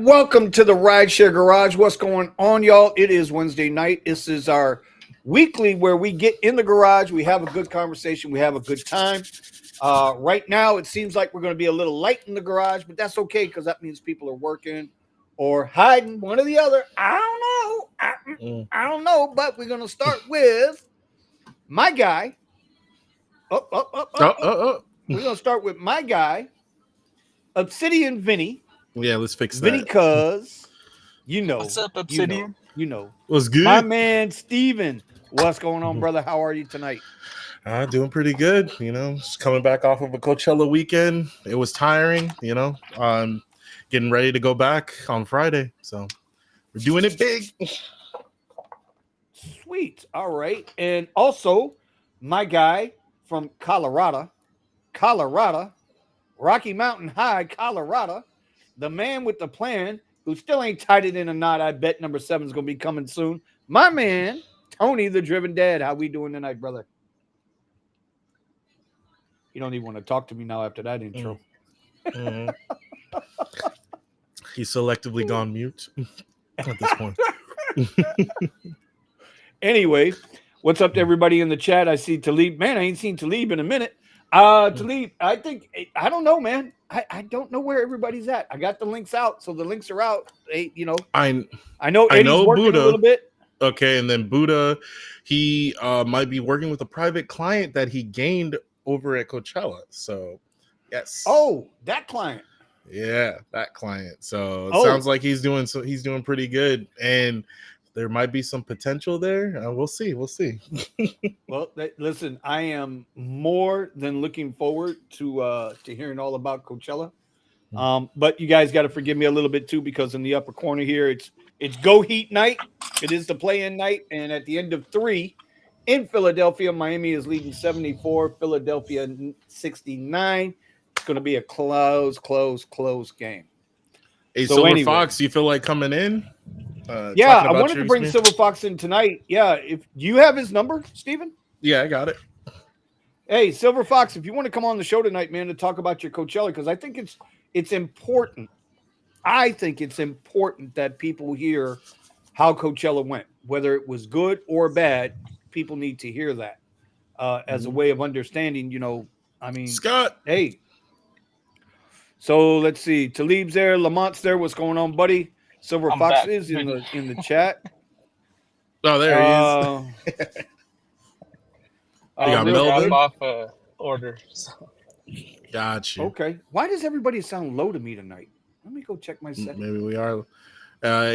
Welcome to the Rideshare Garage. What's going on, y'all? It is Wednesday night. This is our weekly where we get in the garage. We have a good conversation. We have a good time. Right now, it seems like we're going to be a little light in the garage, but that's okay because that means people are working or hiding, one or the other. I don't know. I don't know, but we're going to start with my guy. We're going to start with my guy, Obsidian Vinny. Yeah, let's fix Vinny, that. cuz you know. What's up, Obsidian? You know. What's good? My man, Steven. What's going on, brother? How are you tonight? Doing pretty good. Just coming back off of a Coachella weekend. It was tiring, I'm getting ready to go back on Friday. So we're doing it big. Sweet. All right. And also, my guy from Colorado, Rocky Mountain High, Colorado, the man with the plan who still ain't tied it in a knot. I bet number 7 is going to be coming soon. My man, Tony, the Driven Dad. How we doing tonight, brother? You don't even want to talk to me now after that intro. Mm-hmm. He's selectively gone mute at this point. Anyway, what's up to everybody in the chat? I see Talib. Man, I ain't seen Talib in a minute. Talib, I don't know, man. I don't know where everybody's at. I got the links out, so the links are out. I know Eddie's working Buddha. a little bit. Okay, and then Buddha, he might be working with a private client that he gained over at Coachella. So, yes. Oh, that client. Yeah, that client. So it sounds like he's doing pretty good, and there might be some potential there. We'll see. Well, listen, I am more than looking forward to hearing all about Coachella. But you guys got to forgive me a little bit too, because in the upper corner here, it's Go Heat night. It is the play-in night, and at the end of 3 in Philadelphia, Miami is leading 74, Philadelphia 69. It's going to be a close game. Hey, so Silver Fox, you feel like coming in? Yeah, I wanted to bring Silver Fox in tonight. Yeah, if you have his number, Steven? Yeah, I got it. Hey, Silver Fox, if you want to come on the show tonight, man, to talk about your Coachella, because I think it's important. I think it's important that people hear how Coachella went, whether it was good or bad. People need to hear that as a way of understanding. Scott. Hey, so let's see. Talib's there, Lamont's there. What's going on, buddy? Silver Fox back. Is in the chat. Oh, there he is. You got Melvin off order. So. Gotcha. Okay. Why does everybody sound low to me tonight? Let me go check my settings. Maybe we are.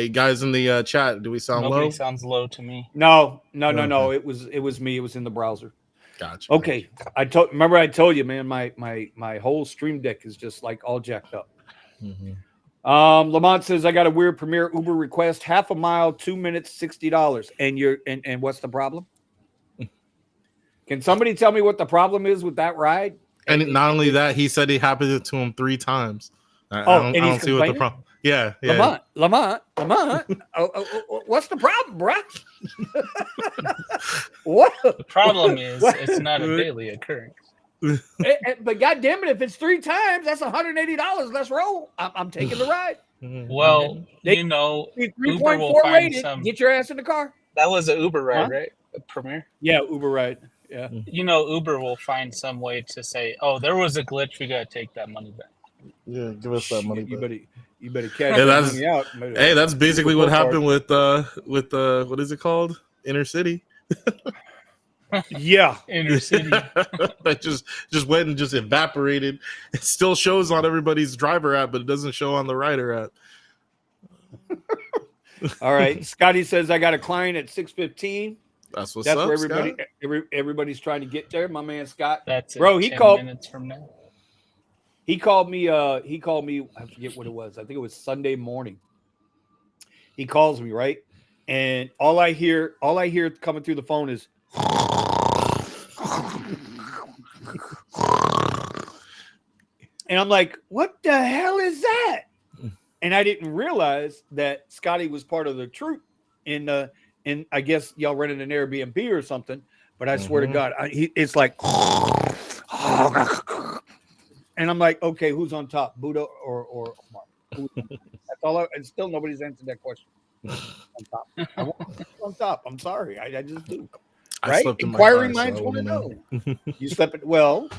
Guys in the chat, do we sound Nobody low? Sounds low to me. No. It was me. It was in the browser. Gotcha. Okay. Remember I told you, man, my whole stream deck is just like all jacked up. Mm-hmm. Lamont says, I got a weird Premier Uber request, half a mile, 2 minutes, $60. And what's the problem? Can somebody tell me what the problem is with that ride? And not only that, he said it happened to him 3 times. I don't see what the problem. Yeah. Lamont. What's the problem, bro? What? The problem is it's not a daily occurrence. But goddamn it, if it's 3 times, that's $180. Let's roll. I'm taking the ride. Well, Uber 3.4 rated. Get your ass in the car. That was an Uber ride, right? A Premier. Yeah, Uber ride. Yeah. Uber will find some way to say, "Oh, there was a glitch. We gotta take that money back." Yeah, give us that money. You better cash that money out. Hey, that's basically what happened with what is it called? Inner City. Yeah, Inner City. That just went and just evaporated. It still shows on everybody's driver app, but it doesn't show on the rider app. All right, Scotty says I got a client at 6:15. That's what's up. That's where everybody's trying to get there. My man Scott. That's bro. He 10 called minutes from now. He called me. I forget what it was. I think it was Sunday morning. He calls me, right, and all I hear coming through the phone is. And I'm like, what the hell is that? And I didn't realize that Scotty was part of the troop in I guess y'all rented an Airbnb or something. But I swear to God, it's like, and I'm like, okay, who's on top, Buddha or Omar? That's all. And still nobody's answered that question. On top. I want on top. I'm sorry. I just do. I Right? slept in my Inquiring car, so minds I want to wouldn't know. You slept in well.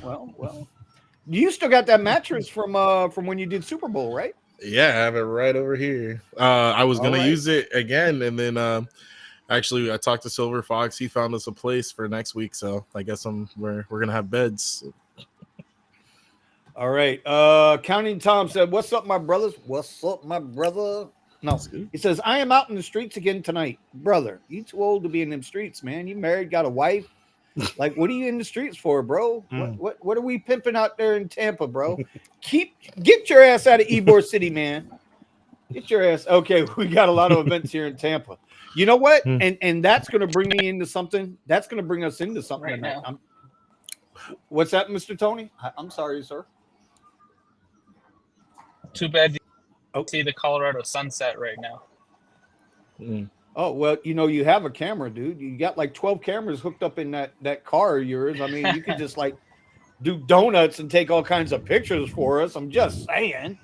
You still got that mattress from when you did Super Bowl, right? Yeah, I have it right over here. I was All gonna right. use it again, and then actually I talked to Silver Fox. He found us a place for next week, so I guess we're gonna have beds. All right. Counting Tom said, "What's up, my brothers? What's up, my brother?" No, That's good. he says, "I am out in the streets again tonight, brother. You too old to be in them streets, man. You married, got a wife. Like, what are you in the streets for, bro? What are we pimping out there in Tampa, bro? Get your ass out of Ybor City, man. Get your ass. Okay, we got a lot of events here in Tampa. You know what? And that's going to bring me into something. That's going to bring us into something Right tonight. now. What's that, Mr. Tony? I'm sorry, sir. Too bad you Oh. see the Colorado sunset right now. Oh, well, you have a camera, dude. You got like 12 cameras hooked up in that car of yours. I mean, you could just like do donuts and take all kinds of pictures for us. I'm just saying.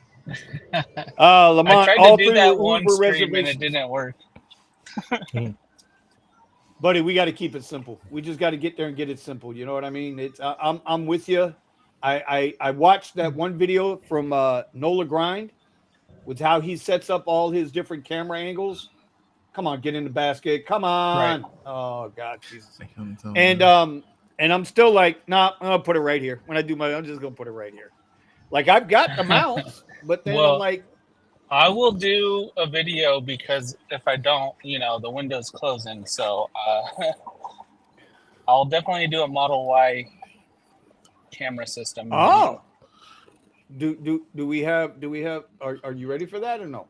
Lamont, I tried all to do three that were one Uber stream and it reservations. didn't work. Buddy, we got to keep it simple. We just got to get there and get it simple. You know what I mean? It's I'm with you. I watched that one video from Nola Grind with how he sets up all his different camera angles. Come on, get in the basket. Come on. Right. Oh God, Jesus. And And I'm still like, nah, I'm gonna put it right here. When I do I'm just gonna put it right here. Like I've got the mounts, but then Well, I'm like, I will do a video because if I don't, the window's closing. So I'll definitely do a Model Y camera system. oh, do we have are you ready for that or no?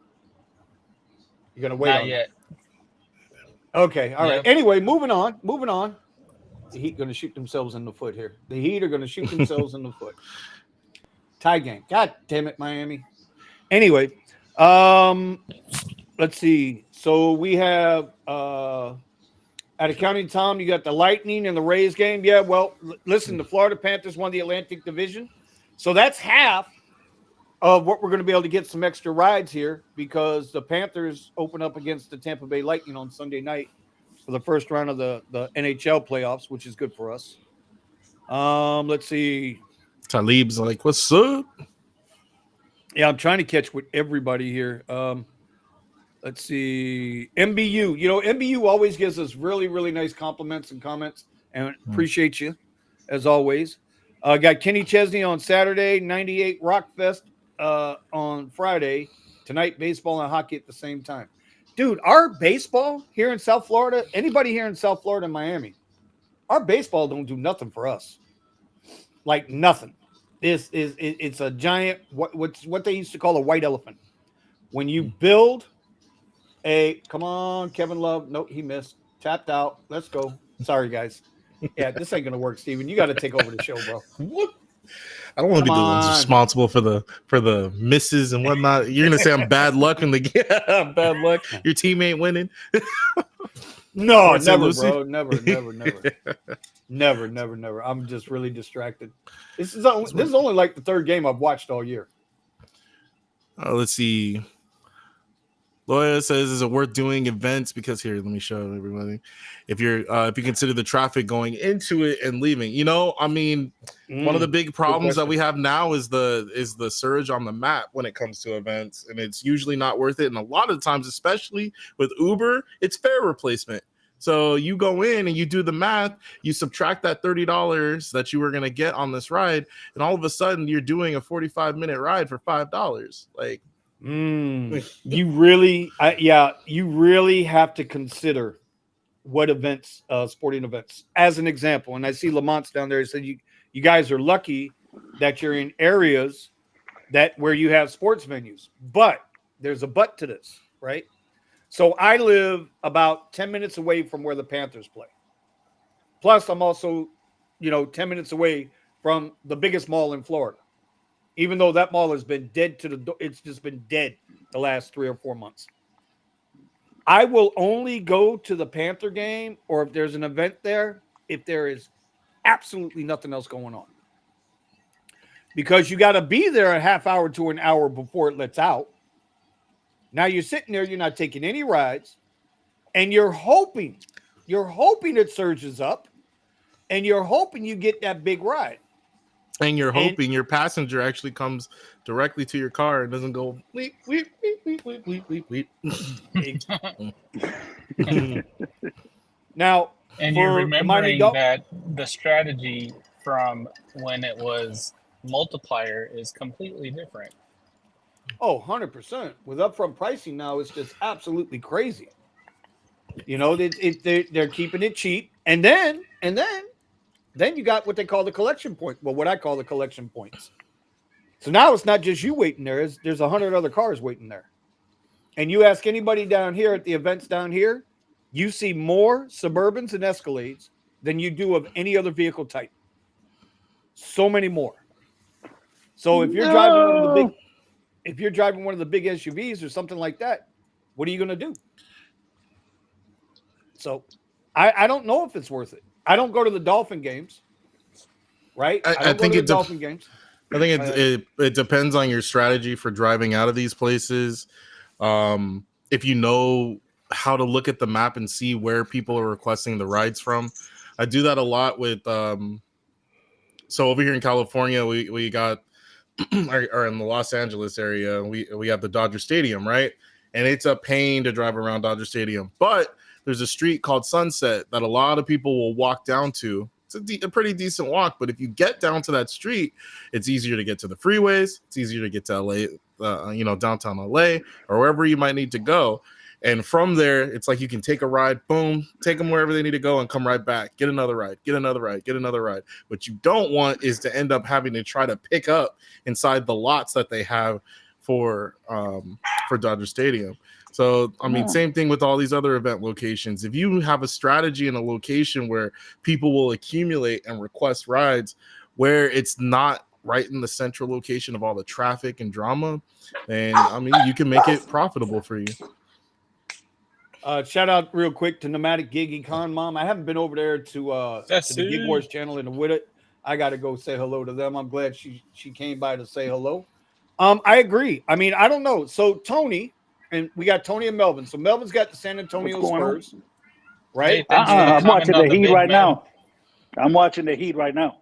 You're gonna wait Not on yet. that. Okay, all right. Yep. Anyway, moving on. The Heat gonna shoot themselves in the foot here. The Heat are gonna shoot themselves in the foot. Tie game. God damn it, Miami. Anyway, let's see. So we have at Accounting Tom, you got the Lightning and the Rays game. Yeah, well, listen, the Florida Panthers won the Atlantic Division. So that's half of what we're going to be able to get some extra rides here because the Panthers open up against the Tampa Bay Lightning on Sunday night for the first round of the NHL playoffs, which is good for us. Let's see. Talib's like, what's up? Yeah, I'm trying to catch with everybody here. Let's see. MBU. MBU always gives us really, really nice compliments and comments, and appreciate you as always. Got Kenny Chesney on Saturday, 98 Rock Fest on Friday. Tonight, baseball and hockey at the same time. Dude, our baseball here in South Florida, anybody here in South Florida and Miami, our baseball don't do nothing for us. Like nothing. It's a giant what they used to call a white elephant. When you build come on, Kevin Love. Nope, he missed. Tapped out. Let's go. Sorry, guys. Yeah, this ain't gonna work, Steven. You got to take over the show, bro. What? I don't want to be the ones on. responsible for the misses and whatnot. You're gonna say I'm bad luck in the game. Bad luck. Your team ain't winning. No, Or St. never, Lucie? bro. Never. I'm just really distracted. This is only like the third game I've watched all year. Let's see. Loya says, "Is it worth doing events?" Because here, let me show everybody. If you consider the traffic going into it and leaving, I mean, one of the big problems that we have now is the surge on the map when it comes to events, and it's usually not worth it. And a lot of times, especially with Uber, it's fare replacement. So you go in and you do the math, you subtract that $30 that you were gonna get on this ride, and all of a sudden you're doing a 45-minute ride for $5. Like. You really have to consider what events, sporting events, as an example. And I see Lamont's down there. He said you guys are lucky that you're in areas where you have sports venues, but there's a but to this, right? So I live about 10 minutes away from where the Panthers play. Plus, I'm also, 10 minutes away from the biggest mall in Florida. Even though that mall has been dead it's just been dead the last 3 or 4 months. I will only go to the Panther game or if there's an event there, if there is absolutely nothing else going on. Because you got to be there a half hour to an hour before it lets out. Now you're sitting there, you're not taking any rides, and you're hoping it surges up, and you're hoping you get that big ride. And you're And- hoping your passenger actually comes directly to your car and doesn't go weep, weep, weep, weep, weep, weep, weep, weep. Now, And for you're the Miami remembering Dolphins, that the strategy from when it was multiplier is completely different. oh, 100%. With upfront pricing now, it's just absolutely crazy. You know, they're keeping it cheap. And then you got what they call the collection point. Well, what I call the collection points. So now it's not just you waiting there. There's 100 other cars waiting there. And you ask anybody down here at the events down here, you see more Suburbans and Escalades than you do of any other vehicle type. So many more. So if you're driving one of the big SUVs or something like that, what are you going to do? So I don't know if it's worth it. I don't go to the Dolphin games, right? I don't go to the Dolphin games. I think it depends on your strategy for driving out of these places. If you know how to look at the map and see where people are requesting the rides from. I do that a lot with so over here in California, we got or in the Los Angeles area, we have the Dodger Stadium, right? And it's a pain to drive around Dodger Stadium. But there's a street called Sunset that a lot of people will walk down to. It's a pretty decent walk, but if you get down to that street, it's easier to get to the freeways. It's easier to get to LA, downtown LA, or wherever you might need to go. And from there, it's like you can take a ride, boom, take them wherever they need to go and come right back. Get another ride, get another ride, get another ride. What you don't want is to end up having to try to pick up inside the lots that they have for Dodger Stadium. So, I mean, same thing with all these other event locations. If you have a strategy in a location where people will accumulate and request rides where it's not right in the central location of all the traffic and drama, then, I mean, you can make it profitable for you. Shout out real quick to Nomadic Gig Econ Mom. I haven't been over there to the Gig Wars channel in the Widget. I got to go say hello to them. I'm glad she came by to say hello. I agree. I mean, I don't know. So Tony, and we got Tony and Melvin. So Melvin's got the San Antonio Spurs, right? I'm watching the Heat right now. I'm watching the Heat right now.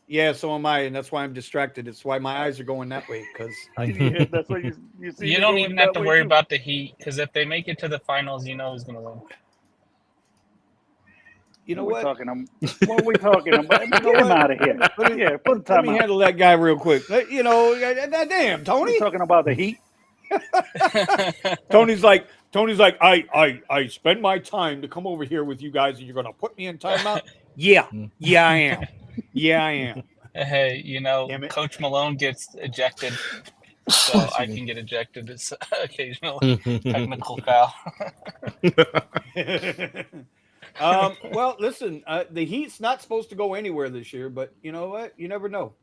Yeah, so am I, and that's why I'm distracted. It's why my eyes are going that way because Yeah, that's what you see. You don't even have to worry about the Heat because if they make it to the finals, you know who's going to win. you know what? What are we talking about? Get him out of here. Yeah, put Let me handle that guy real quick. Damn, Tony. We're talking about the Heat. Tony's like, I spend my time to come over here with you guys, and you're gonna put me in timeout. Yeah, I am. Yeah, I am. Hey, Coach Malone gets ejected, so I can get ejected. It's occasionally technical foul. Well, listen, the Heat's not supposed to go anywhere this year, but you know what? You never know.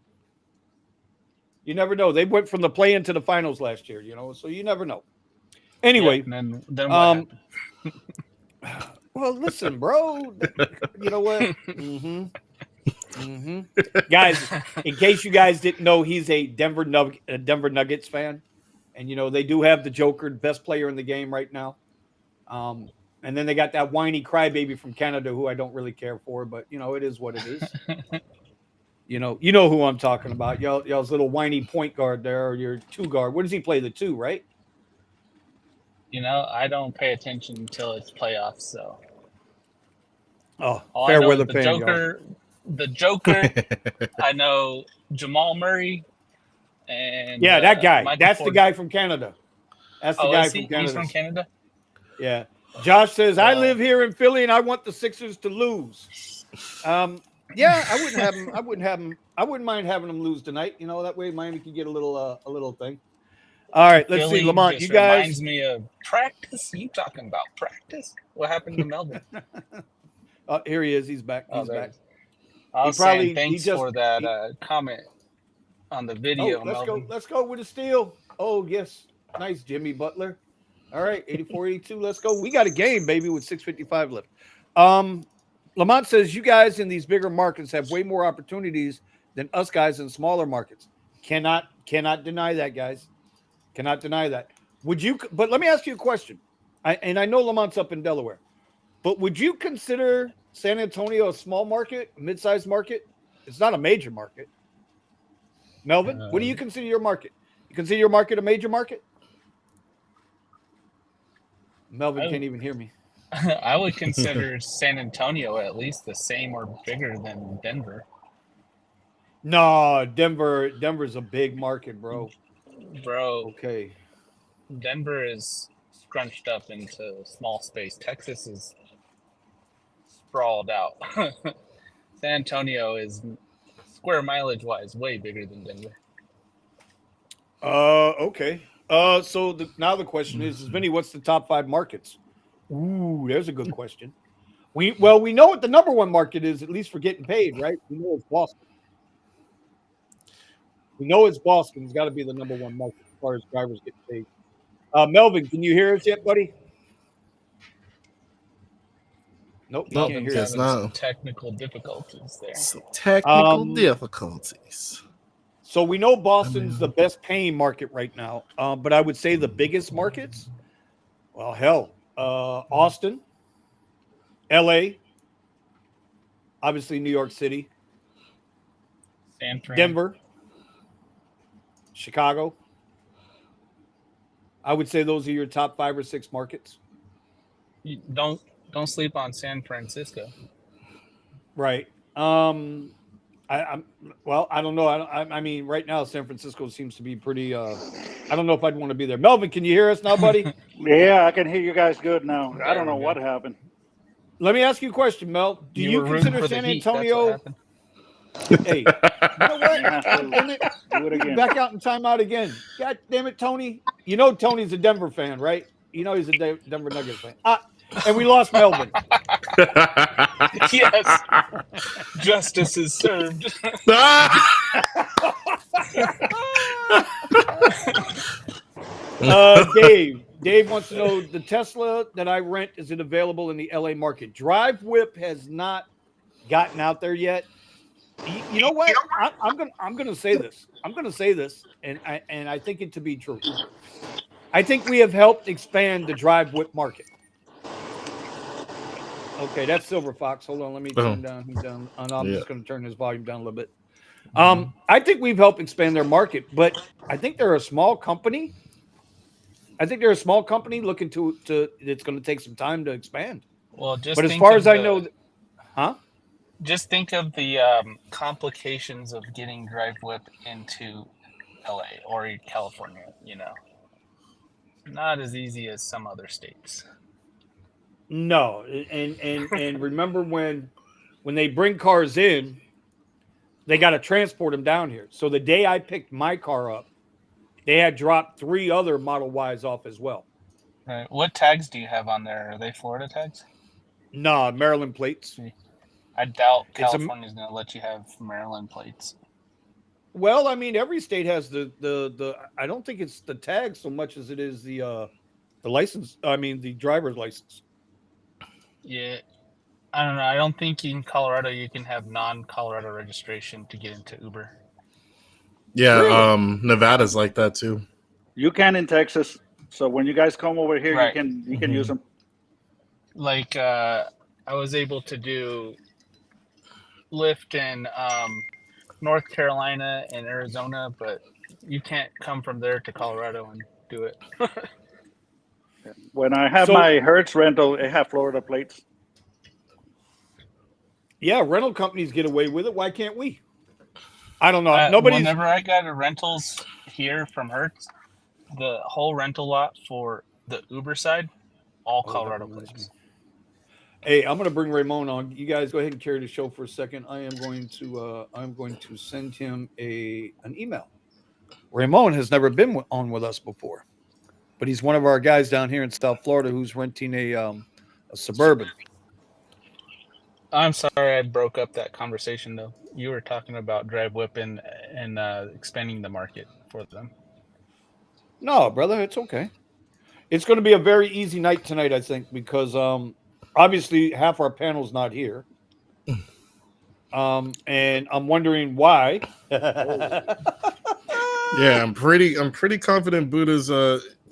You never know. They went from the play-in to the finals last year, so you never know. Anyway, yeah, then what well, listen, bro. You know what? Guys, in case you guys didn't know, he's a Denver Nuggets fan, and they do have the Joker, best player in the game right now. And then they got that whiny crybaby from Canada who I don't really care for, but it is what it is. You know who I'm talking about. Y'all's little whiny point guard there, or your two guard. What does he play? The two, right? I don't pay attention until it's playoffs. So, fair weather fan. The Joker. I know Jamal Murray, and that guy. Michael That's Porter. the guy from Canada. That's the guy from Canada. He's from Canada. Yeah. Josh says, I live here in Philly and I want the Sixers to lose. Yeah, I wouldn't have him. I wouldn't mind having them lose tonight. That way Miami can get a little thing. All right, let's see. Lamont, you guys. Reminds me of practice. You talking about practice? What happened to Melvin? Here he is. He's back. He's back. I was saying thanks for that comment on the video. Let's go with a steal. Oh, yes. Nice, Jimmy Butler. All right, 84-82. Let's go. We got a game, baby, with 6:55 left. Lamont says you guys in these bigger markets have way more opportunities than us guys in smaller markets. Cannot deny that, guys. Cannot deny that. Would you? But let me ask you a question. I know Lamont's up in Delaware, but would you consider San Antonio a small market, a mid-sized market? It's not a major market. Melvin, what do you consider your market? You consider your market a major market? Melvin can't even hear me. I would consider San Antonio at least the same or bigger than Denver. No, Denver's a big market, bro. Bro, Okay. Denver is scrunched up into small space. Texas is sprawled out. San Antonio is square mileage wise way bigger than Denver. Okay. So now the question is Vinny, what's the top 5 markets? Ooh, there's a good question. We know what the number 1 market is, at least for getting paid, right? We know it's Boston. We know it's Boston. It's got to be the number 1 market as far as drivers getting paid. Melvin, can you hear us yet, buddy? Nope, you can't hear us. Some technical difficulties there. Some technical difficulties. So we know Boston's the best paying market right now, but I would say the biggest markets, well, hell, Austin, LA, obviously New York City, San Fran. Denver, Chicago. I would say those are your top 5 or 6 markets. You don't sleep on San Francisco. Right. I don't know. I mean, right now San Francisco seems to be pretty. I don't know if I'd want to be there. Melvin, can you hear us now, buddy? Yeah, I can hear you guys good now. I don't know what happened. Let me ask you a question, Mel. Do you consider San Antonio? Hey, you know what? Do it again. Back out in timeout again. God damn it, Tony. You know Tony's a Denver fan, right? You know he's a Denver Nuggets fan. And we lost Melvin. Yes. Justice is served. Dave wants to know the Tesla that I rent, is it available in the LA market? Drive Whip has not gotten out there yet. You know what? I'm gonna say this. I'm gonna say this, and I think it to be true. I think we have helped expand the Drive Whip market. Okay, that's Silver Fox. Hold on, let me turn down. He's down. I'm just going to turn his volume down a little bit. I think we've helped expand their market, but I think they're a small company. I think they're a small company looking to. It's going to take some time to expand. Well, but as far as I know, just think of the complications of getting Drive Whip into LA or California. You know, not as easy as some other states. No, and remember when they bring cars in, they got to transport them down here. So the day I picked my car up, they had dropped 3 other Model Ys off as well. Right. What tags do you have on there? Are they Florida tags? No, Maryland plates. I doubt California's going to let you have Maryland plates. Well, I mean, every state has the. I don't think it's the tag so much as it is the license. I mean, the driver's license. Yeah, I don't know. I don't think in Colorado you can have non-Colorado registration to get into Uber. Yeah, really? Nevada's like that too. You can in Texas. So when you guys come over here, right. you can use them. Like I was able to do Lyft in North Carolina and Arizona, but you can't come from there to Colorado and do it. When I have my Hertz rental, I have Florida plates. Yeah, rental companies get away with it. Why can't we? I don't know. Whenever I got a rentals here from Hertz, the whole rental lot for the Uber side, all Colorado plates. Hey, I'm going to bring Ramon on. You guys go ahead and carry the show for a second. I'm going to send him an email. Ramon has never been on with us before, but he's one of our guys down here in South Florida who's renting a Suburban. I'm sorry I broke up that conversation, though. You were talking about Drive Whip and expanding the market for them. No, brother, it's okay. It's going to be a very easy night tonight, I think, because obviously half our panel's not here. And I'm wondering why. Yeah, I'm pretty confident Buddha's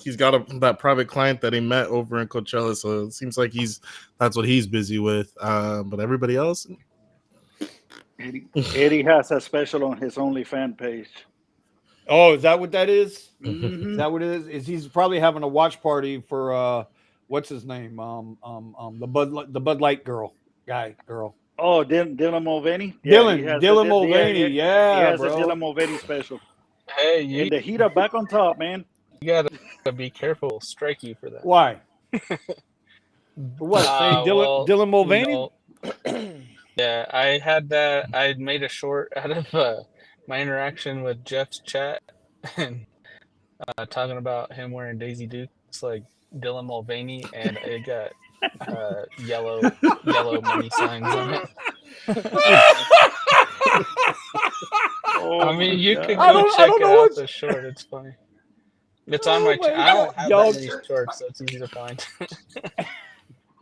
he's got that private client that he met over in Coachella, so it seems like that's what he's busy with. But everybody else, Eddie has a special on his OnlyFans page. Oh, is that what that is? Mm-hmm. Is that what it is? Is he's probably having a watch party for what's his name? The Bud Light girl. Oh, Dylan Mulvaney? Yeah, Dylan Mulvaney. he Yeah, has a bro. Dylan Mulvaney special. Hey, And the heater back on top, man. you gotta be careful. Strike you for that. Why? What? Saying Dylan Mulvaney? Yeah, I had that. I made a short out of my interaction with Jeff's chat and talking about him wearing Daisy Dukes like Dylan Mulvaney, and it got yellow money signs on it. I mean, you could go check it out. The short, it's funny. It's on my. I don't have that many shorts, so it's easy to find.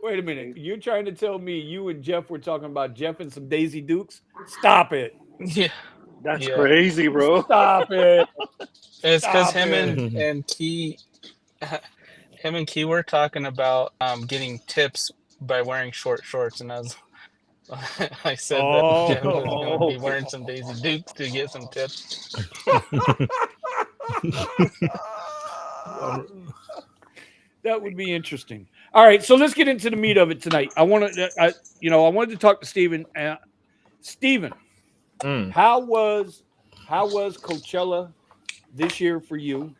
Wait a minute. You're trying to tell me you and Jeff were talking about Jeff and some Daisy Dukes? Stop it. Yeah. That's crazy, bro. Stop it. It's because him and Key were talking about getting tips by wearing short shorts, and I said that Jeff was going to be wearing some Daisy Dukes to get some tips. That would be interesting. All right, so let's get into the meat of it tonight. I wanted to talk to Steven. Steven, how was Coachella this year for you?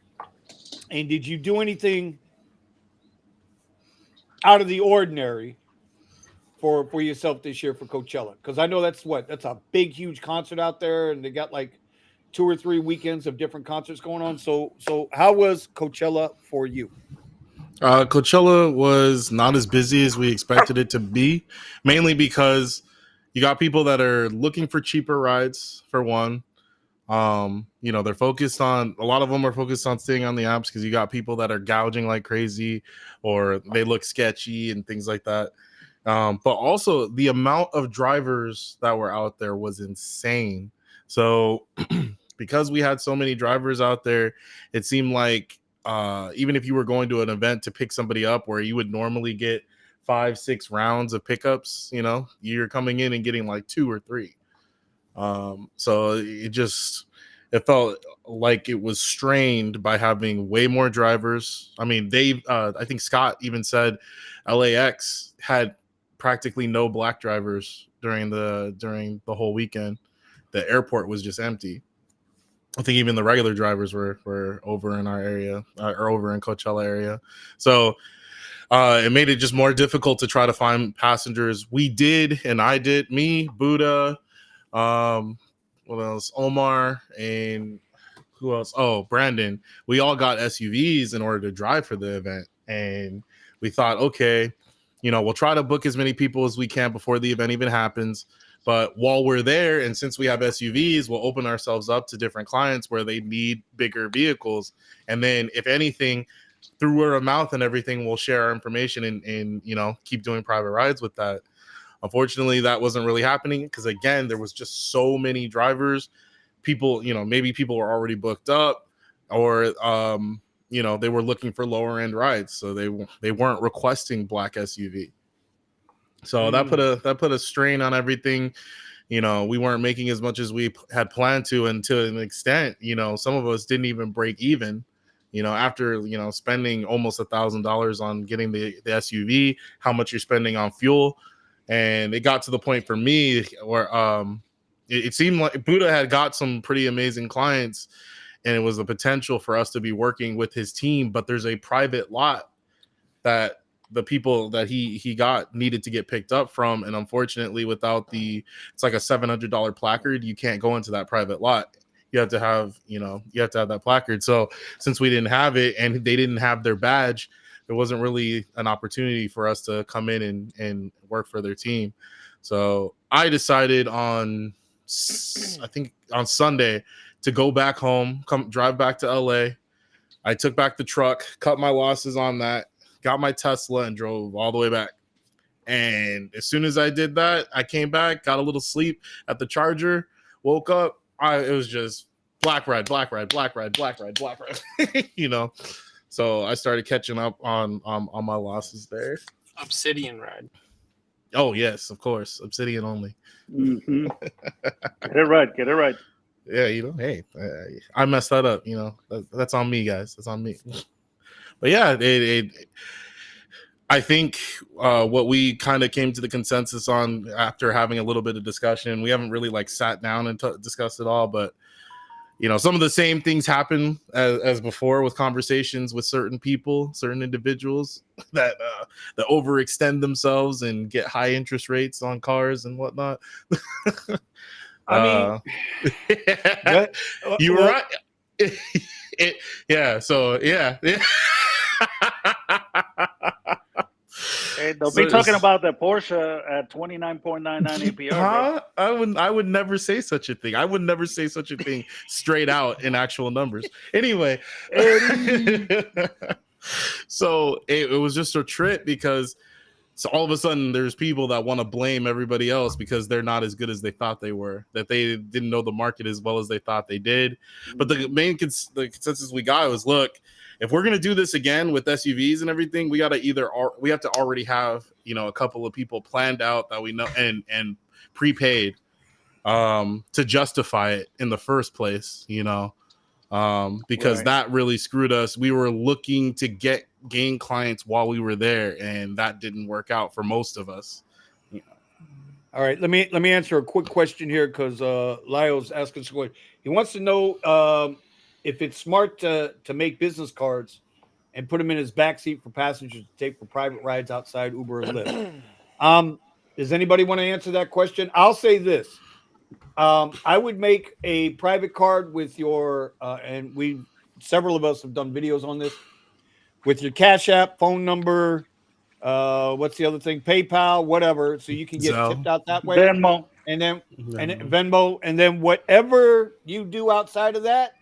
And did you do anything out of the ordinary for yourself this year for Coachella? Because I know that's a big, huge concert out there, and they got like 2 or 3 weekends of different concerts going on. So how was Coachella for you? Coachella was not as busy as we expected it to be, mainly because you got people that are looking for cheaper rides, for one. They're focused on, a lot of them are focused on staying on the apps because you got people that are gouging like crazy or they look sketchy and things like that. But also the amount of drivers that were out there was insane. So because we had so many drivers out there, it seemed like even if you were going to an event to pick somebody up where you would normally get 5-6 rounds of pickups, you're coming in and getting like 2 or 3. So it felt like it was strained by having way more drivers. I mean, I think Scott even said LAX had practically no black drivers during the whole weekend. The airport was just empty. I think even the regular drivers were over in our area or over in Coachella area. So it made it just more difficult to try to find passengers. I did, me, Buddha, what else? Omar, and who else? Oh, Brandon. We all got SUVs in order to drive for the event. And we thought, okay, we'll try to book as many people as we can before the event even happens. But while we're there, and since we have SUVs, we'll open ourselves up to different clients where they need bigger vehicles. And then if anything, through word of mouth and everything, we'll share our information and keep doing private rides with that. Unfortunately, that wasn't really happening because, again, there was just so many drivers. People, maybe people were already booked up or, they were looking for lower end rides. So they weren't requesting black SUV. So that put a strain on everything. We weren't making as much as we had planned to, and to an extent, some of us didn't even break even, after, spending almost $1,000 on getting the SUV, how much you're spending on fuel. And it got to the point for me where it seemed like Buddha had got some pretty amazing clients, and it was the potential for us to be working with his team. But there's a private lot that the people that he got needed to get picked up from. And unfortunately, without it's like a $700 placard, you can't go into that private lot. You have to have that placard. So since we didn't have it and they didn't have their badge, there wasn't really an opportunity for us to come in and work for their team. So I decided on Sunday to go back home, drive back to LA. I took back the truck, cut my losses on that, got my Tesla, and drove all the way back. And as soon as I did that, I came back, got a little sleep at the charger, woke up. It was just black ride. So I started catching up on my losses there. Obsidian ride. Oh yes, of course, Obsidian only. Mm-hmm. Get it right. Get it right. Yeah, hey, I messed that up. That's on me, guys. That's on me. But yeah, I think what we kind of came to the consensus on after having a little bit of discussion, we haven't really like sat down and discussed it all, but some of the same things happen as before with conversations with certain people, certain individuals that overextend themselves and get high interest rates on cars and whatnot. I mean, you were right. Yeah. So yeah. Hey, don't be talking about the Porsche at 29.99 APR, bro. I would never say such a thing. I would never say such a thing straight out in actual numbers. Anyway, so it was just a trip because all of a sudden there's people that want to blame everybody else because they're not as good as they thought they were, that they didn't know the market as well as they thought they did. But the main the consensus we got was, look, if we're going to do this again with SUVs and everything, we have to already have, a couple of people planned out that we know and prepaid to justify it in the first place, because that really screwed us. We were looking to gain clients while we were there, and that didn't work out for most of us. All right, let me answer a quick question here because Lyle's asking some questions. He wants to know if it's smart to make business cards and put them in his backseat for passengers to take for private rides outside Uber and Lyft. Does anybody want to answer that question? I'll say this. I would make a private card with your and several of us have done videos on this, with your Cash App, phone number, what's the other thing? PayPal, whatever, so you can get tipped out that way. Venmo. And then Venmo, and then whatever you do outside of that.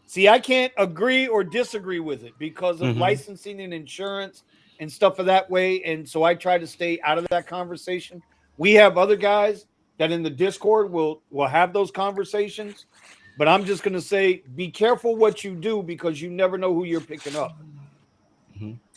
See, I can't agree or disagree with it because of licensing and insurance and stuff of that way. And so I try to stay out of that conversation. We have other guys that in the Discord will have those conversations. But I'm just going to say, be careful what you do because you never know who you're picking up.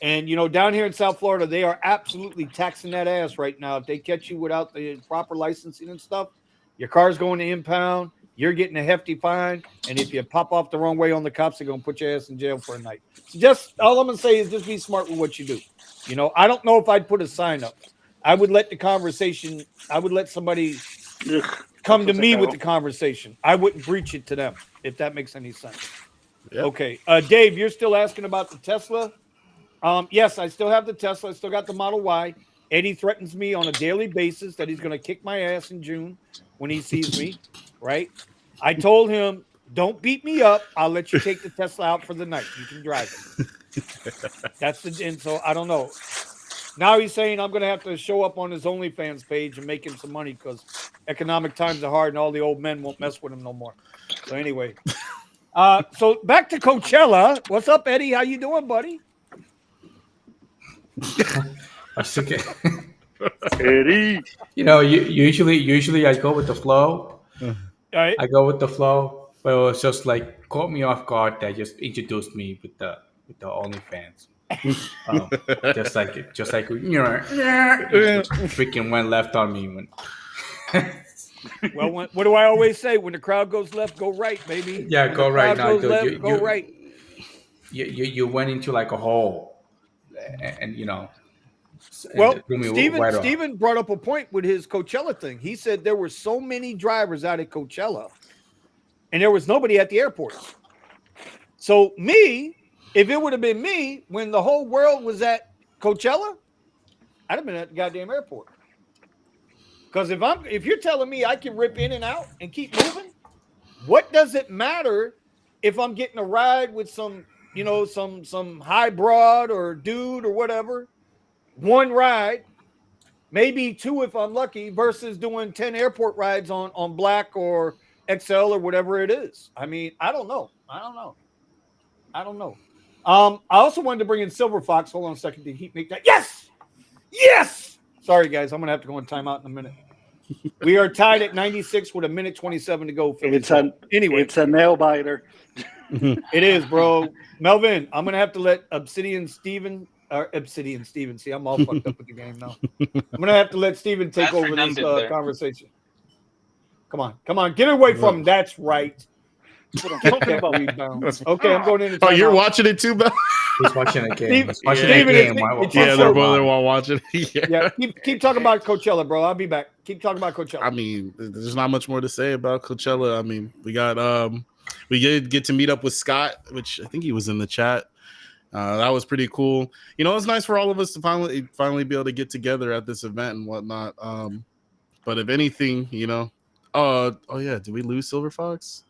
And, down here in South Florida, they are absolutely taxing that ass right now. If they catch you without the proper licensing and stuff, your car's going to impound. You're getting a hefty fine. And if you pop off the wrong way on the cops, they're going to put your ass in jail for a night. So just all I'm going to say is just be smart with what you do. I don't know if I'd put a sign up. I would let somebody come to me with the conversation. I wouldn't breach it to them, if that makes any sense. Yep. Okay. Dave, you're still asking about the Tesla. Yes, I still have the Tesla. I still got the Model Y. Eddie threatens me on a daily basis that he's going to kick my ass in June when he sees me, right? I told him, don't beat me up. I'll let you take the Tesla out for the night. You can drive it. And so I don't know. Now he's saying I'm going to have to show up on his OnlyFans page and make him some money because economic times are hard and all the old men won't mess with him no more. So anyway, so back to Coachella. What's up, Eddie? How you doing, buddy? That's okay. Eddie. Usually I go with the flow. Right. I go with the flow, but it was just like caught me off guard. That just introduced me with the OnlyFans. just like freaking went left on me when. Well, what do I always say? When the crowd goes left, go right, baby. Yeah, when go right. Now, go right. You went into like a hole, and Well, Steven brought up a point with his Coachella thing. He said there were so many drivers out at Coachella, and there was nobody at the airports. So if it would have been me when the whole world was at Coachella, I'd have been at the goddamn airport. Because if you're telling me I can rip in and out and keep moving, what does it matter if I'm getting a ride with some high broad or dude or whatever? One ride, maybe two if I'm lucky, versus doing 10 airport rides on Black or XL or whatever it is. I mean, I don't know. I also wanted to bring in Silver Fox. Hold on a second. Did he make that? Yes. Sorry, guys. I'm going to have to go in timeout in a minute. We are tied at 96 with a minute 27 to go. Anyway, it's a nail biter. it is, bro. Melvin, I'm gonna have to let Obsidian Steven. See, I'm all fucked up with the game now. I'm gonna have to let Steven take That's over this redundant there. conversation. Come on, get away from him. That's right. That's what I'm talking about. Rebound. Okay, I'm going into Oh, you're timeout. watching it too, Bell? He's watching a game. He's watching Steven, a game. it's Yeah, your they're show. both while watching. Yeah, keep talking about Coachella, bro. I'll be back. Keep talking about Coachella. I mean, there's not much more to say about Coachella. I mean, we did get to meet up with Scott, which I think he was in the chat. That was pretty cool. You know, it's nice for all of us to finally be able to get together at this event and whatnot. But if anything, you know, oh yeah, did we lose Silver Fox?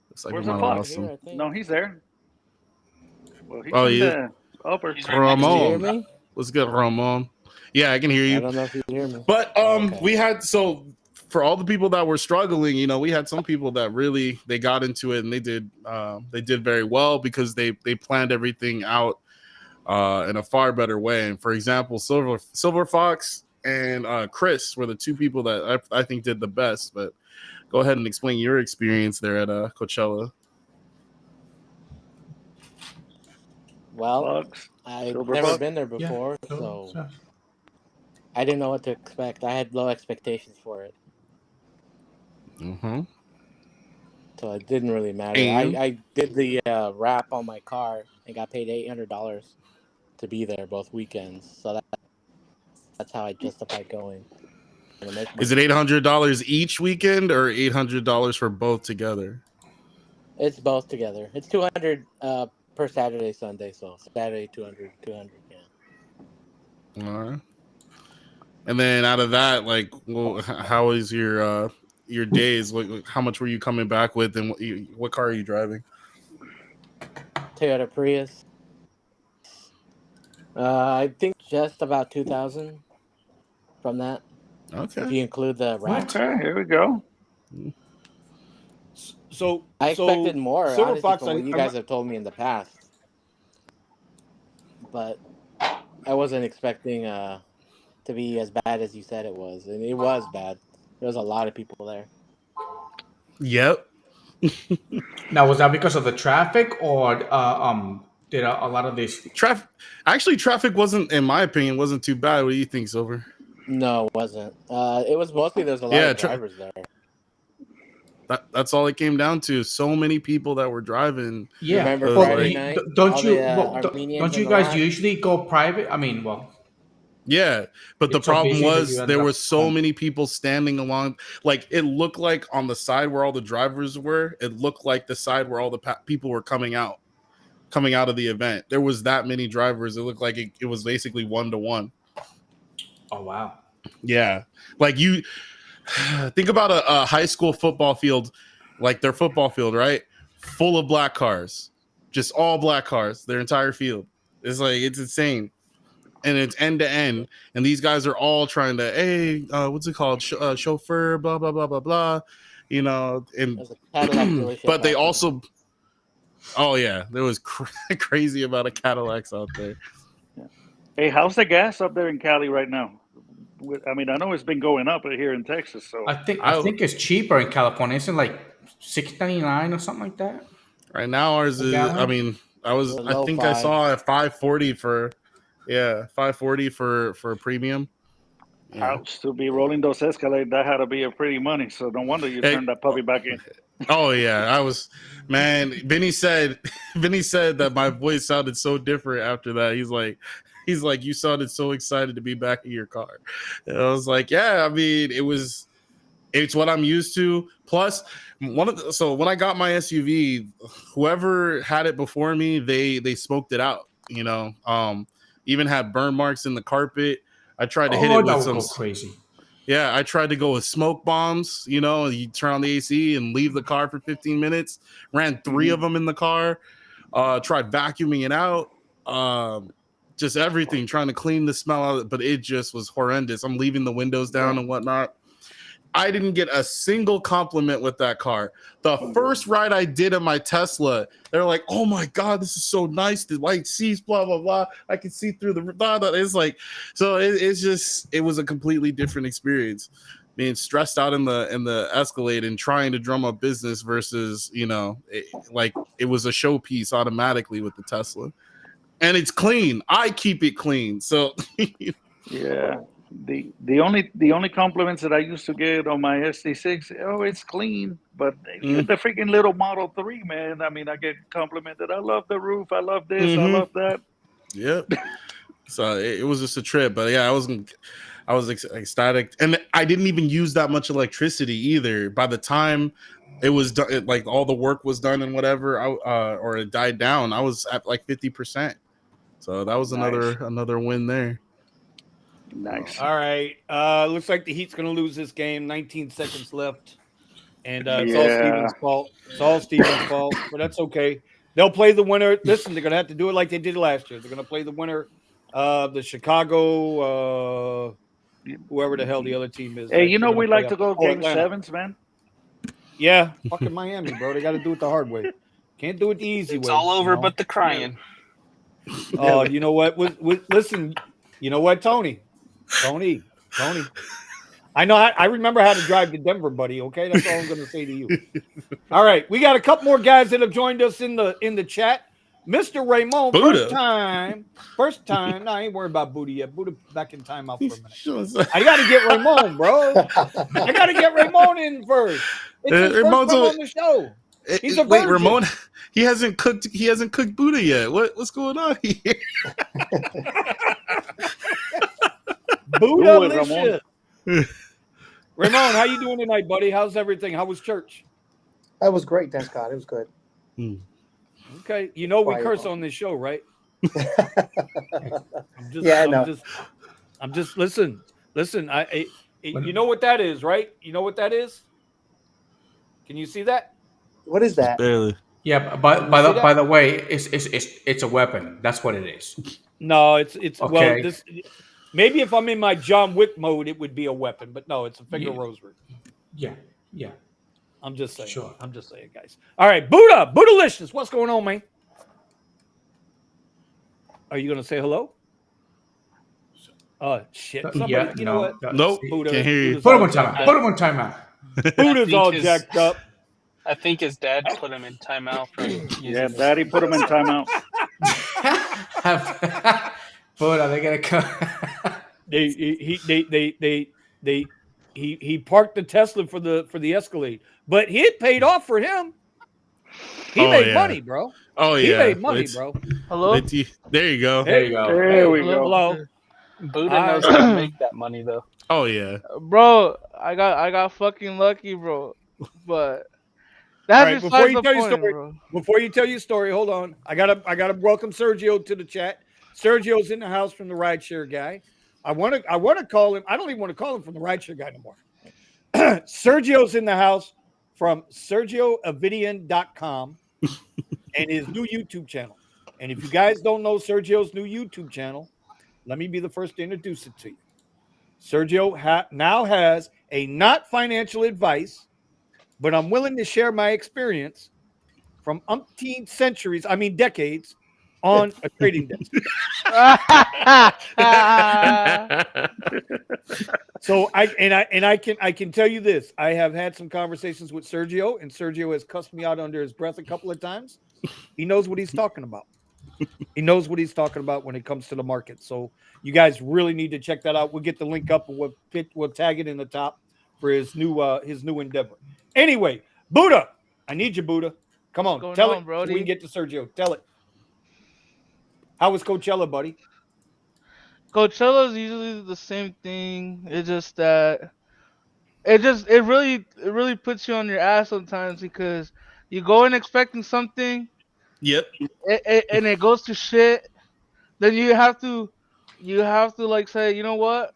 Looks like Where's we the might have Fox? lost him. No, he's there. Well, he's Oh, in yeah. the upper. He's right next to Can you hear Ramon, me? what's good, Ramon? Yeah, I can hear I you. don't know if you can hear me. But Okay. we had for all the people that were struggling, you know, we had some people that really they got into it and they did very well because they planned everything out in a far better way. And for example, Silver Fox and Chris were the two people that I think did the best. But go ahead and explain your experience there at Coachella. Well, Bugs. I've Silver never Fox? been there before, so I didn't know what to expect. I had low expectations for it, Mm-hmm. so it didn't really matter. And- I did the wrap on my car and got paid $800 to be there both weekends, so that's how I justified going. Is it $800 each weekend or $800 for both together? It's both together. It's 200 per Saturday, Sunday, so Saturday 200, yeah. All right. And then out of that, like, well, how is your days? How much were you coming back with, and what car are you driving? Toyota Prius. I think just about 2,000 from that. Okay. If you include the wrap. Okay, here we go. So I expected more, Silver honestly, Fox, from what you guys have told me in the past. But I wasn't expecting to be as bad as you said it was. And it was bad. There was a lot of people there. Yep. Now, was that because of the traffic, or did a lot of these Traffic wasn't, in my opinion, wasn't too bad. What do you think, Silver? No, it wasn't. It was mostly there's a lot of drivers there. That's all it came down to. So many people that were driving. Yeah. Remember Well, Friday night? Don't you Armenians don't you in the guys lot? usually go private? I mean, well, Yeah, but the It's so problem busy that was you end there up were so home. many people standing along. Like, it looked like on the side where all the drivers were, it looked like the side where all the people were coming out of the event. There was that many drivers. It looked like it was basically 1-to-1. oh wow. Yeah, like you think about a high school football field, like their football field, right? Full of black cars, just all black cars, their entire field. It's like, it's insane. And it's end to end, and these guys are all trying to, hey, what's it called, chauffeur, blah blah blah blah blah, you know. And There's a Cadillac dealership but they out there. also, oh yeah, there was crazy amount of Cadillacs out there. Hey, how's the gas up there in Cali right now? I mean, I know it's been going up here in Texas. So I think it's cheaper in California. Isn't it like $6.99 or something like that? Right now, ours is. gallon? I mean, I Low think I five. saw at $5.40 for, $5.40 for a premium. Yeah. ouch, to be rolling those Escalade, that had to be a pretty money. So no wonder you Hey, turned that puppy back in. Oh yeah, I was, man. Vinny said that my voice sounded so different after that. He's like, you sounded so excited to be back in your car. And I was like, yeah, I mean, it's what I'm used to. Plus, so when I got my SUV, whoever had it before me, they smoked it out. You know, even had burn marks in the carpet. I tried to hit it that with would go some. crazy. Yeah, I tried to go with smoke bombs. You know, you turn on the AC and leave the car for 15 minutes. Ran 3 of them in the car. Tried vacuuming it out. Just everything, trying to clean the smell out, but it just was horrendous. I'm leaving the windows down and whatnot. I didn't get a single compliment with that car. The first ride I did in my Tesla, they're like, "Oh my god, this is so nice. The white seats, blah blah blah. I can see through the blah, blah." It's like, so it was a completely different experience, being stressed out in the Escalade and trying to drum up business versus like it was a showpiece automatically with the Tesla, and it's clean. I keep it clean, so Yeah. The only compliments that I used to get on my SD6, oh, it's clean, but the freaking little Model 3, man. I mean, I get complimented. I love the roof. I love this. I love that. Yep. So it was just a trip, but yeah, I was ecstatic, and I didn't even use that much electricity either. By the time it was done, like all the work was done and whatever, or it died down, I was at like 50%. So that was Nice. another win there. Nice. All right. Looks like the Heat's going to lose this game. 19 seconds left. And it's all Yeah. Steven's fault. It's all Steven's fault, but that's okay. They'll play the winner. Listen, they're going to have to do it like they did last year. They're going to play the winner of the Chicago, whoever the hell the other team is. Hey, that you know they're gonna we play like to up. go game Atlanta. sevens, man. Yeah, fucking Miami, bro. They got to do it the hard way. Can't do it the easy way. It's all over you know? but the crying. Oh, you know what? Listen, you know what, Tony? I know. I remember how to drive to Denver, buddy. Okay, that's all I'm going to say to you. All right, we got a couple more guys that have joined us in the chat. Mr. Raymond, Buddha. first time. No, I ain't worried about Buddha yet. Buddha back in time out for a minute. I got to get Raymond, bro. I got to get Raymond in first. It's his first time on the show. He's a virgin. Ramon, he hasn't cooked Buddha yet. What's going on here? Buddha, Ramon, how you doing tonight, buddy? How's everything? How was church? That was great, thanks God. It was good. Okay, you know we curse on this show, right? I'm just listen. You know what that is, right? You know what that is? Can you see that? What is that? Barely. Yeah, by the way, it's a weapon. That's what it is. No, it's okay. Well, this maybe if I'm in my John Wick mode, it would be a weapon, but no, it's a finger rosary. Yeah. I'm just saying. Sure. I'm just saying, guys. All right, Buddhalicious, what's going on, man? Are you gonna say hello? Shit. Somebody, you know what? Nope. Buddha, can't hear you. Put him on timeout. Put him on timeout. Buddha's all jacked up. I think his dad put him in timeout from Daddy put him in timeout. Buddha, they gotta come. He parked the Tesla for the Escalade, but it paid off for him. He made money, bro. Oh yeah, he made money, bro. Hello. There you go. There you go. There we go. Hello. Buddha knows how to make that money, though. Oh yeah, bro. I got fucking lucky, bro. But that's before besides you the tell your point, story, bro. before you tell your story, hold on. I gotta welcome Sergio to the chat. Sergio's in the house from the Rideshare guy. I want to call him. I don't even want to call him from the Rideshare guy anymore. Sergio's in the house from SergioAvidian.com and his new YouTube channel. And if you guys don't know Sergio's new YouTube channel, let me be the first to introduce it to you. Sergio now has a not financial advice, but I'm willing to share my experience from umpteen decades on a trading desk. So I can tell you this. I have had some conversations with Sergio, and Sergio has cussed me out under his breath a couple of times. He knows what he's talking about. He knows what he's talking about when it comes to the market. So you guys really need to check that out. We'll get the link up and we'll tag it in the top for his new endeavor. Anyway, Buddha, I need you, Buddha. Come on, tell it, Brody? so we can get to Sergio. Tell it. How was Coachella, buddy? Coachella is usually the same thing. It's just that it really puts you on your ass sometimes because you go in expecting something. Yep. And it goes to shit. Then you have to like say, you know what?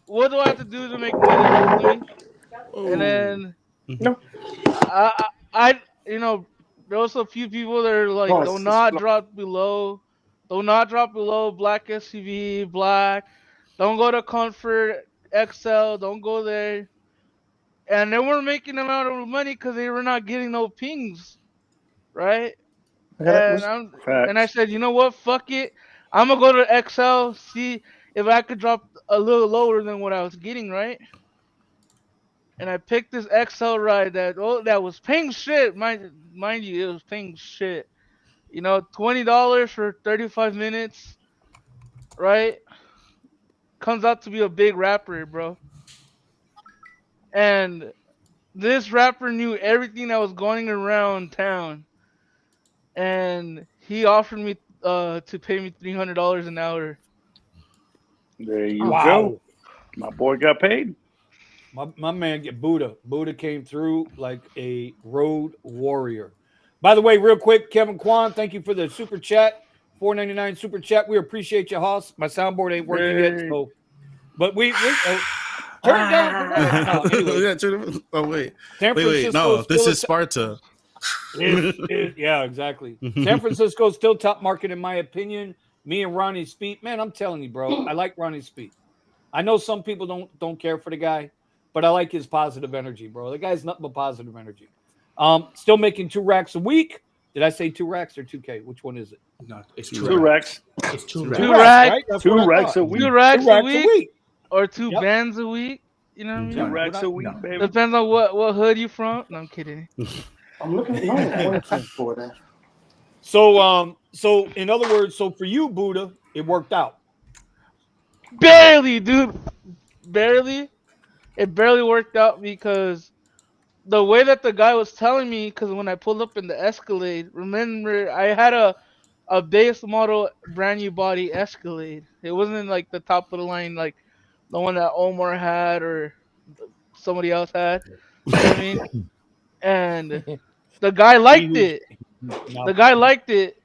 What do I have to do to make money quickly? And then I there was a few people that are like, do not drop below black SUV, black. Don't go to Comfort XL. Don't go there. And they weren't making them out of money because they were not getting no pings, right? And I said, you know what? Fuck it. I'm gonna go to XL, see if I could drop a little lower than what I was getting, right? and I picked this XL ride that was paying shit. Mind you, it was paying shit. $20 for 35 minutes, right? Comes out to be a big rapper, bro. And this rapper knew everything that was going around town, and he offered me to pay me $300 an hour. There you go. Wow. My boy got paid. My man get Buddha came through like a road warrior. By the way, real quick, Kevin Kwan, thank you for the super chat. $4.99 super chat. We appreciate you, Hoss. My soundboard ain't working yet, Hey. so but we turn it down for what? No, anyway. Oh wait. San Wait. Francisco No, this still is Sparta. yeah, exactly. San Francisco's still top market in my opinion. Me and Ronnie Speed, man, I'm telling you, bro, I like Ronnie Speed. I know some people don't care for the guy, but I like his positive energy, bro. The guy's nothing but positive energy. Still making 2 racks a week. Did I say 2 racks or 2K? Which one is it? No, it's 2 racks. It's 2 Two racks. 2 racks. racks, right? That's 2 what I racks thought. a week. 2 racks, 2 racks a week, or 2 Yep. bands a week. You know what I mean? 2 racks a week, No. baby. Depends on what hood you from. No, I'm kidding. I'm looking for that. So in other words, so for you, Buddha, it worked out. Barely, dude. Barely. It barely worked out because the way that the guy was telling me, because when I pulled up in the Escalade, remember I had a base model brand new body Escalade. It wasn't like the top of the line like the one that Omar had or somebody else had. You know what I mean? And the guy liked it. No. The guy liked it.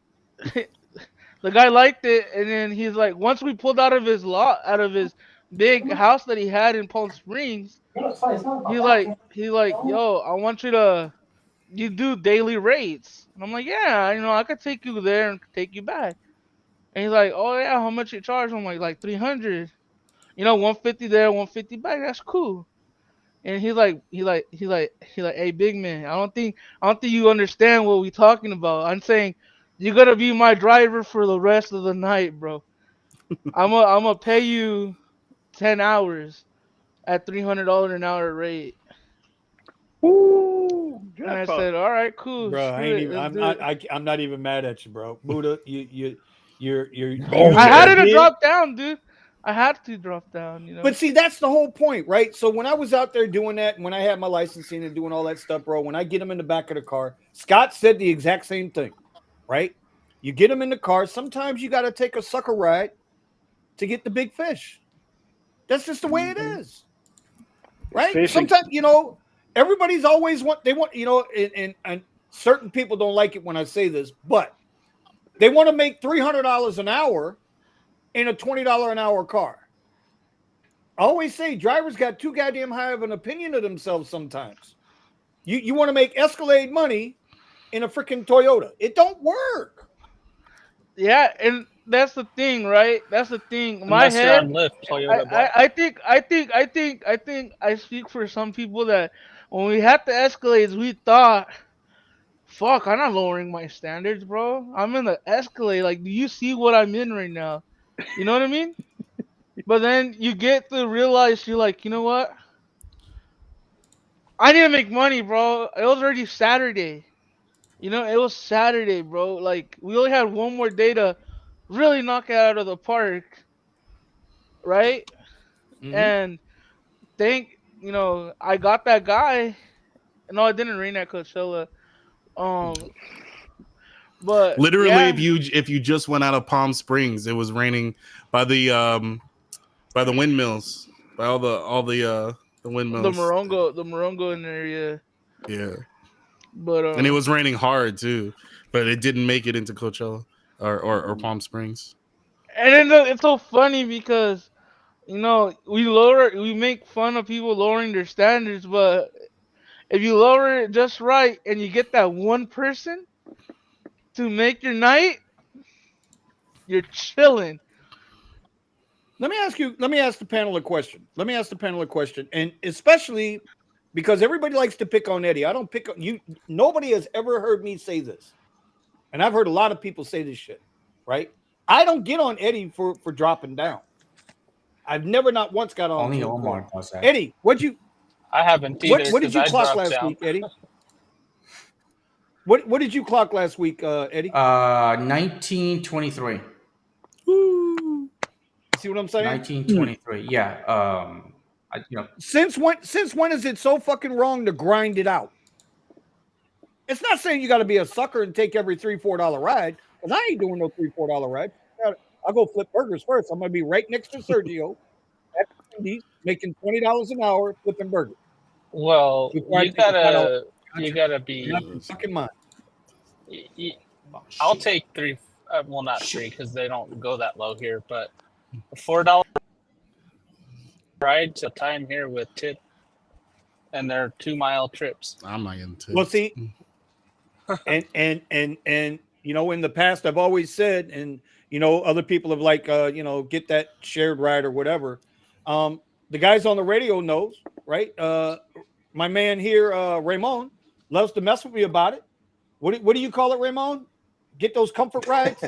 The guy liked it, and then he's like, once we pulled out of his lot, out of his big house that he had in Palm Springs, he like, yo, I want you do daily rates, and I'm like, yeah, I could take you there and take you back. And he's like, oh yeah, how much you charge? I'm like 300. 150 there, 150 back. That's cool. And he's like, hey, big man, I don't think you understand what we talking about. I'm saying you're gonna be my driver for the rest of the night, bro. I'm gonna pay you 10 hours at $300 an hour rate. Woo! And I Jackpot. said, all right, cool, Bro, I screw ain't it, even. let's I'm do not. it. I'm not even mad at you, bro. Buddha, you're. I had to drop down, dude. I had to drop down. But see, that's the whole point, right? So when I was out there doing that, and when I had my licensing and doing all that stuff, bro, when I get them in the back of the car, Scott said the exact same thing, right? You get them in the car. Sometimes you got to take a sucker ride to get the big fish. That's just the way it is, right? Fishing. Sometimes everybody's always they want and certain people don't like it when I say this, but they want to make $300 an hour in a $20 an hour car. I always say drivers got too goddamn high of an opinion of themselves sometimes. You want to make Escalade money in a freaking Toyota. It don't work. Yeah, and that's the thing, right? That's the thing. My Unless you're head, on Lyft, I, Toyota I, Black. I think I speak for some people that when we had the Escalades, we thought, fuck, I'm not lowering my standards, bro. I'm in the Escalade. Like, do you see what I'm in right now? You know what I mean? But then you get to realize you're like, you know what? I need to make money, bro. It was already Saturday. It was Saturday, bro. Like, we only had one more day to really knock it out of the park, right? Mm-hmm. And I got that guy. No, it didn't rain at Coachella. But Literally, yeah, if you just went out of Palm Springs, it was raining by the windmills, by all the windmills. the Morongo in the area. Yeah. But And it was raining hard too, but it didn't make it into Coachella or Palm Springs. And then it's so funny because we make fun of people lowering their standards, but if you lower it just right and you get that one person to make your night, you're chilling. Let me ask the panel a question. And especially because everybody likes to pick on Eddie. I don't pick on you. Nobody has ever heard me say this. And I've heard a lot of people say this shit, right? I don't get on Eddie for dropping down. I've never not once got on Only him Omar for does that. Eddie, I haven't either What did because you I clock dropped last down. week, Eddie? What did you clock last week, Eddie? 1923. See what I'm saying? 1923. Yeah. Since when is it so fucking wrong to grind it out? It's not saying you got to be a sucker and take every $3-4 ride. Because I ain't doing no $3-4 ride. I'll go flip burgers first. I'm gonna be right next to Sergio at Wendy's, making $20 an hour flipping burgers. Well, Before I take a $5. you gotta Not be. fucking mine. I'll take three. Well, not three because they don't go that low here, but a $4 ride to time here with tip, and they're 2-mile trips. I'm not getting tips. Well, see, and you know, in the past, I've always said, and you know, other people have like, you know, get that shared ride or whatever. The guys on the radio knows, right? My man here, Ramon, loves to mess with me about it. What do you call it, Ramon? Get those comfort rides,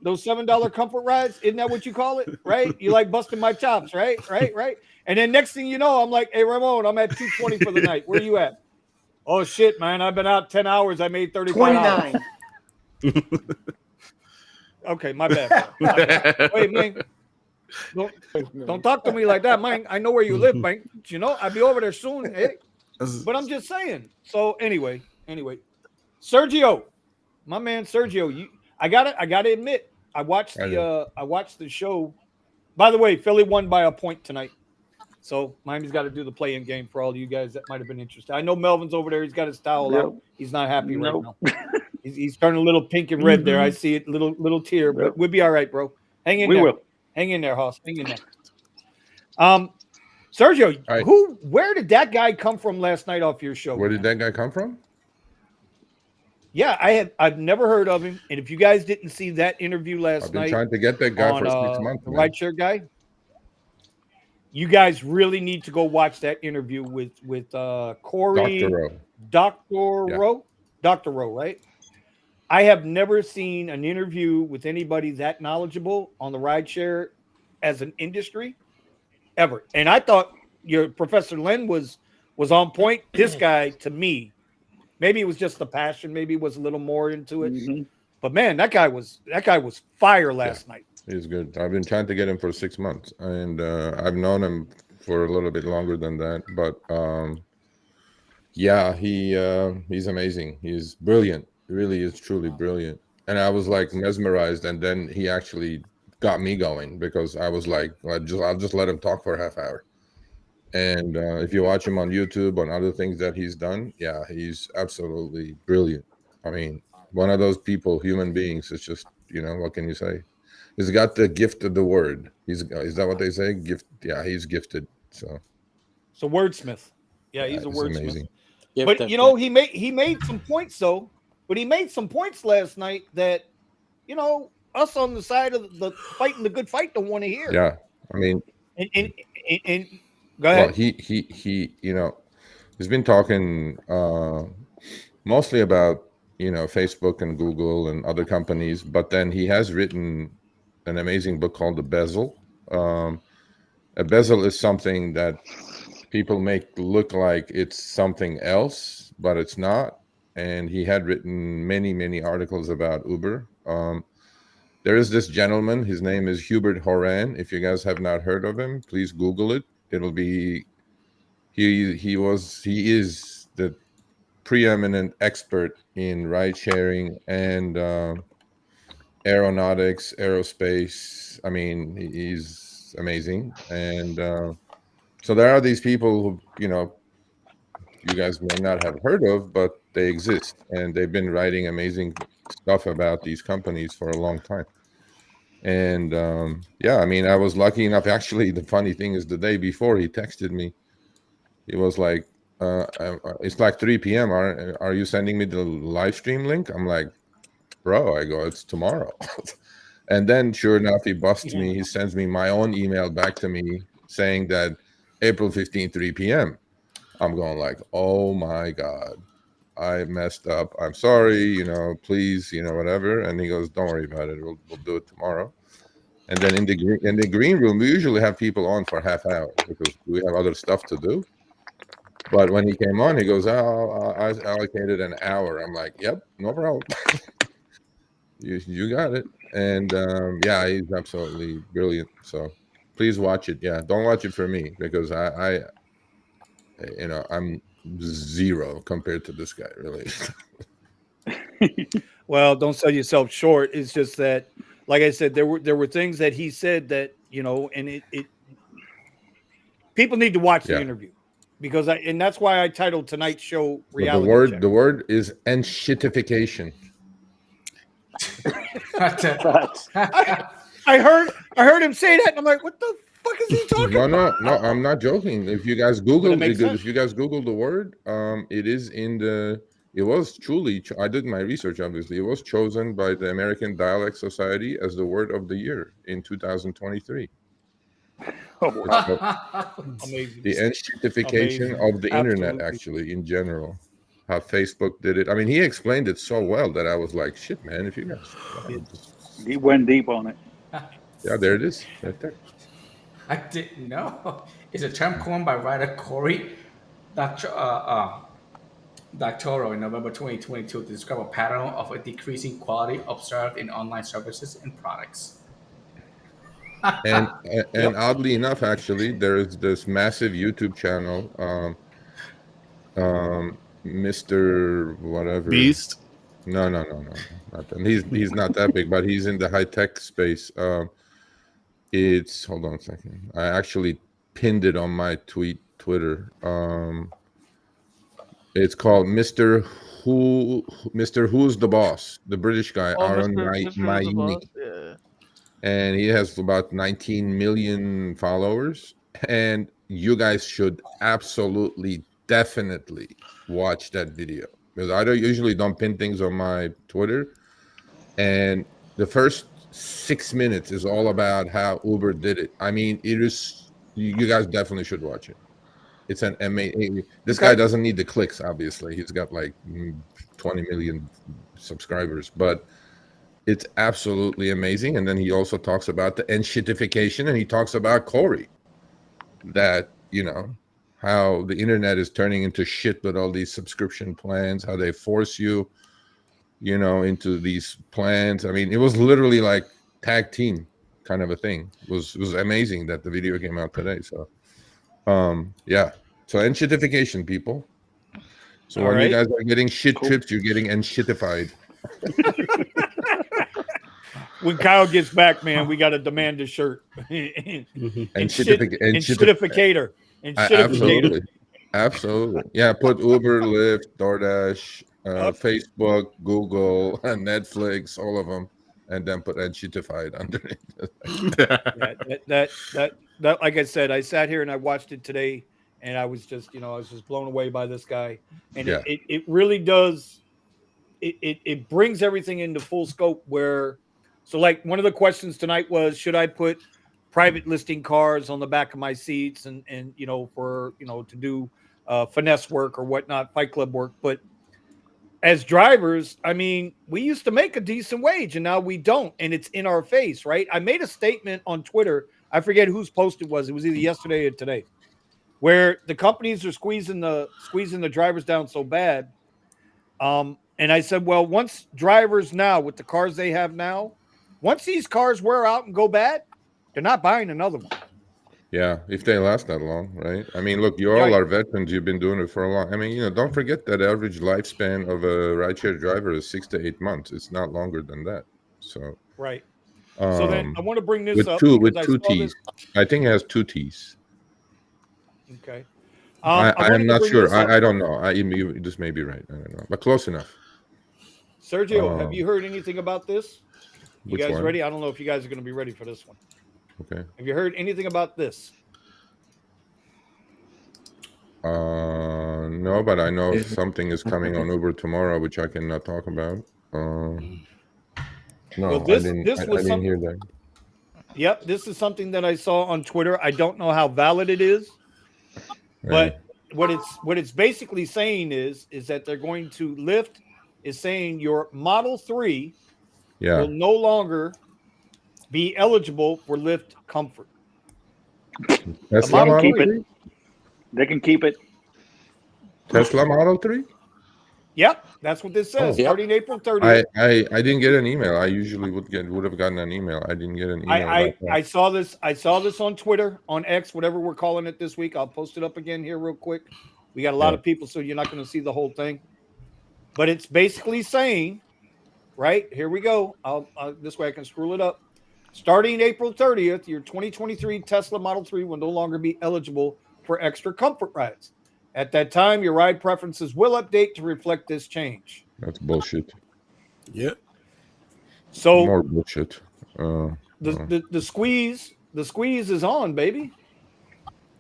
those $7 comfort rides. Isn't that what you call it? Right? You like busting my chops, right? Right. And then next thing you know, I'm like, hey, Ramon, I'm at 220 for the night. Where you at? Oh shit, man! I've been out 10 hours. I made $35. 29. Okay, my bad. Wait, man. Don't talk to me like that, man. I know where you live, man. You know, I'll be over there soon. Hey. But I'm just saying. So anyway, Sergio, my man Sergio, I gotta admit, I watched the show. By the way, Philly won by a point tonight. So Miami's got to do the play-in game for all of you guys that might have been interested. I know Melvin's over there. He's got his towel out. He's not happy right now. He's turning a little pink and red there. I see it, little tear, but we'll be all right, bro. Hang in there. Will. Hang in there, Hoss. Hang in there. Sergio, where did that guy come from last night off your show? Where did that guy come from? Yeah, I've never heard of him. And if you guys didn't see that interview last night, I've been trying to get that guy for 6 months. The rideshare guy. You guys really need to go watch that interview with Corey, Dr. Rowe, right? I have never seen an interview with anybody that knowledgeable on the rideshare as an industry ever. And I thought your Professor Len was on point. This guy, to me, maybe it was just the passion, maybe it was a little more into it. Mm-hmm. But man, that guy was fire last night. He's good. I've been trying to get him for 6 months, and I've known him for a little bit longer than that. But he's amazing. He's brilliant. He really is truly brilliant. And I was like mesmerized, and then he actually got me going because I was like, I'll just let him talk for a half hour. And if you watch him on YouTube on other things that he's done, he's absolutely brilliant. I mean, one of those people, human beings. It's just, what can you say? He's got the gift of the word. Is that what they say? Gift. Yeah, he's gifted. So wordsmith. Yeah, he's a wordsmith. Amazing. But he made some points though. But he made some points last night that, us on the side of the fighting the good fight don't want to hear. Yeah, I mean, and go ahead. Well, he he's been talking mostly about Facebook and Google and other companies, but then he has written an amazing book called The Bezel. A bezel is something that people make look like it's something else, but it's not. And he had written many, many articles about Uber. There is this gentleman. His name is Hubert Horan. If you guys have not heard of him, please Google it. It'll be he is the preeminent expert in ride sharing and aeronautics, aerospace. I mean, he's amazing. And so there are these people who, you guys may not have heard of, but they exist. And they've been writing amazing stuff about these companies for a long time. And I mean, I was lucky enough. Actually, the funny thing is the day before he texted me, he was like, it's like 3 p.m. Are you sending me the live stream link? I'm like, bro, I go, it's tomorrow. And then sure enough, he busts me. He sends me my own email back to me saying that April 15, 3 p.m. I'm going like, oh my God, I messed up. I'm sorry, please, whatever. And he goes, don't worry about it. We'll do it tomorrow. And then in the green room, we usually have people on for half hour because we have other stuff to do. But when he came on, he goes, "Oh, I allocated an hour." I'm like, "Yep, no problem. You got it." And yeah, he's absolutely brilliant. So please watch it. Yeah, don't watch it for me because I'm zero compared to this guy. Really. Well, don't sell yourself short. It's just that, like I said, there were things that he said that, and it people need to watch the Yeah. interview because and that's why I titled tonight's show But Reality Check. the word is enshittification. Facts. I heard him say that, and I'm like, what the fuck is he talking about? No, I'm not joking. If you guys But it Google, makes sense. if you guys Google the word, it is in the. It was truly. I did my research. Obviously, it was chosen by the American Dialect Society as the word of the year in 2023. Oh, It's wow. called Amazing. the enshittification Amazing. of the internet, Absolutely. actually, in general. How Facebook did it. I mean, he explained it so well that I was like, "Shit, man! If you guys, He went deep on it. yeah, there it is, right there." I didn't know. It's a term coined by writer Corey Doctorow in November 2022 to describe a pattern of a decreasing quality observed in online services and products. And Yep. oddly enough, actually, there is this massive YouTube channel, Mr. Whatever. Beast. No, not that. He's not that big, but he's in the high tech space. It's hold on a second. I actually pinned it on my Twitter. It's called Mr. Who's the Boss, the British guy, Oh, Aaron Mr. Is the Maini. boss. Yeah. And he has about 19 million followers. And you guys should absolutely, definitely watch that video because I usually don't pin things on my Twitter. And the first 6 minutes is all about how Uber did it. I mean, it is. You guys definitely should watch it. It's an amazing. This guy doesn't need the clicks. Obviously, he's got like 20 million subscribers, but it's absolutely amazing. And then he also talks about the enshittification, and he talks about Corey, that how the internet is turning into shit with all these subscription plans, how they force you, into these plans. I mean, it was literally like tag team kind of a thing. It was amazing that the video came out today. So, yeah. So enshittification, people. So All when you right. guys are getting shit Cool. trips, you're getting enshittified. When Kyle gets back, man, we got to demand a shirt. Enshittificator. Absolutely. Absolutely. Yeah, put Uber, Lyft, DoorDash, Facebook, Google, Netflix, all of them, and then put enshittified underneath. Yeah, that like I said, I sat here and I watched it today, and I was just blown away by this guy, and Yeah. it really does. It brings everything into full scope. So like one of the questions tonight was, should I put private listing cars on the back of my seats and for to do finesse work or whatnot, Fight Club work, but as drivers, I mean, we used to make a decent wage and now we don't. And it's in our face, right? I made a statement on Twitter. I forget whose post it was. It was either yesterday or today, where the companies are squeezing the drivers down so bad. And I said, well, once drivers now with the cars they have now, once these cars wear out and go bad, they're not buying another one. Yeah, if they last that long, right? I mean, look, you all are veterans. You've been doing it for a long. I mean, don't forget that average lifespan of a rideshare driver is 6 to 8 months. It's not longer than that. So right. So then I want to bring this with up two because with two T's. I think it has 2 T's. Okay. I am not sure. I don't know. You just may be right. I don't know, but close enough. Sergio, have you heard anything about this? You guys one? ready? I don't know if you guys are going to be ready for this one. Okay. Have you heard anything about this? No, but I know something is coming on Uber tomorrow, which I cannot talk about. No, well, I didn't hear that. Yep, this is something that I saw on Twitter. I don't know how valid it is, but what it's basically saying is that they're going to Lyft is saying your Model 3 will no longer be eligible for Lyft Comfort. They can keep it. They can keep it. Tesla Model 3? Yep, that's what this says. Oh. Starting April 30th. I didn't get an email. I usually would have gotten an email. I didn't get an email about that. I saw this. I saw this on Twitter, on X, whatever we're calling it this week. I'll post it up again here real quick. We got a lot of people, so you're not going to see the whole thing. But it's basically saying, right here we go. This way I can scroll it up. Starting April 30th, your 2023 Tesla Model 3 will no longer be eligible for extra comfort rides. At that time, your ride preferences will update to reflect this change. That's bullshit. Yep. So more bullshit. The squeeze is on, baby.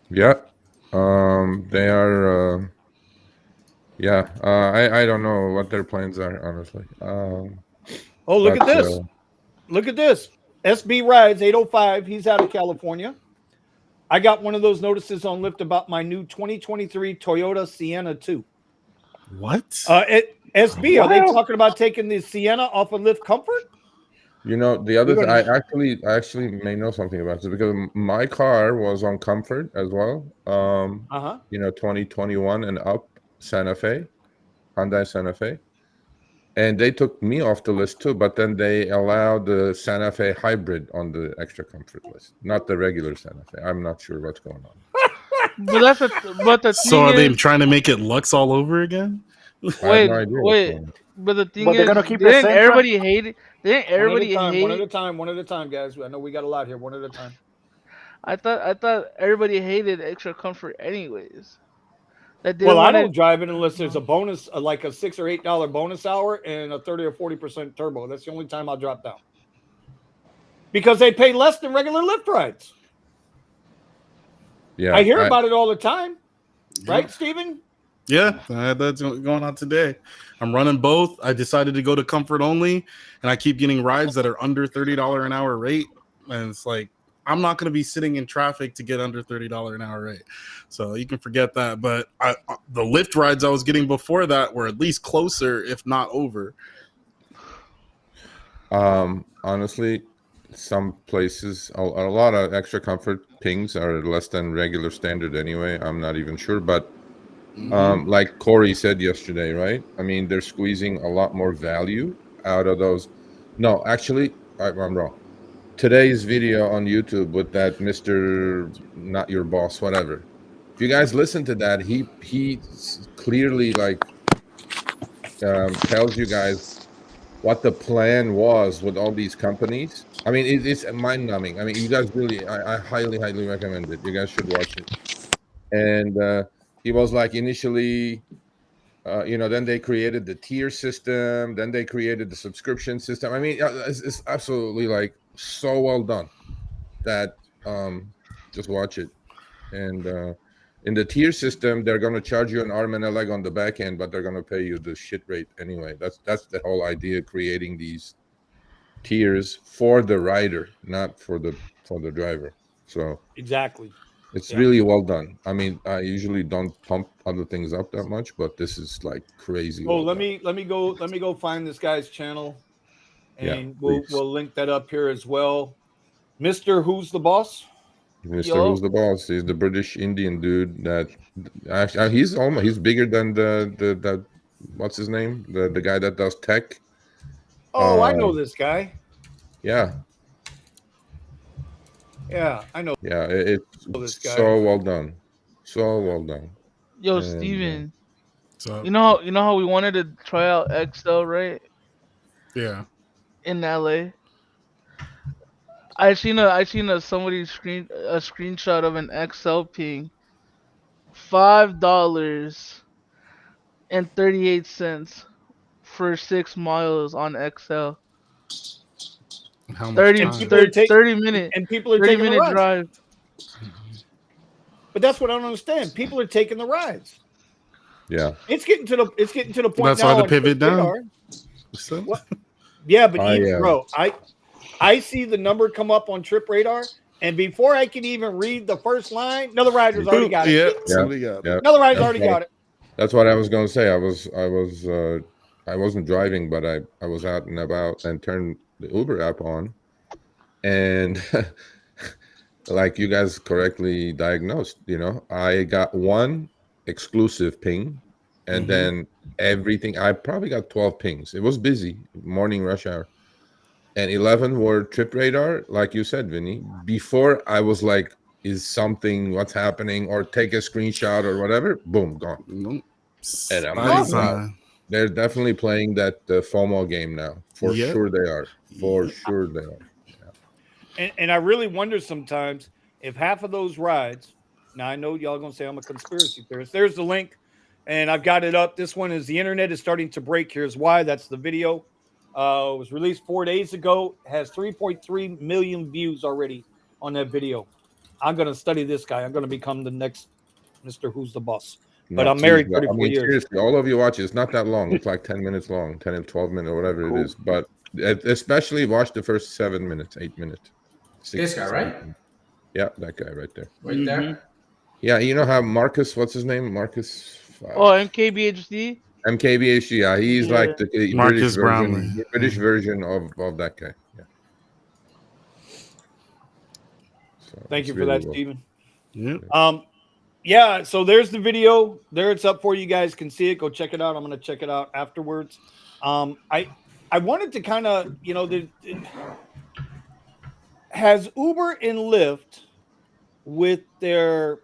Yeah. They are. Yeah. I don't know what their plans are, honestly. Oh, look at this. Look at this. SB Rides 805. He's out of California. I got one of those notices on Lyft about my new 2023 Toyota Sienna 2. What? SB, are they talking about taking the Sienna off of Lyft Comfort? You know, the other thing, I actually may know something about this because my car was on Comfort as well. You know, 2021 and up Santa Fe, Hyundai Santa Fe. And they took me off the list too, but then they allowed the Santa Fe hybrid on the extra comfort list, not the regular Santa Fe. I'm not sure what's going on. But the so are they trying to make it Lux all over again? Wait. But the thing is, they're gonna keep didn't everybody hate it? Didn't everybody hate? One at a time, guys. I know we got a lot here. One at a time. I thought everybody hated extra comfort, anyways. Well, I don't drive it unless there's a bonus, like a $6 or $8 bonus hour and a 30 or 40% turbo. That's the only time I'll drop down. Because they pay less than regular Lyft rides. Yeah, I hear about it all the time. Right, Steven? Yeah, that's going on today. I'm running both. I decided to go to comfort only, and I keep getting rides that are under $30 an hour rate. And it's like, I'm not going to be sitting in traffic to get under $30 an hour rate. So you can forget that. But the Lyft rides I was getting before that were at least closer, if not over. Honestly, some places, a lot of extra comfort pings are less than regular standard anyway. I'm not even sure. But like Corey said yesterday, right? I mean, they're squeezing a lot more value out of those. No, actually, I'm wrong. Today's video on YouTube with that Mr. Not Your Boss, whatever. If you guys listen to that, he clearly like tells you guys what the plan was with all these companies. I mean, it's mind-numbing. I mean, you guys really, I highly recommend it. You guys should watch it. And he was like initially, you know, then they created the tier system, then they created the subscription system. I mean, it's absolutely like so well done that just watch it. And in the tier system, they're going to charge you an arm and a leg on the back end, but they're going to pay you the shit rate anyway. That's the whole idea, creating these tiers for the rider, not for the driver. So exactly, it's really well done. I mean, I usually don't pump other things up that much, but this is like crazy. Oh, let me go find this guy's channel, and we'll link that up here as well. Mr. Who's the Boss? Mr. Who's the Boss? He's the British Indian dude that actually he's bigger than the what's his name? The guy that does tech. Oh, I know this guy. Yeah. Yeah, I know. Yeah, it's so well done. So well done. Yo, Steven. You know how we wanted to try out XL, right? Yeah. In LA. I seen somebody a screenshot of an XL ping. $5.38 for 6 miles on XL. How much 30 time? minute and people are taking the rides. drive. But that's what I don't understand. People are taking the rides. Yeah. It's getting to the point. That's now why the pivot down. Yeah, but bro, I see the number come up on Trip Radar, and before I can even read the first line, another rider's already got it. Another rider's already got it. That's what I was going to say. I wasn't driving, but I was out and about and turned the Uber app on, and like you guys correctly diagnosed, you know, I got one exclusive ping and then everything. I probably got 12 pings. It was busy, morning rush hour, and 11 were trip radar, like you said, Vinny. Before I was like, is something what's happening, or take a screenshot or whatever. Boom, gone. Nope. And I'm Body like, wow, sign. they're definitely playing that FOMO game now. For Yep. sure they are. For Yep. sure they are. And I really wonder sometimes if half of those rides. Now I know y'all gonna say I'm a conspiracy theorist. There's the link, and I've got it up. This one is the internet is starting to break. Here's why. That's the video. It was released 4 days ago. Has 3.3 million views already on that video. I'm gonna study this guy. I'm gonna become the next Mr. Who's the Boss. But No, I'm married geez, 34 years. seriously, all of you watch it. It's not that long. It's like 10 minutes long, 10 and 12 minutes or whatever it is. But especially watch the first 7 minutes, 8 minutes. This guy, right? Yeah, that guy right there. Right there. Yeah, you know how Marcus, what's his name? Marcus. Oh, MKBHD. MKBHD. Yeah, he's like the Marcus British version of that guy. Yeah. So Thank you for really that, well. Stephen. Yep. Yeah, so there's the video. There it's up for you guys can see it. Go check it out. I'm going to check it out afterwards. I wanted to kind of, has Uber and Lyft with their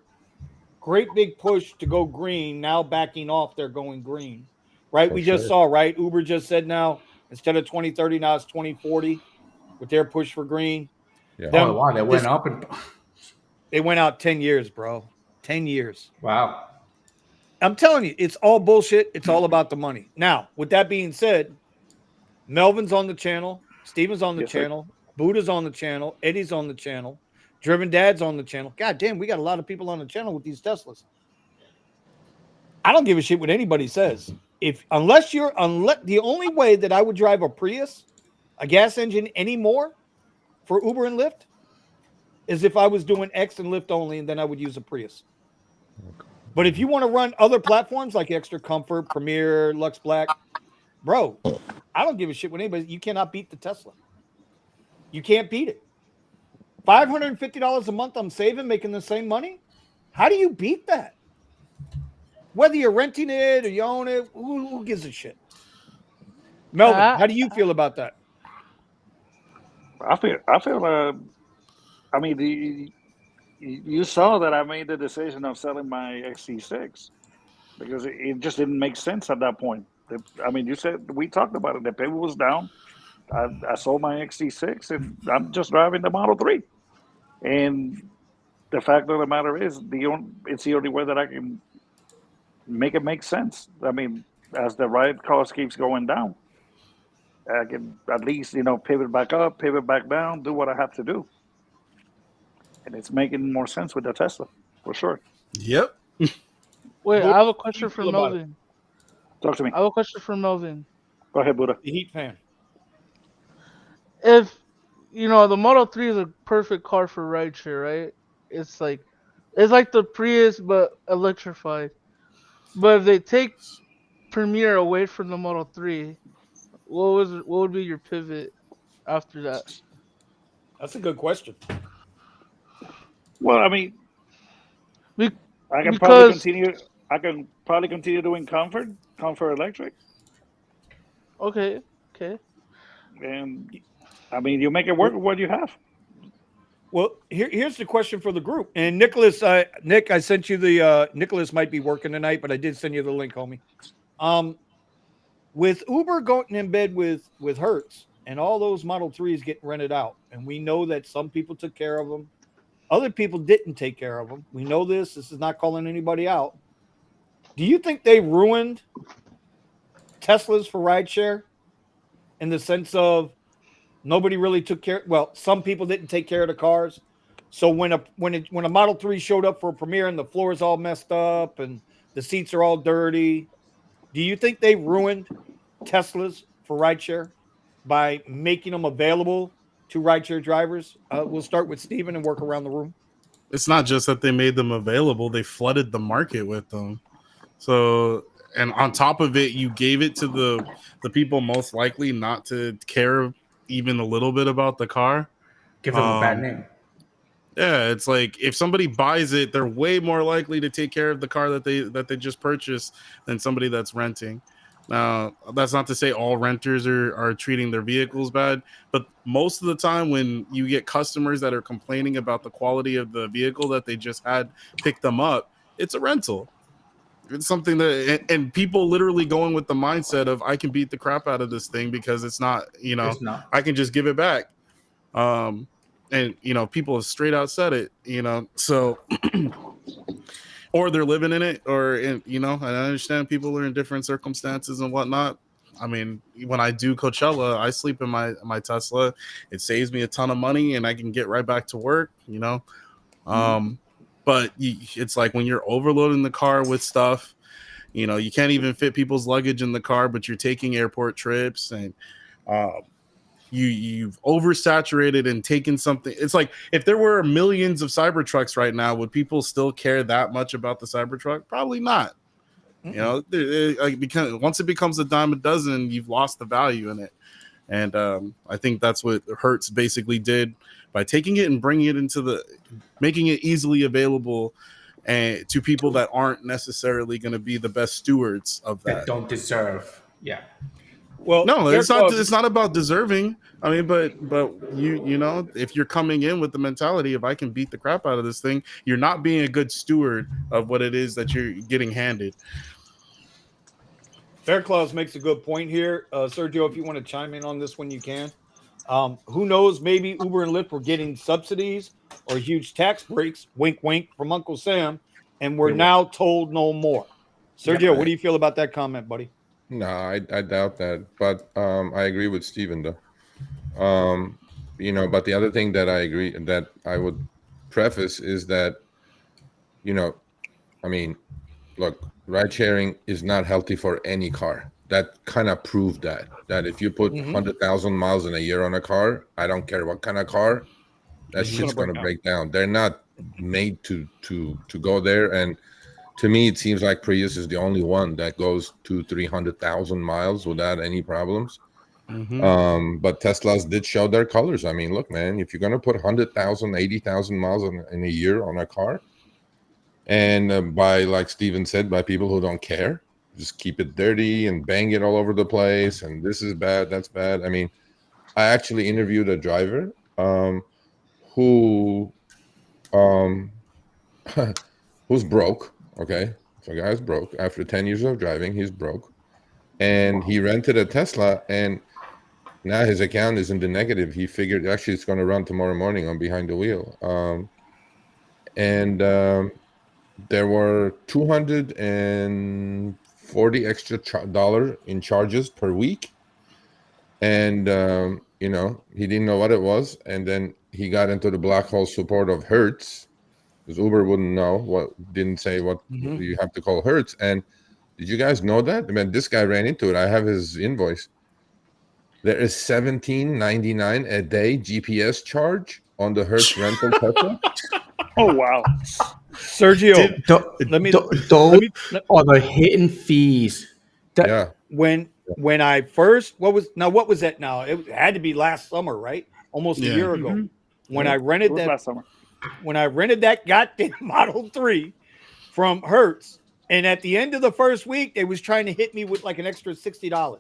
great big push to go green now backing off, they're going green. Right? For We just sure. saw, right? Uber just said now instead of 2030 now it's 2040 with their push for green. Yeah. Oh wow, they went up and they went out 10 years, bro. 10 years. wow. I'm telling you, it's all bullshit. It's all about the money. Now, with that being said, Melvin's on the channel, Steven's on the channel, Buddha's on the channel, Eddie's on the channel, Driven Dad's on the channel. God damn, we got a lot of people on the channel with these Teslas. I don't give a shit what anybody says. Unless the only way that I would drive a Prius, a gas engine anymore for Uber and Lyft is if I was doing X and Lyft only, and then I would use a Prius. But if you want to run other platforms like Extra Comfort, Premier, Lux Black, bro, I don't give a shit what anybody. You cannot beat the Tesla. You can't beat it. $550 a month I'm saving, making the same money. How do you beat that? Whether you're renting it or you own it, who gives a shit? Melvin, how do you feel about that? I feel. I mean, you saw that I made the decision of selling my XT6 because it just didn't make sense at that point. I mean, you said we talked about it. The payment was down. I sold my XT6 and I'm just driving the Model 3. And the fact of the matter is, it's the only way that I can make it make sense. I mean, as the ride cost keeps going down, I can at least, pivot back up, pivot back down, do what I have to do. And it's making more sense with the Tesla, for sure. Yep. Wait, I have a question for Melvin. Talk to me. I have a question for Melvin. Go ahead, Buddha. The Heat fan. If the Model 3 is a perfect car for rideshare, right? It's like the Prius but electrified. But if they take Premier away from the Model 3, what would be your pivot after that? That's a good question. Well, I mean, I can probably continue doing comfort electric. Okay. And I mean, you make it work with what you have. Well, here's the question for the group. And Nicholas, Nick, I sent you the Nicholas might be working tonight, but I did send you the link, homie. With Uber going in bed with Hertz and all those Model 3s getting rented out, and we know that some people took care of them, other people didn't take care of them. We know this. This is not calling anybody out. Do you think they ruined Teslas for rideshare in the sense of nobody really took care? Well, some people didn't take care of the cars. So when a Model 3 showed up for a Premiere and the floor is all messed up and the seats are all dirty, do you think they ruined Teslas for rideshare by making them available to rideshare drivers? We'll start with Steven and work around the room. It's not just that they made them available, they flooded the market with them. So, and on top of it, you gave it to the people most likely not to care even a little bit about the car. Give them a bad name. Yeah, it's like if somebody buys it, they're way more likely to take care of the car that they just purchased than somebody that's renting. Now, that's not to say all renters are treating their vehicles bad, but most of the time when you get customers that are complaining about the quality of the vehicle that they just had pick them up, it's a rental. It's something that and people literally going with the mindset of I can beat the crap out of this thing because it's not, It's not. I can just give it back. Um, and people have straight out said it, so or they're living in it, or I understand people are in different circumstances and whatnot. I mean, when I do Coachella, I sleep in my Tesla. It saves me a ton of money, and I can get right back to work. But it's like when you're overloading the car with stuff, you can't even fit people's luggage in the car, but you're taking airport trips, and you've oversaturated and taken something. It's like if there were millions of Cybertrucks right now, would people still care that much about the Cybertruck? Probably not. Because once it becomes a dime a dozen, you've lost the value in it. And I think that's what Hertz basically did by taking it and bringing it making it easily available and to people that aren't necessarily going to be the best stewards of that. Don't deserve. Yeah. Well, no, it's not. It's not about deserving. I mean, but if you're coming in with the mentality of I can beat the crap out of this thing, you're not being a good steward of what it is that you're getting handed. Fair Claus makes a good point here, Sergio. If you want to chime in on this one, you can. Who knows? Maybe Uber and Lyft were getting subsidies or huge tax breaks, wink, wink, from Uncle Sam, and we're now told no more. Sergio, what do you feel about that comment, buddy? No, I doubt that, but I agree with Steven though. But the other thing that I agree that I would preface is that, I mean, look, ride sharing is not healthy for any car. That kind of proved that if you put 100,000 miles in a year on a car, I don't care what kind of car, that shit's going to break down. They're not made to go there. And to me, it seems like Prius is the only one that goes 200,000-300,000 miles without any problems. But Teslas did show their colors. I mean, look, man, if you're going to put 100,000, 80,000 miles in a year on a car, and by, like Steven said, by people who don't care, just keep it dirty and bang it all over the place, and this is bad, that's bad. I mean, I actually interviewed a driver who who's broke. Okay, so guy's broke. After 10 years of driving, he's broke, and he rented a Tesla, and now his account is in the negative. He figured actually it's going to run tomorrow morning on behind the wheel. There were $240 extra dollars in charges per week, and he didn't know what it was, and then he got into the black hole support of Hertz, because Uber wouldn't know didn't say what you have to call Hertz. And did you guys know that? I mean, this guy ran into it. I have his invoice. There is $17.99 a day GPS charge on the Hertz rental Tesla. Oh wow, Sergio, those are the hidden fees. When I first, what was that now? It had to be last summer, right? Almost a year ago. When I rented that last summer. When I rented that goddamn Model 3 from Hertz, and at the end of the first week, they was trying to hit me with like an extra $60.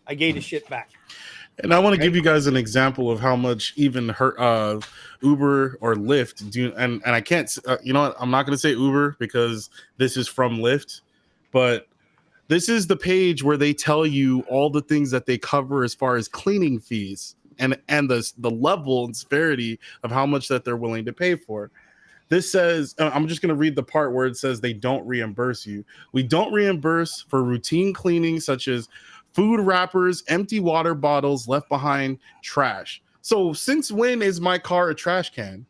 I gave the shit back. And I want to give you guys an example of how much even Uber or Lyft do. And I can't, you know what? I'm not going to say Uber because this is from Lyft, but this is the page where they tell you all the things that they cover as far as cleaning fees and the level and severity of how much that they're willing to pay for. This says, I'm just going to read the part where it says they don't reimburse you. We don't reimburse for routine cleaning such as food wrappers, empty water bottles left behind, trash. So since when is my car a trash can?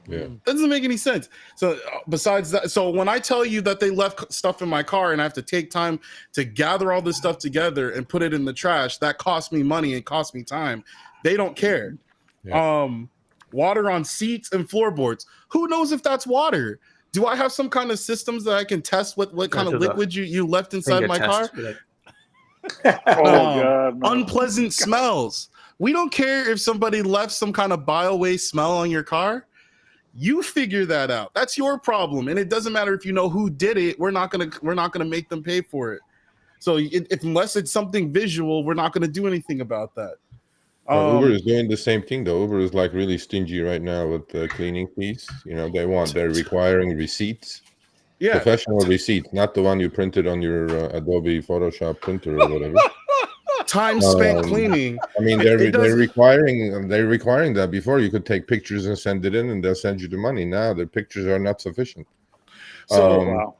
Yeah, doesn't make any sense. So besides that, so when I tell you that they left stuff in my car and I have to take time to gather all this stuff together and put it in the trash, that costs me money and costs me time. They don't care. Water on seats and floorboards. Who knows if that's water? Do I have some kind of systems that I can test what kind of liquid you left inside my car? God, no. Unpleasant smells. We don't care if somebody left some kind of bio waste smell on your car. You figure that out. That's your problem, and it doesn't matter if you know who did it. We're not gonna make them pay for it. So unless it's something visual, we're not gonna do anything about that. Uber is doing the same thing though. Uber is like really stingy right now with the cleaning fees. You know, they're requiring receipts, professional receipts, not the one you printed on your Adobe Photoshop printer or whatever. Time spent cleaning. I mean, they're requiring that. Before you could take pictures and send it in, and they'll send you the money. Now the pictures are not sufficient. So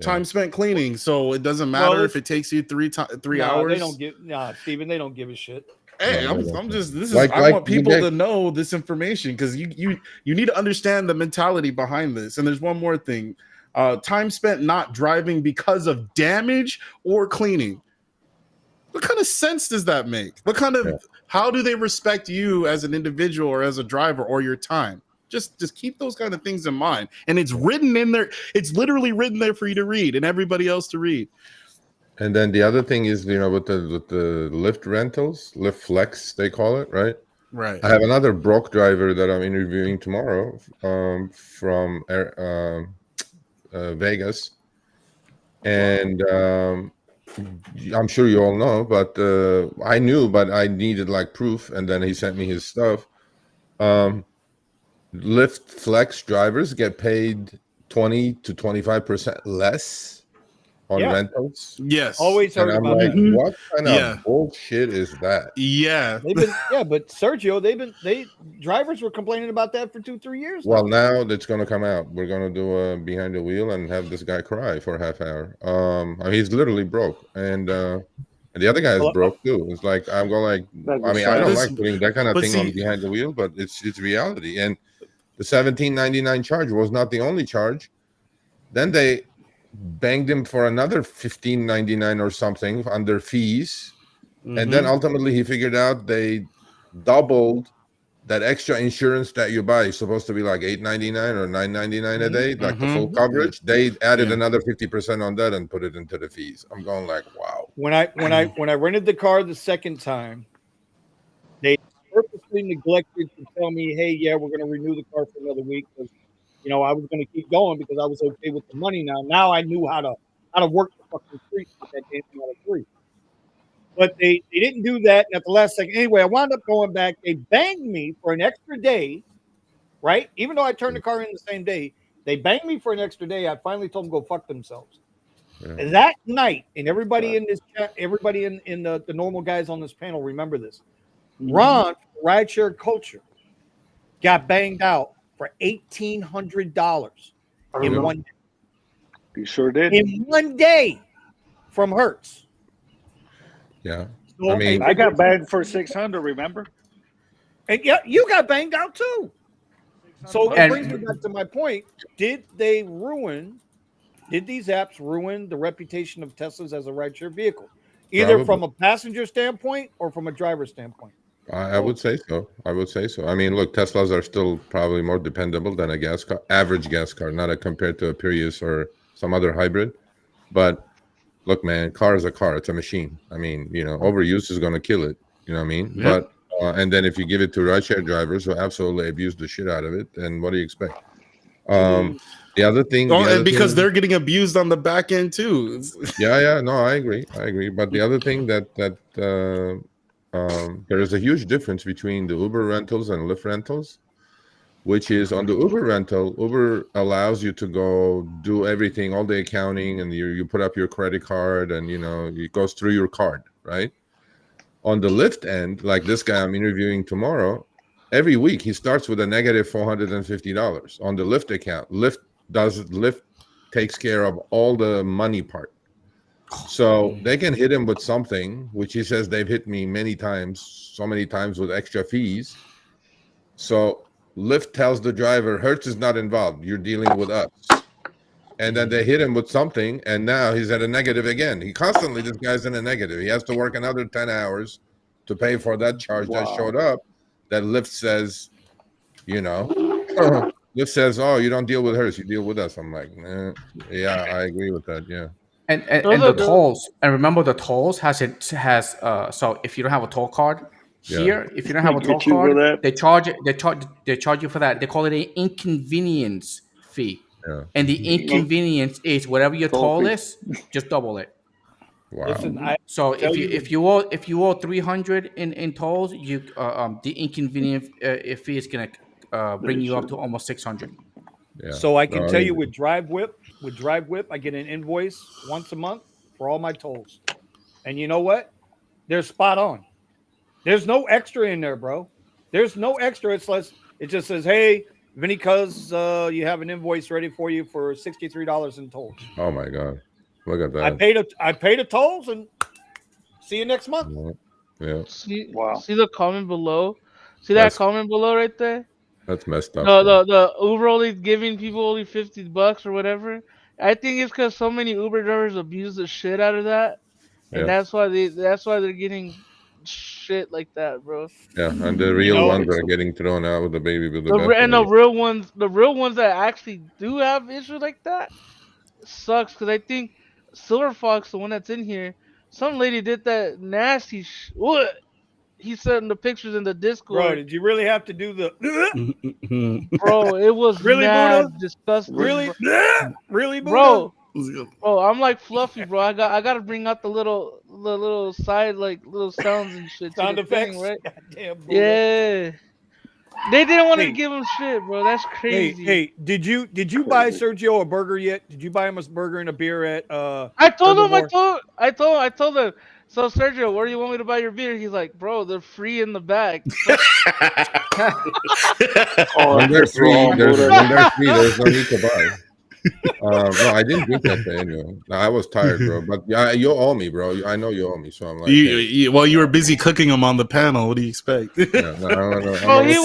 time spent cleaning. So it doesn't matter if it takes you 3 hours. They don't give Steven, they don't give a shit. Hey, I'm just I want people to know this information because you need to understand the mentality behind this. And there's one more thing. Time spent not driving because of damage or cleaning. What kind of sense does that make? What kind of how do they respect you as an individual or as a driver or your time? Just keep those kind of things in mind. And it's written in there. It's literally written there for you to read and everybody else to read. And then the other thing is, you know, with the Lyft rentals, Lyft Flex, they call it, right? Right. I have another broke driver that I'm interviewing tomorrow from Vegas. And I'm sure you all know, but I knew, but I needed like proof. And then he sent me his stuff. Lyft Flex drivers get paid 20 to 25% less on rentals. Yes. Always heard and I'm about like, that. what kind of bullshit is that? Yeah. But Sergio, drivers were complaining about that for 2-3 years. Well, now that's going to come out. We're going to do a behind the wheel and have this guy cry for a half hour. I mean, he's literally broke, and the other guy is broke too. It's like I'm going like, I mean, I don't like putting that kind of thing on behind the wheel, but it's reality. And the $17.99 charge was not the only charge. Then they banged him for another $15.99 or something under fees, and then ultimately he figured out they doubled that extra insurance that you buy. It's supposed to be like $8.99 or $9.99 a day, like the full coverage. They added another 50% on that and put it into the fees. I'm going like, wow. When I rented the car the second time, they purposely neglected to tell me, hey, yeah, we're going to renew the car for another week because, you know, I was going to keep going because I was okay with the money now. Now I knew how to work the fucking streets with that damn out of free. But they didn't do that at the last second. Anyway, I wound up going back. They banged me for an extra day, right? Even though I turned the car in the same day, they banged me for an extra day. I finally told them to go fuck themselves. And that night, and everybody in this chat, everybody in the normal guys on this panel, remember this. Ron, Rideshare Culture, got banged out for $1,800 in one day. You sure did. In one day from Hertz. Yeah. So, I mean, I got banged for 600, remember? And yeah, you got banged out too. So it brings me back to my point. Did these apps ruin the reputation of Teslas as a rideshare vehicle? Either from a passenger standpoint or from a driver standpoint? I would say so. I mean, look, Teslas are still probably more dependable than a gas car, average gas car, not compared to a Prius or some other hybrid. But look, man, car is a car. It's a machine. I mean, you know, overuse is going to kill it. You know what I mean? Yeah. But and then if you give it to rideshare drivers who absolutely abuse the shit out of it, then what do you expect? The other thing, because they're getting abused on the back end too. Yeah, no, I agree. But the other thing that there is a huge difference between the Uber rentals and Lyft rentals, which is on the Uber rental, Uber allows you to go do everything, all the accounting, and you put up your credit card, and you know it goes through your card, right? On the Lyft end, like this guy I'm interviewing tomorrow, every week he starts with a negative $450 on the Lyft account. Lyft takes care of all the money part. So they can hit him with something, which he says they've hit me so many times with extra fees. So Lyft tells the driver, Hertz is not involved. You're dealing with us. And then they hit him with something, and now he's at a negative again. This guy's in a negative. He has to work another 10 hours to pay for that charge that showed up. That Lyft says, you know, Lyft says, oh, you don't deal with Hertz, you deal with us. I'm like, yeah, I agree with that, yeah. And the tolls, and remember the tolls so if you don't have a toll card, Here, if you don't have a They toll get you for card, that. they charge you for that. They call it an inconvenience fee. Yeah. And the inconvenience is whatever your Toll toll fee. is, just double it. Wow. Listen, I So tell if you owe 300 in tolls, the inconvenience fee is gonna bring you up to almost 600. Yeah. So I can No, tell mean, you with Drive Whip, I get an invoice once a month for all my tolls. And you know what? They're spot on. There's no extra in there, bro. There's no extra. It just says, hey, Vinny Cuz, you have an invoice ready for you for $63 in tolls. oh my God. Look at I that. paid the tolls and see you next month. Yeah. See, Wow. see the comment below. See that That's comment below right there. that's messed up. The Bro. the Uber only giving people only $50 or whatever. I think it's because so many Uber drivers abuse the shit out of that, and Yeah. that's why they're getting shit like that, bro. Yeah. And the You real know, ones are getting thrown out with the baby with the And bathwater. the real ones that actually do have issues like that sucks because I think Silver Fox, the one that's in here, some lady did that nasty. What he said in the pictures in the bro, Discord, did you really have to do the bro. It was really, Buddha? mad, disgusting, Really? Really, Buddha? bro. Bro, I'm like Fluffy, bro. I gotta bring out the little side like little sounds and shit to Sound the effects? thing, right? Goddamn, Buddha. Yeah. They didn't want to Hey. give him shit, bro. That's crazy. Hey, did you buy Sergio a burger yet? Did you buy him a burger and a beer at I told him, Herbivore? I told him. So Sergio, where do you want me to buy your beer? He's like, bro, they're free in the bag. Oh, When that's wrong, Buddha. there's no need to buy. No, I didn't drink that day anyway. No, I was tired, bro. But yeah, you owe me, bro. I know you owe me, so I'm like, hey, You were busy cooking them on the panel. What do you expect? yeah, no, Bro, he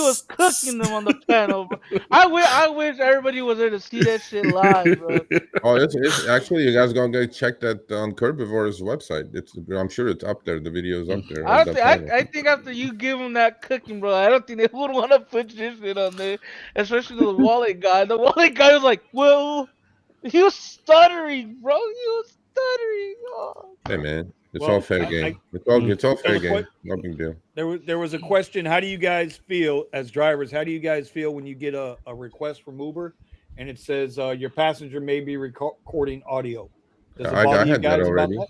was cooking them on the panel, bro. I wish everybody was there to see that shit live, bro. Oh, it's actually you guys gonna go check that on Herbivore's website. I'm sure it's up there. The video's up there. I think after you give him that cooking, bro, I don't think they would want to put this shit on there, especially the wallet guy. The wallet guy was like, well, he was stuttering, bro. He was stuttering. Oh. Hey man, it's Well, all fair game. It's all fair game. No big deal. There was a question. How do you guys feel as drivers? How do you guys feel when you get a request from Uber and it says your passenger may be recording audio? Does it I bother you had that guys about already. that?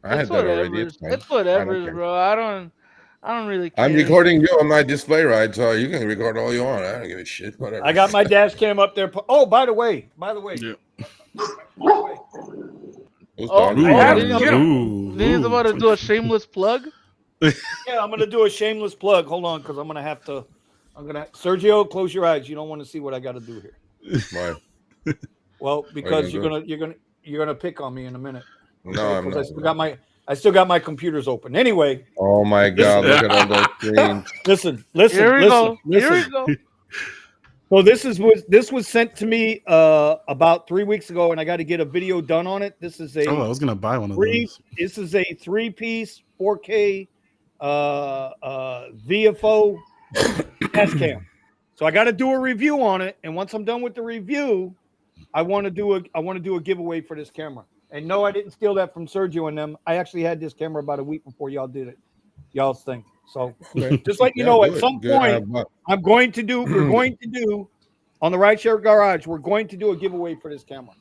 I had that already. It's fine. I don't whatever, care. bro. I don't really care. I'm recording you on my display, right? So you can record all you want. I don't give a shit. Whatever. I got my dash cam up there. Oh, by the way, Yeah. Who's Oh, talking? Vinny's about to do a shameless plug. yeah, I'm gonna do a shameless plug. Hold on, because I'm gonna Sergio, close your eyes. You don't want to see what I got to do here. Why? Well, because you you're gonna pick on me in a minute. No, I'm not. I still got my computers open. Anyway, Oh my God! Look at all those screens. listen. Here we go. Here we go. So this was sent to me about 3 weeks ago, and I got to get a video done on it. This is I was gonna buy one of those. This is a 3-piece 4K VFO dash cam. So I got to do a review on it, and once I'm done with the review, I want to do a giveaway for this camera. And no, I didn't steal that from Sergio and them. I actually had this camera about a week before y'all did it, y'all's thing. So just like you know, at some point, we're going to do on the Rideshare Garage. We're going to do a giveaway for this camera.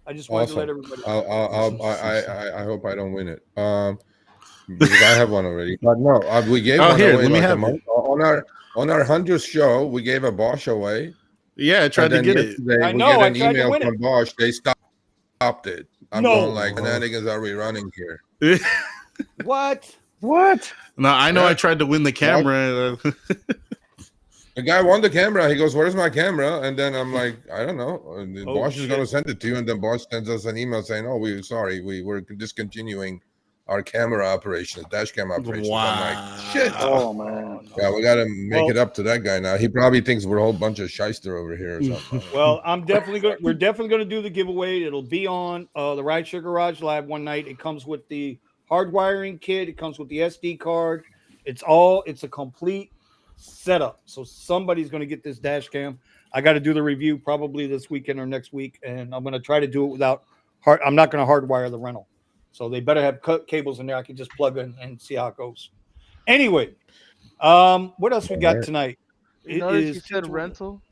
I just wanted to let everybody. I hope I don't win it. Because I have one already. But no, we gave one here, away let me like a have month on our 100th show. We gave a Bosch away. Yeah, I tried to get it. I We know, get I an tried to email win from it. Bosch. They stopped it. I'm No. going like, shenanigans are we running here? What? No, I know. Yeah. I tried to win the camera. The guy won the camera. He goes, "Where's my camera?" And then I'm like, "I don't know." And Oh, Bosch is shit. going to send it to you, and then Bosch sends us an email saying, "Oh, we're discontinuing our camera operations, dash cam operations." I'm like, "Shit." Oh man. Yeah, we got to make it up to that guy now. He probably thinks we're a whole bunch of shyster over here or something. Well, we're definitely going to do the giveaway. It'll be on the Rideshare Garage Live one night. It comes with the hardwiring kit. It comes with the SD card. It's a complete setup. So somebody's going to get this dash cam. I got to do the review probably this weekend or next week, and I'm going to try to do it without I'm not going to hardwire the rental. So they better have cables in there. I can just plug in and see how it goes. Anyway, what else we got Alright. tonight? You It notice he is said 2:20. rental.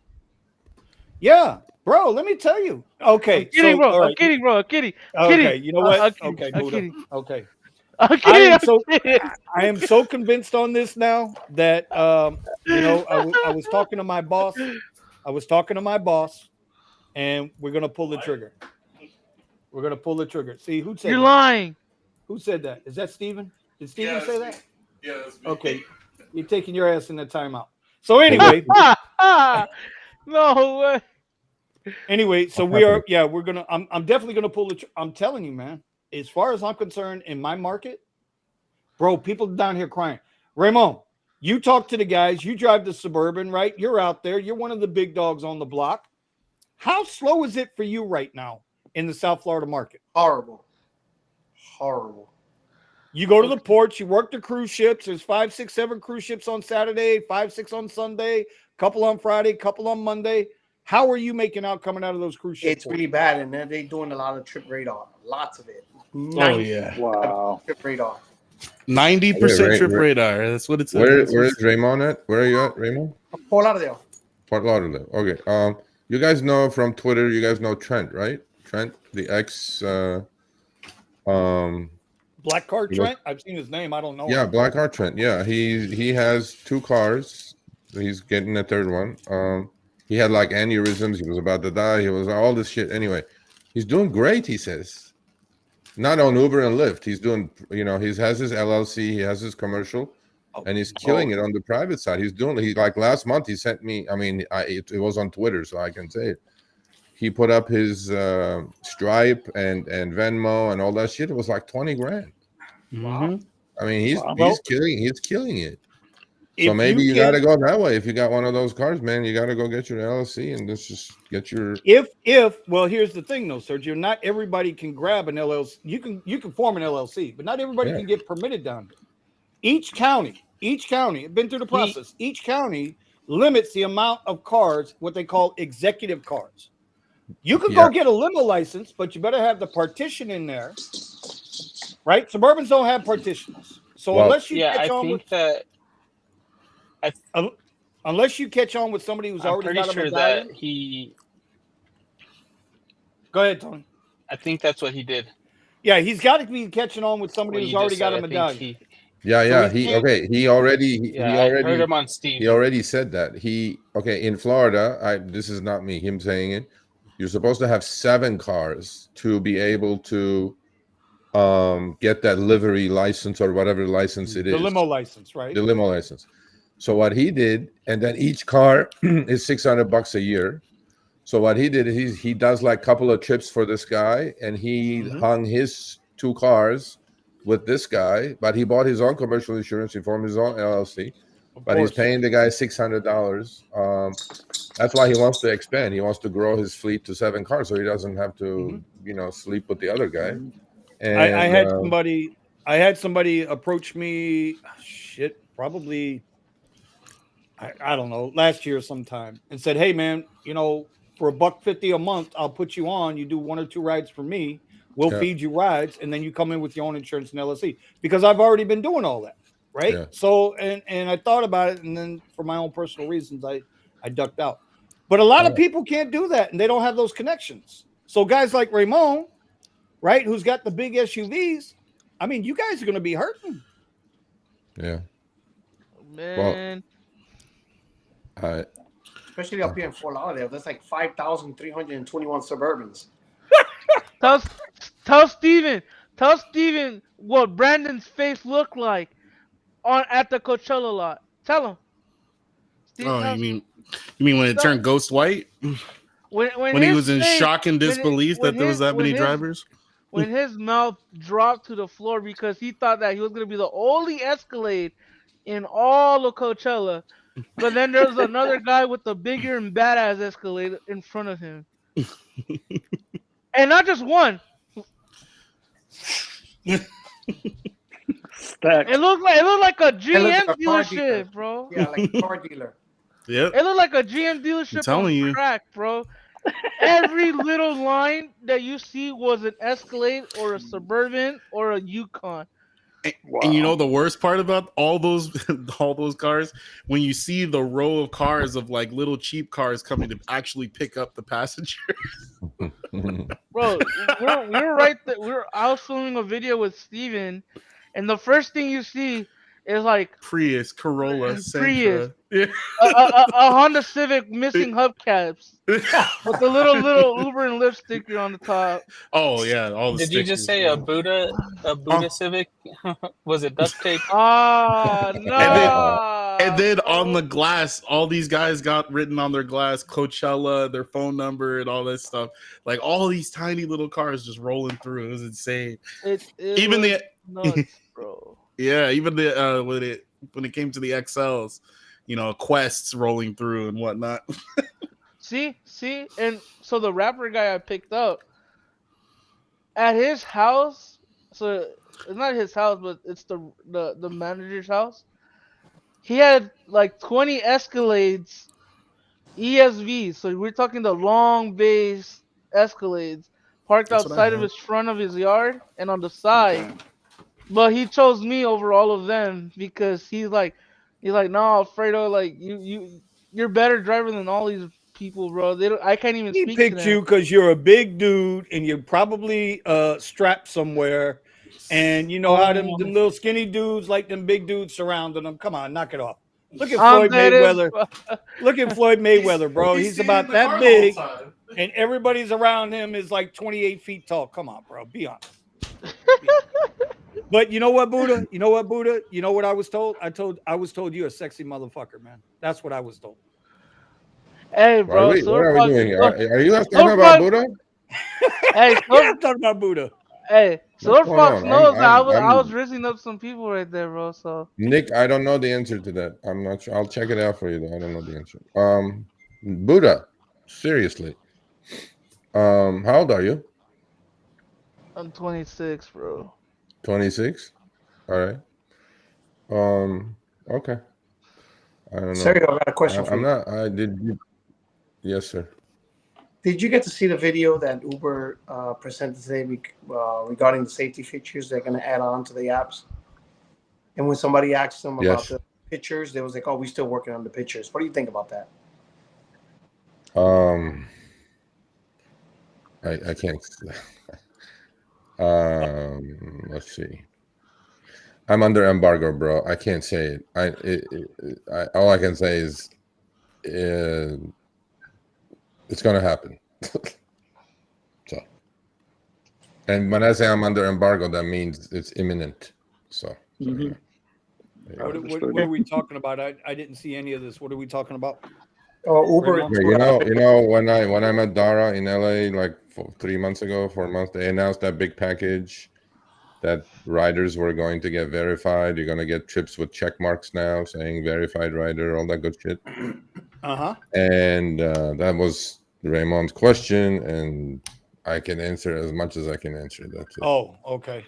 Yeah, bro. Let me tell you. Okay, I'm kidding, so bro. all I'm right. kidding, bro. I'm kidding. Okay, Kidding. you know what? I'm kidding. Okay, I'm Buddha. kidding. Okay, I'm I kidding. am I'm so kidding. I am so convinced on this now that I was talking to my boss. I was talking to my boss, and we're gonna pull the trigger. We're gonna pull the trigger. See who said You're that? lying. Who said that? Is that Steven? Did Steven say that? Yeah, that's me. Okay, you're taking your ass in the timeout. So What No way. so we happened? are. Yeah, we're gonna. I'm definitely gonna pull the. I'm telling you, man. As far as I'm concerned, in my market, bro, people down here crying. Raymond, you talk to the guys. You drive the Suburban, right? You're out there. You're one of the big dogs on the block. How slow is it for you right now in the South Florida market? Horrible. You go to the ports, you work the cruise ships. There's 5, 6, 7 cruise ships on Saturday, 5, 6 on Sunday, couple on Friday, couple on Monday. How are you making out coming out of those cruise ships? It's really bad, and they're doing a lot of trip radar. Lots of it. Oh yeah, Wow. Trip radar. 90% trip Where, radar. That's what it says. where, That's where what's- is Raymond at? Where are you at, Raymond? Fort Lauderdale. Fort Lauderdale. Okay. You guys know from Twitter. You guys know Trent, right? Trent, the ex. Black car You know- Trent? I've seen his name. I don't know. Yeah, him. Black Art Trent. Yeah, he has 2 cars. He's getting a 3rd one. He had like aneurysms. He was about to die. He was all this shit. Anyway, he's doing great. He says, not on Uber and Lyft. He's doing. He has his LLC. He has his commercial, and he's killing it on the private side. He's doing. He like last month. He sent me. I mean, it was on Twitter, so I can say it. He put up his Stripe and Venmo and all that shit. It was like 20 grand. Mhm. I mean, he's Well, killing it. So if maybe you can- got to go that way. If you got one of those cars, man, you got to go get your LLC and just get your. Well, here's the thing, though, Sergio. Not everybody can grab an LLC. You can form an LLC, but not everybody Yeah. can get permitted down here. Each county, I've been through the process. Each county limits the amount of cars, what they call executive cars. You can go get a limo license, but you better have the partition in there, right? Suburbans don't have partitions, so Well, unless you Yeah, catch I on think with that unless you catch on with somebody who's I'm already pretty got a sure medallion. that he. Go ahead, Tony. I think that's what he did. Yeah, he's got to be catching on with somebody What who's you already just got said. a I think medallion. Yeah. he's paying- He already I heard him on Steve. he already said that. In Florida, this is not me, him saying it. You're supposed to have 7 cars to be able to get that livery license or whatever license it is. The limo license, right? The limo license. So what he did, and then each car is $600 a year. So what he did is he does like a couple of trips for this guy, and he hung his 2 cars with this guy, but he bought his own commercial insurance. He formed his own LLC, but he's paying the guy $600. That's why he wants to expand. He wants to grow his fleet to 7 cars, so he doesn't have to, sleep with the other guy. And I had somebody approach me. Probably I don't know, last year sometime, and said, "Hey, man, for $150 a month, I'll put you on. You do 1 or 2 rides for me. We'll feed you rides, and then you come in with your own insurance and LLC." Because I've already been doing all that, right? Yeah. So, and I thought about it, and then for my own personal reasons, I ducked out. But a lot of people can't do that, and they don't have those connections. So guys like Ramon, right, who's got the big SUVs, I mean, you guys are going to be hurting. Yeah. Man. Especially up here in Fort Lauderdale, there's like 5,321 Suburbans. Tell Steven what Brandon's face looked like at the Coachella lot. Tell him. Oh, you mean when it turned ghost white? When he was in shock and disbelief that there was that many drivers? When his mouth dropped to the floor because he thought that he was going to be the only Escalade in all of Coachella. But then there was another guy with a bigger and badass Escalade in front of him. And not just one. Stacked. It looked like a GM like a car dealer. dealership, bro. Yeah, like a car dealer. Yep. It looked like a GM dealership telling you. crack, bro. Every little line that you see was an Escalade or a Suburban or a Yukon. And you know the worst part about all those cars, when you see the row of cars of like little cheap cars coming to actually pick up the passenger. Bro, we were right there. I was filming a video with Steven, and the first thing you see is like Prius, Corolla, Prius, Sentra. Yeah. a Honda Civic missing hubcaps with the little Uber and Lyft sticker on the top. Oh yeah, all the Did you just say a Buddha Civic? Was it duct tape? Ah, and then no. on the glass, all these guys got written on their glass Coachella, their phone number, and all that stuff. Like all these tiny little cars just rolling through. It was insane. Even was nuts, bro. Yeah, even the when it came to the XLs, you know, Quests rolling through and whatnot. See, and so the rapper guy I picked up at his house. So it's not his house, but it's the manager's house. He had like 20 Escalades, ESVs. So we're talking the long base Escalades parked outside of his front of his yard and on the side. Okay. But he chose me over all of them because he's like, no, Alfredo, like you're better driver than all these people, bro. I can't even speak to them. He picked you because you're a big dude and you're probably strapped somewhere. And you know how them little skinny dudes like them big dudes surrounding them. Come on, knock it off. Look at Floyd Mayweather. Look at Floyd Mayweather, bro. He's about that big, and everybody's around him is like 28 feet tall. Come on, bro. Be honest. But you know what, Buddha? You know what I was told? I was told you're a sexy motherfucker, man. That's what I was told. Hey, bro. What are we doing here? Are you guys talking about Buddha? Hey, I'm talking about Buddha. Hey, Silver Fox knows that I was raising up some people right there, bro. So Nick, I don't know the answer to that. I'm not sure. I'll check it out for you though. I don't know the answer. Buddha, seriously. How old are you? I'm 26, bro. 26? All right. Okay. I don't know. Sergio, I got a question for you. Yes, sir. Did you get to see the video that Uber presented today regarding the safety features they're going to add on to the apps? And when somebody asked them about the pictures, they was like, "Oh, we're still working on the pictures." What do you think about that? I can't. Let's see. I'm under embargo, bro. I can't say it. All I can say is it's gonna happen. So, and when I say I'm under embargo, that means it's imminent. So, what are we talking about? I didn't see any of this. What are we talking about? Oh, Uber. Yeah, you know, when I met Dara in LA like 4 months, they announced that big package that riders were going to get verified. You're gonna get trips with check marks now, saying verified rider, all that good shit. And that was Raymond's question, and I can answer as much as I can answer. That's it. Oh, okay.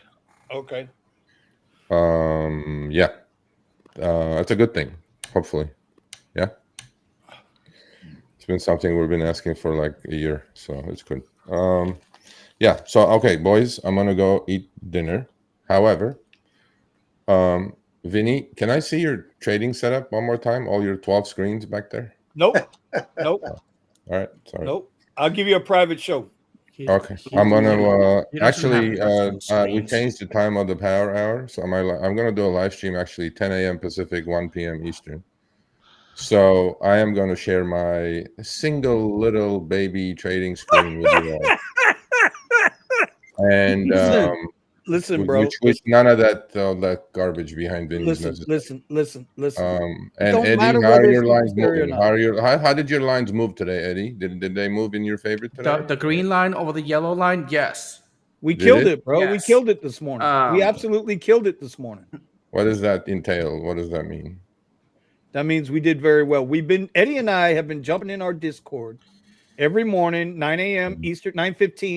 Yeah. That's a good thing. Hopefully. Yeah. It's been something we've been asking for like a year, so it's good. Yeah. So okay, boys, I'm gonna go eat dinner. However, Vinny, can I see your trading setup one more time? All your 12 screens back there? Nope. All right. Sorry. Nope. I'll give you a private show. Okay. I'm gonna actually we changed the time of the power hour, so I'm gonna do a live stream actually 10 a.m. Pacific, 1 p.m. Eastern. So I am gonna share my single little baby trading screen with you all. And listen, bro. Which none of that garbage behind Vinny's message. Listen. And Eddie, how are your lines moving? How did your lines move today, Eddie? Did they move in your favor today? The green line over the yellow line, yes. We killed it, bro. Yes. We killed it this morning. We absolutely killed it this morning. What does that entail? What does that mean? That means we did very well. Eddie and I have been jumping in our Discord every morning, 9 a.m. Eastern, 9:15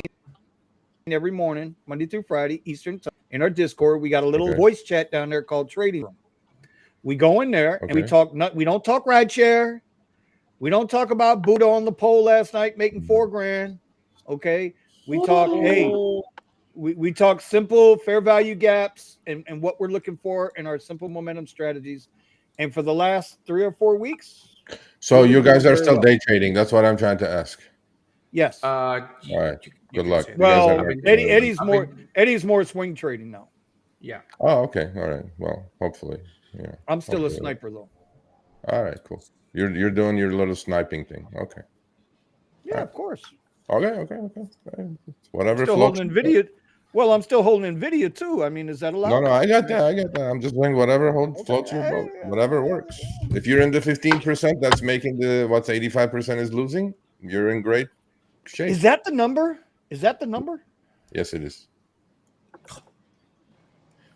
every morning, Monday through Friday, Eastern time. In our Discord, we got a little voice chat down there called Trading Room. We go in there and we talk. We don't talk rideshare. We don't talk about Buddha on the pole last night making $4,000. Okay, we talk. Hey, we talk simple fair value gaps and what we're looking for in our simple momentum strategies. And for the last 3 or 4 weeks, So we've you been doing guys are very still well. day trading. That's what I'm trying to ask. Yes. All right. You Good could luck. say You that. guys Well, are Eddie's more swing trading now. Yeah. Oh, okay. All right. Well, hopefully. Yeah. I'm still a Hopefully. sniper though. All right, cool. You're doing your little sniping thing. Okay. Yeah, of course. Okay. Whatever Still floats. holding Nvidia. Well, I'm still holding Nvidia too. I mean, is that allowed? No, I got that. I'm just saying whatever floats your boat. Okay. Whatever works. If you're in the 15%, that's making the 85% is losing. You're in great shape. Is that the number? Is that the number? Yes, it is.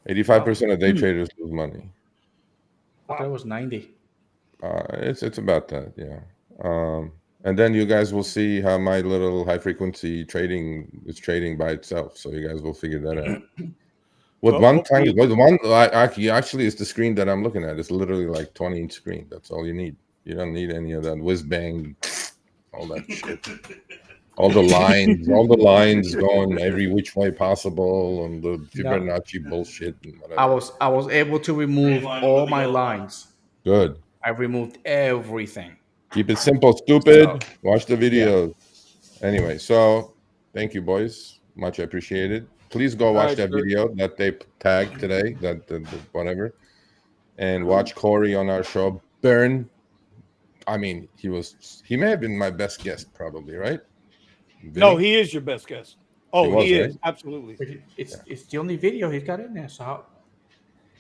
85% of day traders lose money. I thought it was 90. It's about that, yeah. And then you guys will see how my little high frequency trading is trading by itself. So you guys will figure that out. With actually, it's the screen that I'm looking at. It's literally like 20-inch screen. That's all you need. You don't need any of that whiz bang, all that shit. All the lines going every which way possible, and the Fibonacci bullshit and whatever. I was able to remove all my lines. Good. I removed everything. Keep it simple, stupid. So, Watch the videos. Anyway, so thank you, boys. Much appreciated. Please go watch that video that they tagged today, that whatever, and watch Corey on our show. Burn. I mean, he may have been my best guest, probably, right? Vinny? No, he is your best guest. Oh, he is, right? absolutely. But it's the only video he's got in there. So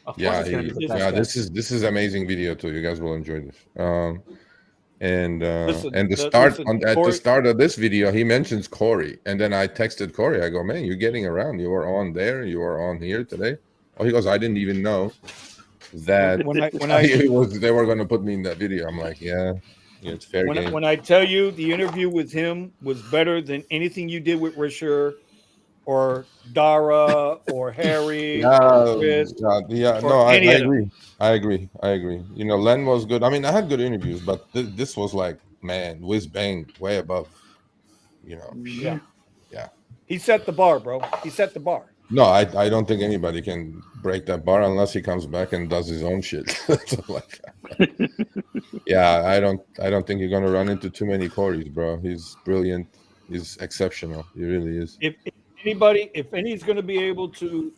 of course it's gonna be the best this is amazing video too. You guys will enjoy this. At the start of this video, he mentions Corey, and then I texted Corey. I go, man, you're getting around. You were on there. You were on here today. Oh, he goes, I didn't even know that they were going to put me in that video. I'm like, yeah, it's fair game. When I tell you the interview with him was better than anything you did with Rideshare or Dara or Harry or Chris. I agree. You know, Len was good. I mean, I had good interviews, but this was like, man, whiz bang, way above. You know. Yeah. Yeah. He set the bar, bro. He set the bar. No, I don't think anybody can break that bar unless he comes back and does his own shit. Yeah, I don't think you're gonna run into too many Corys, bro. He's brilliant. He's exceptional. He really is. If anybody's going to be able to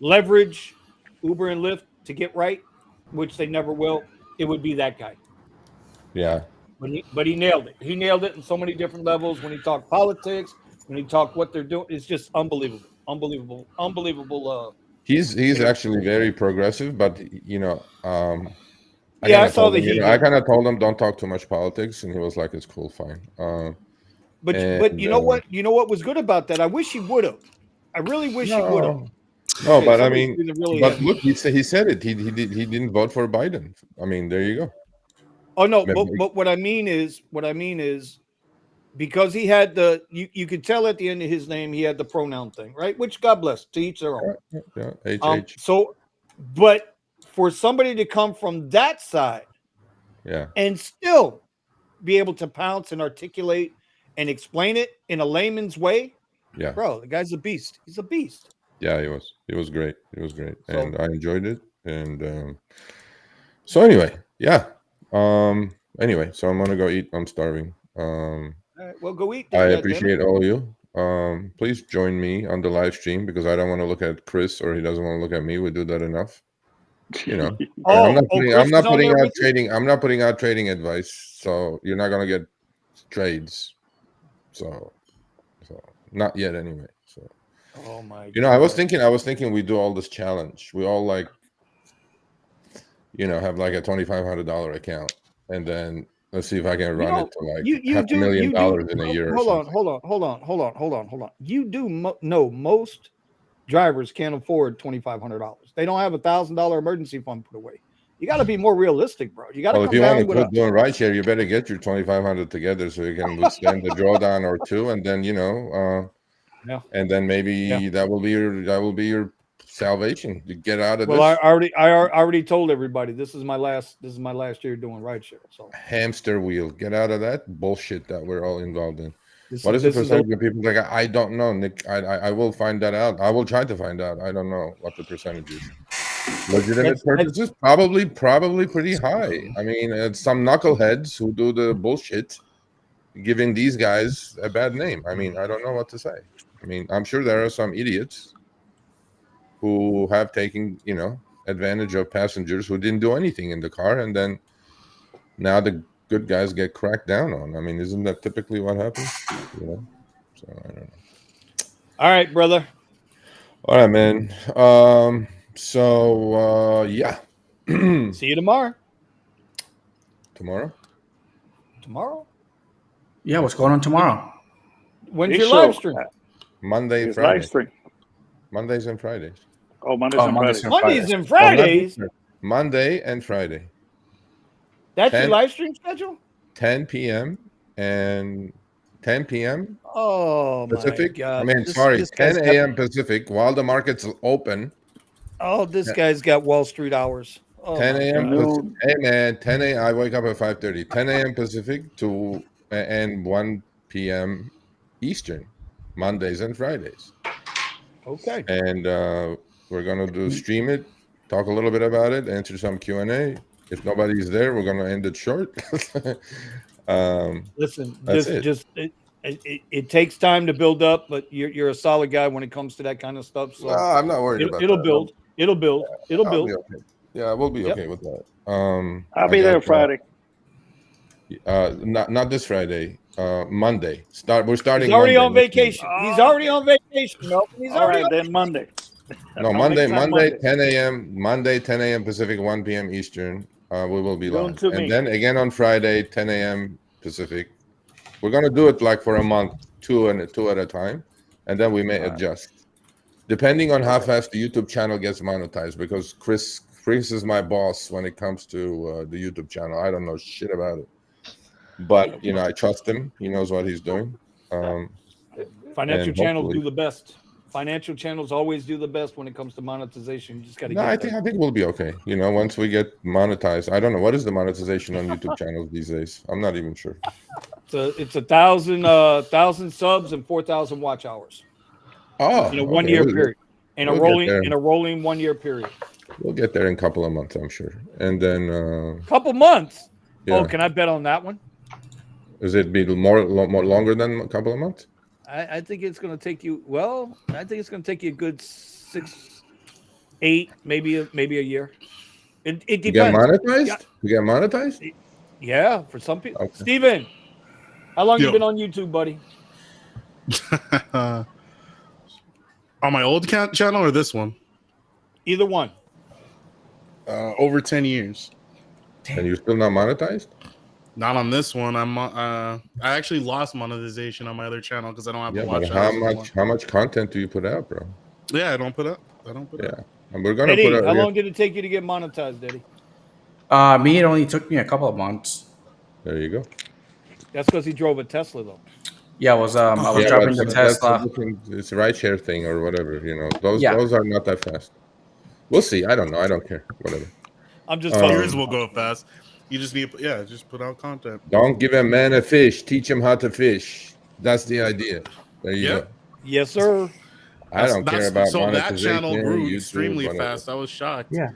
leverage Uber and Lyft to get right, which they never will, it would be that guy. Yeah. But he nailed it. He nailed it in so many different levels. When he talked politics, when he talked what they're doing, it's just unbelievable. He's actually very progressive, but you know, I saw the heat. I kind of told him don't talk too much politics, and he was like, "It's cool, fine." But you know what? You know what was good about that? I wish he would have. I really wish he would have. No, but I mean, but look, he said it. He didn't vote for Biden. I mean, there you go. Oh no, but what I mean is, because he had you could tell at the end of his name he had the pronoun thing, right? Which God bless, to each their own. Yeah, but for somebody to come from that side, and still be able to pounce and articulate and explain it in a layman's way, bro, the guy's a beast. He's a beast. Yeah, he was. He was great. And I enjoyed it. And so anyway, yeah. Anyway, so I'm gonna go eat. I'm starving. All right, well, go eat. I appreciate all of you. Please join me on the live stream because I don't want to look at Chris or he doesn't want to look at me. We do that enough. You know. I'm not putting out trading advice, so you're not gonna get trades. So not yet anyway. So oh my God. I was thinking we do all this challenge. We all like have like a $2,500 account, and then let's see if I can run it to like $500,000 in a year. Hold on. You do know most drivers can't afford $2,500. They don't have $1,000 emergency fund put away. You got to be more realistic, bro. You got to come down with if you want to doing rideshare, you better get your $2,500 together so you can withstand the drawdown or two, and then and then maybe that will be your salvation to get out of this. I already told everybody this is my last year doing rideshare. So hamster wheel, get out of that bullshit that we're all involved in. What is the percentage of people like? I don't know, Nick. I will find that out. I will try to find out. I don't know what the percentage is. Legitimate purchases, probably pretty high. I mean, it's some knuckleheads who do the bullshit, giving these guys a bad name. I mean, I don't know what to say. I mean, I'm sure there are some idiots who have taken, advantage of passengers who didn't do anything in the car, and then now the good guys get cracked down on. I mean, isn't that typically what happens? So I don't know. All right, brother. All right, man. Yeah. See you tomorrow. Tomorrow? Yeah, what's going on tomorrow? When's your live stream? Monday and Friday. Mondays and Fridays. Oh, Mondays and Fridays. Mondays and Fridays? Monday and Friday. That's your live stream schedule? 10 p.m. and 10 p.m. Oh, Pacific. My God. I mean, sorry, 10 a.m. Pacific while the market's open. Oh, this guy's got Wall Street hours. 10 a.m. Hey, man, 10 a.m. I wake up at 5:30. 10 a.m. Pacific and 1 p.m. Eastern, Mondays and Fridays. Okay. And we're going to stream it, talk a little bit about it, answer some Q&A. If nobody's there, we're going to end it short. Listen, it takes time to build up, but you're a solid guy when it comes to that kind of stuff. So I'm not worried about it'll that. build. It'll build. It'll build. Be okay. Yeah, we'll be okay with that. I'll be there Friday. Not this Friday. Monday. We're starting. He's already Monday. on vacation. He's already on vacation. No, he's already. Then Monday. No, Monday, 10 a.m. Monday, 10 a.m. Pacific, 1 p.m. Eastern. We will be live. And then again on Friday, 10 a.m. Pacific. We're gonna do it like for a month, two at a time, and then we may adjust, depending on how fast the YouTube channel gets monetized. Because Chris is my boss when it comes to the YouTube channel. I don't know shit about it, but I trust him. He knows what he's doing. Financial channels do the best. Financial channels always do the best when it comes to monetization. You just got to. No, I think we'll be okay. Once we get monetized, I don't know what is the monetization on YouTube channels these days. I'm not even sure. It's 1,000 subs and 4,000 watch hours. Oh, in a 1 year period. In a rolling 1 year period. We'll get there in a couple of months, I'm sure. And then couple months. Yeah. Oh, can I bet on that one? Is it be more longer than a couple of months? I think it's going to take you. Well, I think it's going to take you a good 6, 8, maybe a year. It depends. You get monetized? You get monetized? Yeah, for some people. Okay. Steven, how long you been on YouTube, buddy? On my old channel or this one? Either one. Over 10 years. And you're still not monetized? Not on this one. I actually lost monetization on my other channel because I don't have to watch. How much content do you put out, bro? Yeah, I don't put up. And we're gonna Eddie, put out. How long did it take you to get monetized, Eddie? Me, it only took me a couple of months. There you go. That's because he drove a Tesla, though. Yeah, I was driving the Tesla. It's a rideshare thing or whatever. Those are not that fast. We'll see. I don't know. I don't care. Whatever. I'm just yours will go fast. You just need, just put out content. Don't give a man a fish. Teach him how to fish. That's the idea. There you go. Yes, sir. I don't care about so that monetization. channel grew YouTube, extremely whatever. fast. I was shocked. Yeah,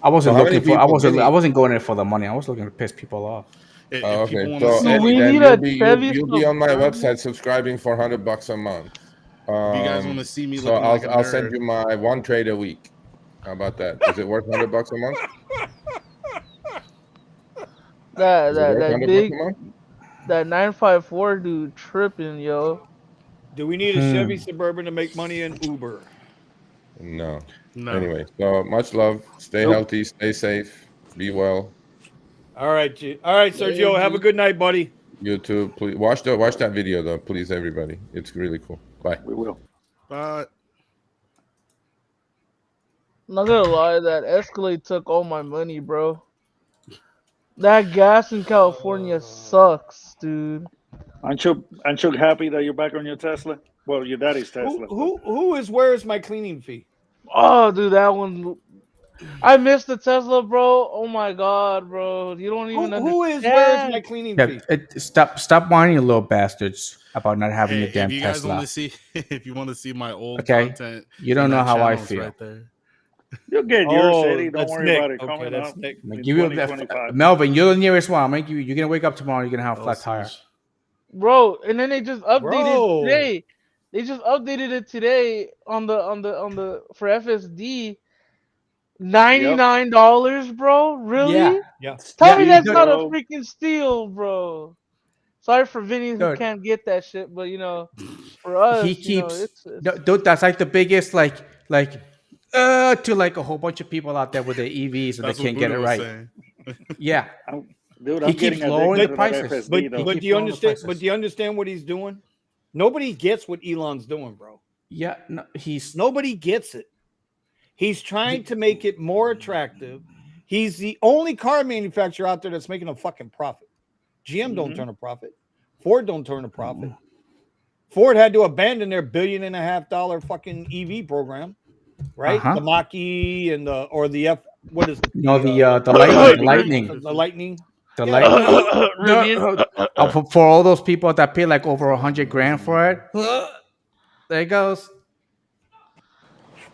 I wasn't looking for. I wasn't going in for the money. I was looking to piss people off. Okay, so Eddie, you'll be on my website subscribing for $100 a month. If you guys want to see me, so I'll send you my one trade a week. How about that? Is it worth $100 a month? That big, that 954 dude tripping, yo. Do we need a Chevy Suburban to make money in Uber? No. Anyway, so much love. Stay healthy. Stay safe. Be well. All right, Sergio. Have a good night, buddy. You too. Please watch that video, though. Please, everybody. It's really cool. Bye. We will. Bye. I'm not gonna lie, that Escalade took all my money, bro. That gas in California sucks, dude. Aren't you happy that you're back on your Tesla? Well, your daddy's Tesla. Where is my cleaning fee? Oh, dude, that one. I miss the Tesla, bro. Oh my god, bro. You don't even Who is? Where is my understand. cleaning Yeah, fee? stop whining, you little bastards, about not having a Hey, if damn you guys want to Tesla. see, if you want to see my old Okay, content you in don't know that how I channel, it's feel. right there. You'll get yours, Oh, Eddie. Don't that's worry Nick. about it Okay, coming that's up Nick. I'm gonna in give you 2025. Melvin. You're the nearest one. I'm gonna give you. You're gonna wake up tomorrow. You're gonna have a Oh, flat tire. sheesh. Bro, and then they just updated Bro. today. They just updated it today on the for FSD. Yep. $99, bro? Yeah, Really? Yeah. Tell yeah, me Steep, that's not a bro. freaking steal, bro. Sorry for Vinny who dude. can't get that shit, but for He us, keeps, it's dude. That's like the biggest, like, to like a whole bunch of people out there with their EVs and they That's what can't get Buddha it was right. saying. Yeah, Dude, he I'm keeps getting lowering addicted the But to that prices. but FSD He though. but do keeps you lowering the understand? But prices. do you understand what he's doing? Nobody gets what Elon's doing, bro. Yeah, no, he's Nobody gets it. He's trying he, to make it more attractive. He's the only car manufacturer out there that's making a fucking profit. GM don't Hmm. turn a profit. Ford don't turn a profit. Ford had to abandon their $1.5 billion fucking EV program, uh right? huh. The Mach-E and the F. What is it? No, the The lightning, the Lightning lightning, The Edition. Lightning. the Yeah, lightning. Rivian. For all those people that pay like over 100 grand for it, there it goes.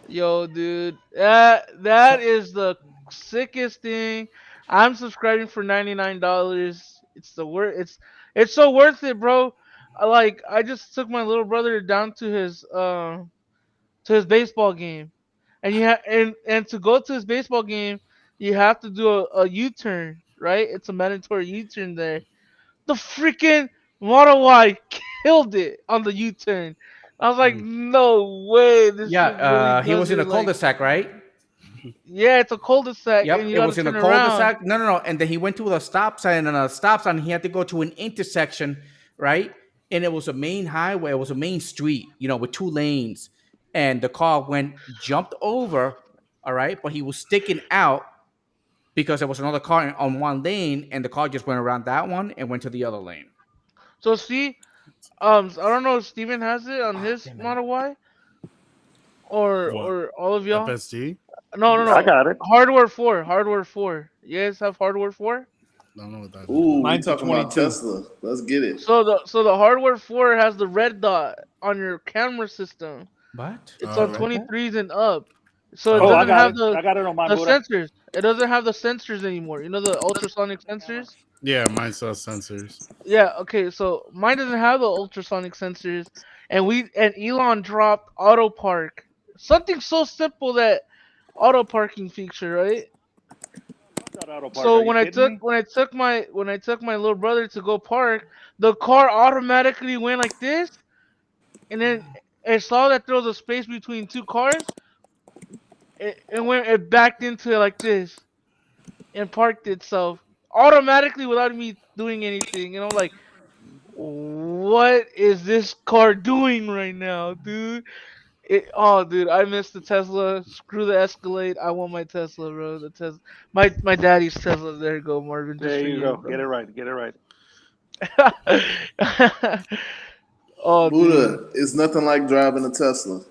Yo, dude, that So is the sickest thing. I'm subscribing for $99. It's the worth. It's so worth it, bro. I just took my little brother down to his baseball game, and and to go to his baseball game, you have to do a U-turn, right? It's a mandatory U-turn there. The freaking Model Y killed it on the U-turn. I was like, Mm. no way, this yeah, shit really he does was in a it. Like, cul-de-sac, right? yeah, it's a cul-de-sac, and Yep, you it got to was in a turn around. cul-de-sac. No, no, no. And then he went to a stop sign, and a stop sign, he had to go to an intersection, right? And it was a main highway, it was a main street, with two lanes. And the car jumped over, all right, but he was sticking out because there was another car on one lane, and the car just went around that one and went to the other lane. So see, I don't know if Steven has it on Ah, his damn it. Model Y or What? all of y'all. FSD? No, no, I no. got it. Hardware 4, hardware 4. You guys have hardware 4? I don't know what that is. Ooh, we mine's a talking about 22. Tesla. Let's get it. So the hardware 4 has the red dot on your camera system. What? It's All on right. Okay. 23s and up. So it Oh, Oh, I doesn't okay. got have it. I got it on my the Buddha. sensors. It doesn't have the sensors anymore. You know the ultrasonic sensors? Yeah, mine still has sensors. Yeah, okay. So mine doesn't have the ultrasonic sensors, and Elon dropped auto park. Something so simple that auto parking feature, right? That auto park. So Are you kidding me? when I took my little brother to go park, the car automatically went like this, and then it saw that there was a space between two cars. It backed into it like this and parked itself automatically without me doing anything. And I'm like, what is this car doing right now, dude? Dude, I miss the Tesla. Screw the Escalade. I want my Tesla, bro. The Tesla, my daddy's Tesla. There you go, Marvin, just There for you you, go. bro. Get it right. Get it right. Oh, dude, Buddha, it's nothing like driving a Tesla.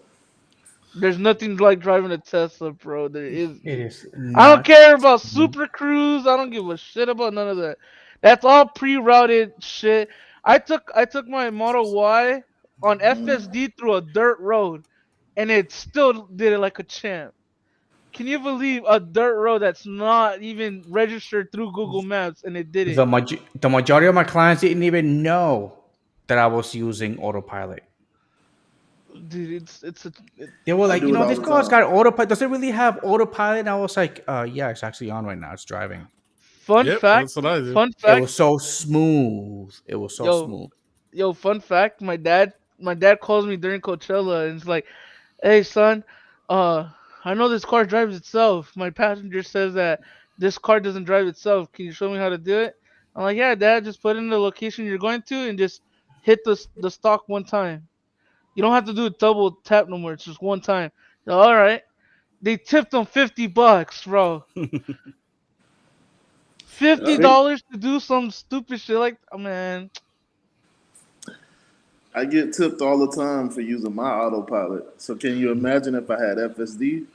there's nothing like driving a Tesla, bro. There is. It is I don't not. care about Super Cruise. I don't give a shit about none of that. That's all pre-routed shit. I took my Model Y on FSD through a dirt road, and it still did it like a champ. Can you believe a dirt road that's not even registered through Google Maps and it did it? The majority of my clients didn't even know that I was using autopilot. Dude, it's a They were I like, do it all this the car's time. got autopilot. Does it really have autopilot? And I was like, yeah, it's actually on right now. It's driving. fun Yep, fact. that's what I do. Fun It fact. was so smooth. It was so Yo, smooth. fun fact. My dad calls me during Coachella and it's like, "Hey son, uh, I know this car drives itself. My passenger says that this car doesn't drive itself. Can you show me how to do it?" I'm like, "Yeah, Dad. Just put in the location you're going to and just hit the stock one time. You don't have to do a double tap no more. It's just one time." All right. They tipped him $50, bro. fifty Yep. dollars to do some stupid shit like, oh, man. I get tipped all the time for using my autopilot. So can you imagine if I had FSD?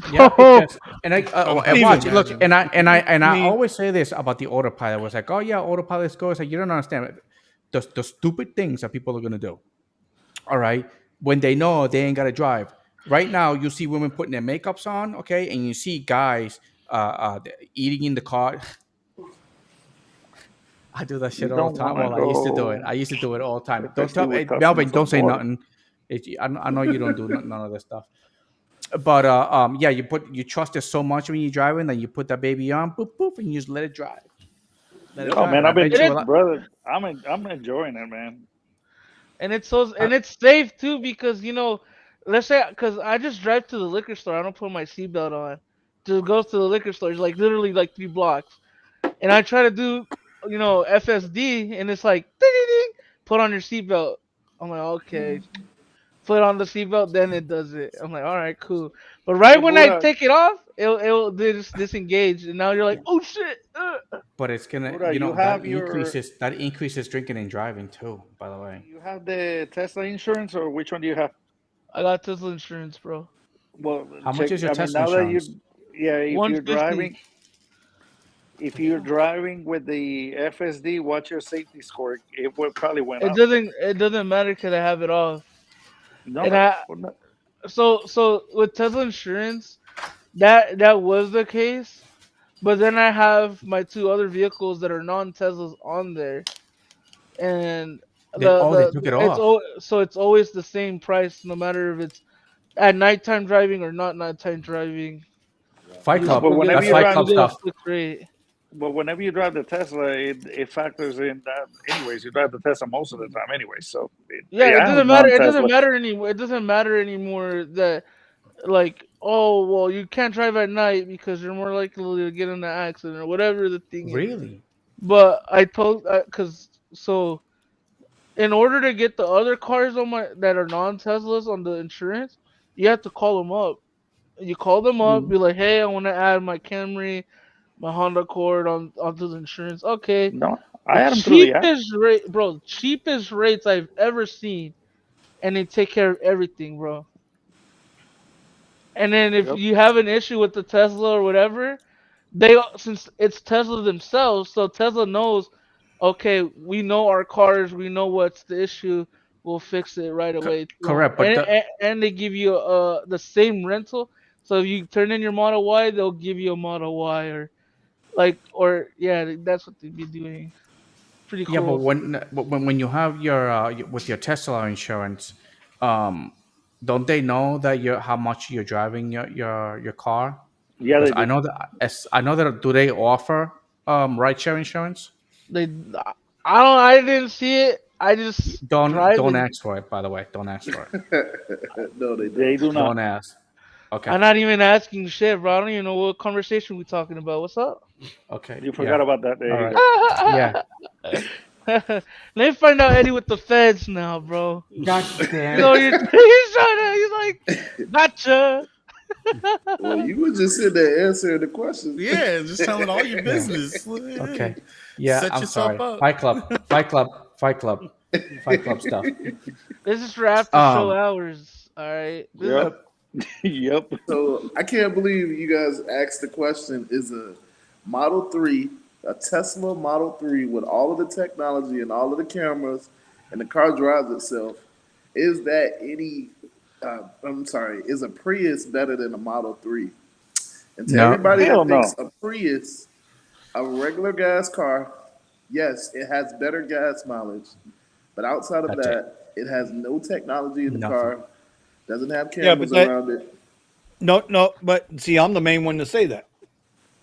Yeah, Bro, it's just, and I Steven, watch. Look, imagine. I mean- always say this about the autopilot. Was like, oh yeah, autopilot's go. It's like you don't understand the stupid things that people are gonna do. All right, when they know they ain't gotta drive. Right now, you see women putting their makeups on, okay, and you see guys eating in the car. I do that You shit all don't the time. want to Well, I used to do it. go, I used to do it all the time. Don't especially tell with Melvin. customers Don't on say board. nothing. I know you don't do none of this stuff. But yeah, you trust it so much when you're driving that you put that baby on, boop boop, and you just let it drive. Let it Oh drive, man, and I I've been, bet it you a is, lot. brother. I'm enjoying it, man. and it's so Uh, and it's safe too because let's say because I just drive to the liquor store. I don't put my seatbelt on. Just goes to the liquor store. It's like literally like 3 blocks, and I try to do FSD, and it's like ding, ding, ding, put on your seatbelt. I'm like, okay, put on the seatbelt, then it does it. I'm like, all right, cool. But Hey, right when I Buddha, take it off, it'll disengage, and now you're like, oh shit. but it's gonna, Buddha, you have your, that increases drinking and driving too. By the way, you have the Tesla insurance, or which one do you have? I got Tesla insurance, bro. Well, how much check. is your I mean, Tesla now that insurance? you, yeah, 150. if you're driving with the FSD, what's your safety score? It will probably went It up. doesn't matter because I have it off. No, And no, I well, no. so with Tesla insurance, that was the case. But then I have my 2 other vehicles that are non-Teslas on there, and They took it off. so it's always the same price no matter if it's at nighttime driving or not nighttime driving. Fight No, but Club. whenever That's you Fight drive, You Club get a stuff. fixed rate. but whenever you drive the Tesla, it factors in that. Anyways, you drive the Tesla most of the time, anyway. So, Yeah, it I have doesn't matter. It doesn't non-Tesla. matter anymore. It doesn't matter anymore that like, oh well, you can't drive at night because you're more likely to get in an accident or whatever the thing is. Really? But I told because so in order to get the other cars on my that are non-Teslas on the insurance, you have to call them up. You call them up, Mm. be like, hey, I want to add my Camry, my Honda Accord onto the insurance. Okay, No, the I had them through the app. cheapest rate, bro, cheapest rates I've ever seen, and they take care of everything, bro. And then if Yep. you have an issue with the Tesla or whatever, they since it's Tesla themselves, so Tesla knows, okay, we know our cars, we know what's the issue, we'll fix it right away. Correct, but And they give you the same rental. So if you turn in your Model Y, they'll give you a Model Y or yeah, that's what they'd be doing. Pretty yeah, but cool. when you have your with your Tesla insurance, um, don't they know that you how much you're driving your car? Yeah, Because they do. I know that do they offer rideshare insurance? They I didn't see it. I just drive Don't and ask for it. By the way, don't ask for it. No, they They don't. do not. Don't ask. Okay. I'm not even asking shit, bro. I don't even know what conversation we talking about. What's up? Okay. You Yeah. forgot about that. There All you right. go. Yeah. Let me find out Eddie with the feds now, bro. God damn You know, it. he's trying to, he's like, gotcha. Well, you were just sitting there answering the questions. Yeah, just telling all your Yeah. business. Okay. Yeah. Set I'm yourself sorry. up. Fight Club. Fight Club. Fight Club. Fight Club stuff. This is for after show Um. hours. All right. This is, Yep. Yep. So I can't believe you guys asked the question: is a Model 3, a Tesla Model 3 with all of the technology and all of the cameras, and the car drives itself? Is that any? I'm sorry. Is a Prius better than a Model 3? And to No. everybody Hell that thinks no. a Prius, a regular gas car, yes, it has better gas mileage, but outside of That's it. that, it has no technology in the Nothing. car, doesn't have Yeah, but cameras around it. no. But see, I'm the main one to say that.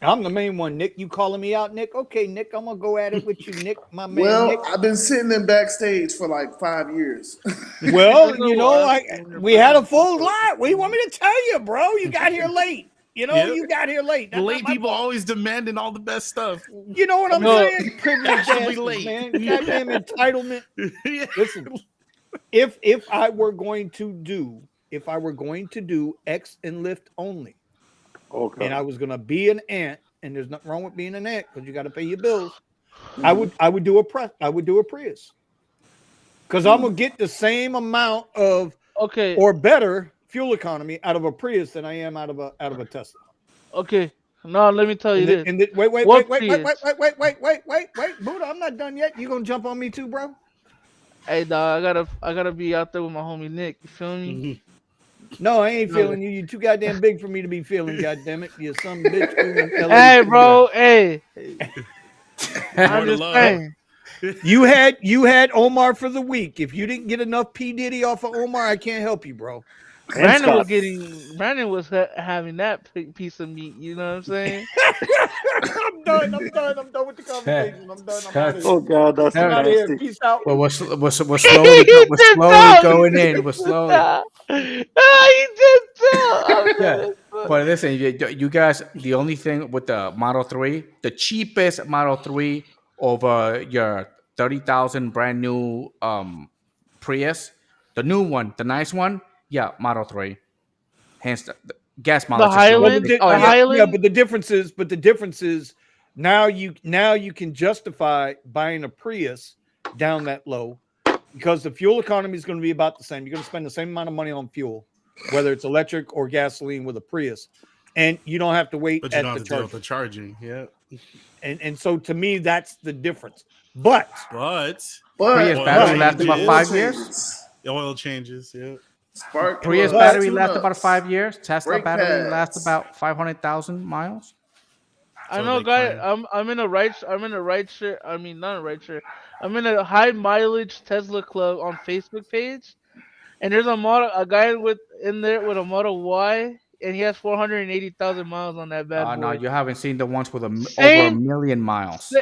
I'm the main one, Nick. You calling me out, Nick? Okay, Nick, I'm gonna go at it with you, Nick, my man, Well, Nick. I've been sitting in backstage for like 5 years. Well, this is what we had a full lot. What do you want me to tell you, bro? You got here late. Yep. You got here late. The That's late not my people fault. always demanding all the best stuff. You know what I'm No. saying? Privileged Fashionably asses, late. man. Goddamn entitlement. Yeah. Listen, if I were going to do X and Lyft only, Okay. and I was gonna be an ant, and there's nothing wrong with being an ant because you got to pay your bills. I would do a Prius because I'm gonna get the same amount of okay. or better fuel economy out of a Prius than I am out of a Tesla. Okay, now let me tell you this. Wait, What Prius? Buddha, I'm not done yet. You gonna jump on me too, bro? Hey, dog, I gotta be out there with my homie Nick. You feel me? No, I ain't No. feeling you. You too goddamn big for me to be feeling. Goddamn it, you some bitch. You in LA Hey, too, bro. Hey, More I'm to just love. saying. You had Omar for the week. If you didn't get enough P Diddy off of Omar, I can't help you, bro. Brandon was having that piece of meat. You know what I'm saying? I'm done with the conversation. I'm done. I'm out of here. Oh God, that's I'm out of here. nasty. Peace out. Well, we're He we're did slowly tell. going He in. did We're slowly. tell. He did tell. Yeah. But listen, you guys, the only thing with the Model 3, the cheapest Model 3 over your 30,000 brand new Prius, the new one, the nice one, yeah, Model 3. Hence the gas The mileage is low. Well, Highland, Oh the yeah. Highland. but the difference is now you can justify buying a Prius down that low because the fuel economy is going to be about the same. You're going to spend the same amount of money on fuel, whether it's electric or gasoline with a Prius, and you don't have to wait But you at don't the have to deal with charger. the charging. Yeah. And so to me, that's the difference. But Prius Oil battery lasts changes. about 5 years. Oil changes. Yeah. Spark Prius plugs, battery lasts about tune-ups, 5 years. Tesla brake battery lasts pads. about 500,000 miles. I So know, they guy. claim. I'm in a ride share. I mean, not a ride share. I'm in a high mileage Tesla club on Facebook page, and there's a guy in there with a Model Y, and he has 480,000 miles on that bad No, boy. you haven't seen the ones with over a Same, million miles.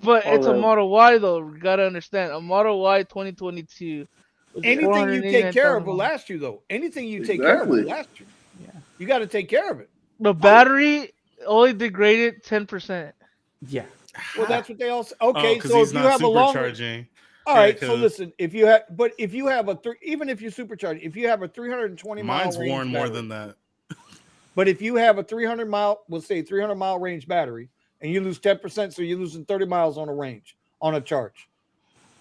but it's a Oh, Model Y though. You gotta understand, a Model Y 2022 with anything you take care of 489,000 will miles. last you, though. Anything you take care of will Exactly. last you. Yeah. You got to take care of it. The battery only degraded 10%. Yeah. Well, that's what they all say. Oh, Okay, because so he's if you not have a longer, supercharging. all Yeah, right. So 'cause listen, if you have even if you supercharge, if you have a 320-mile mine's range worn more battery, than that. but if you have a 300-mile, we'll say 300-mile range battery, and you lose 10%, so you're losing 30 miles on a range on a charge.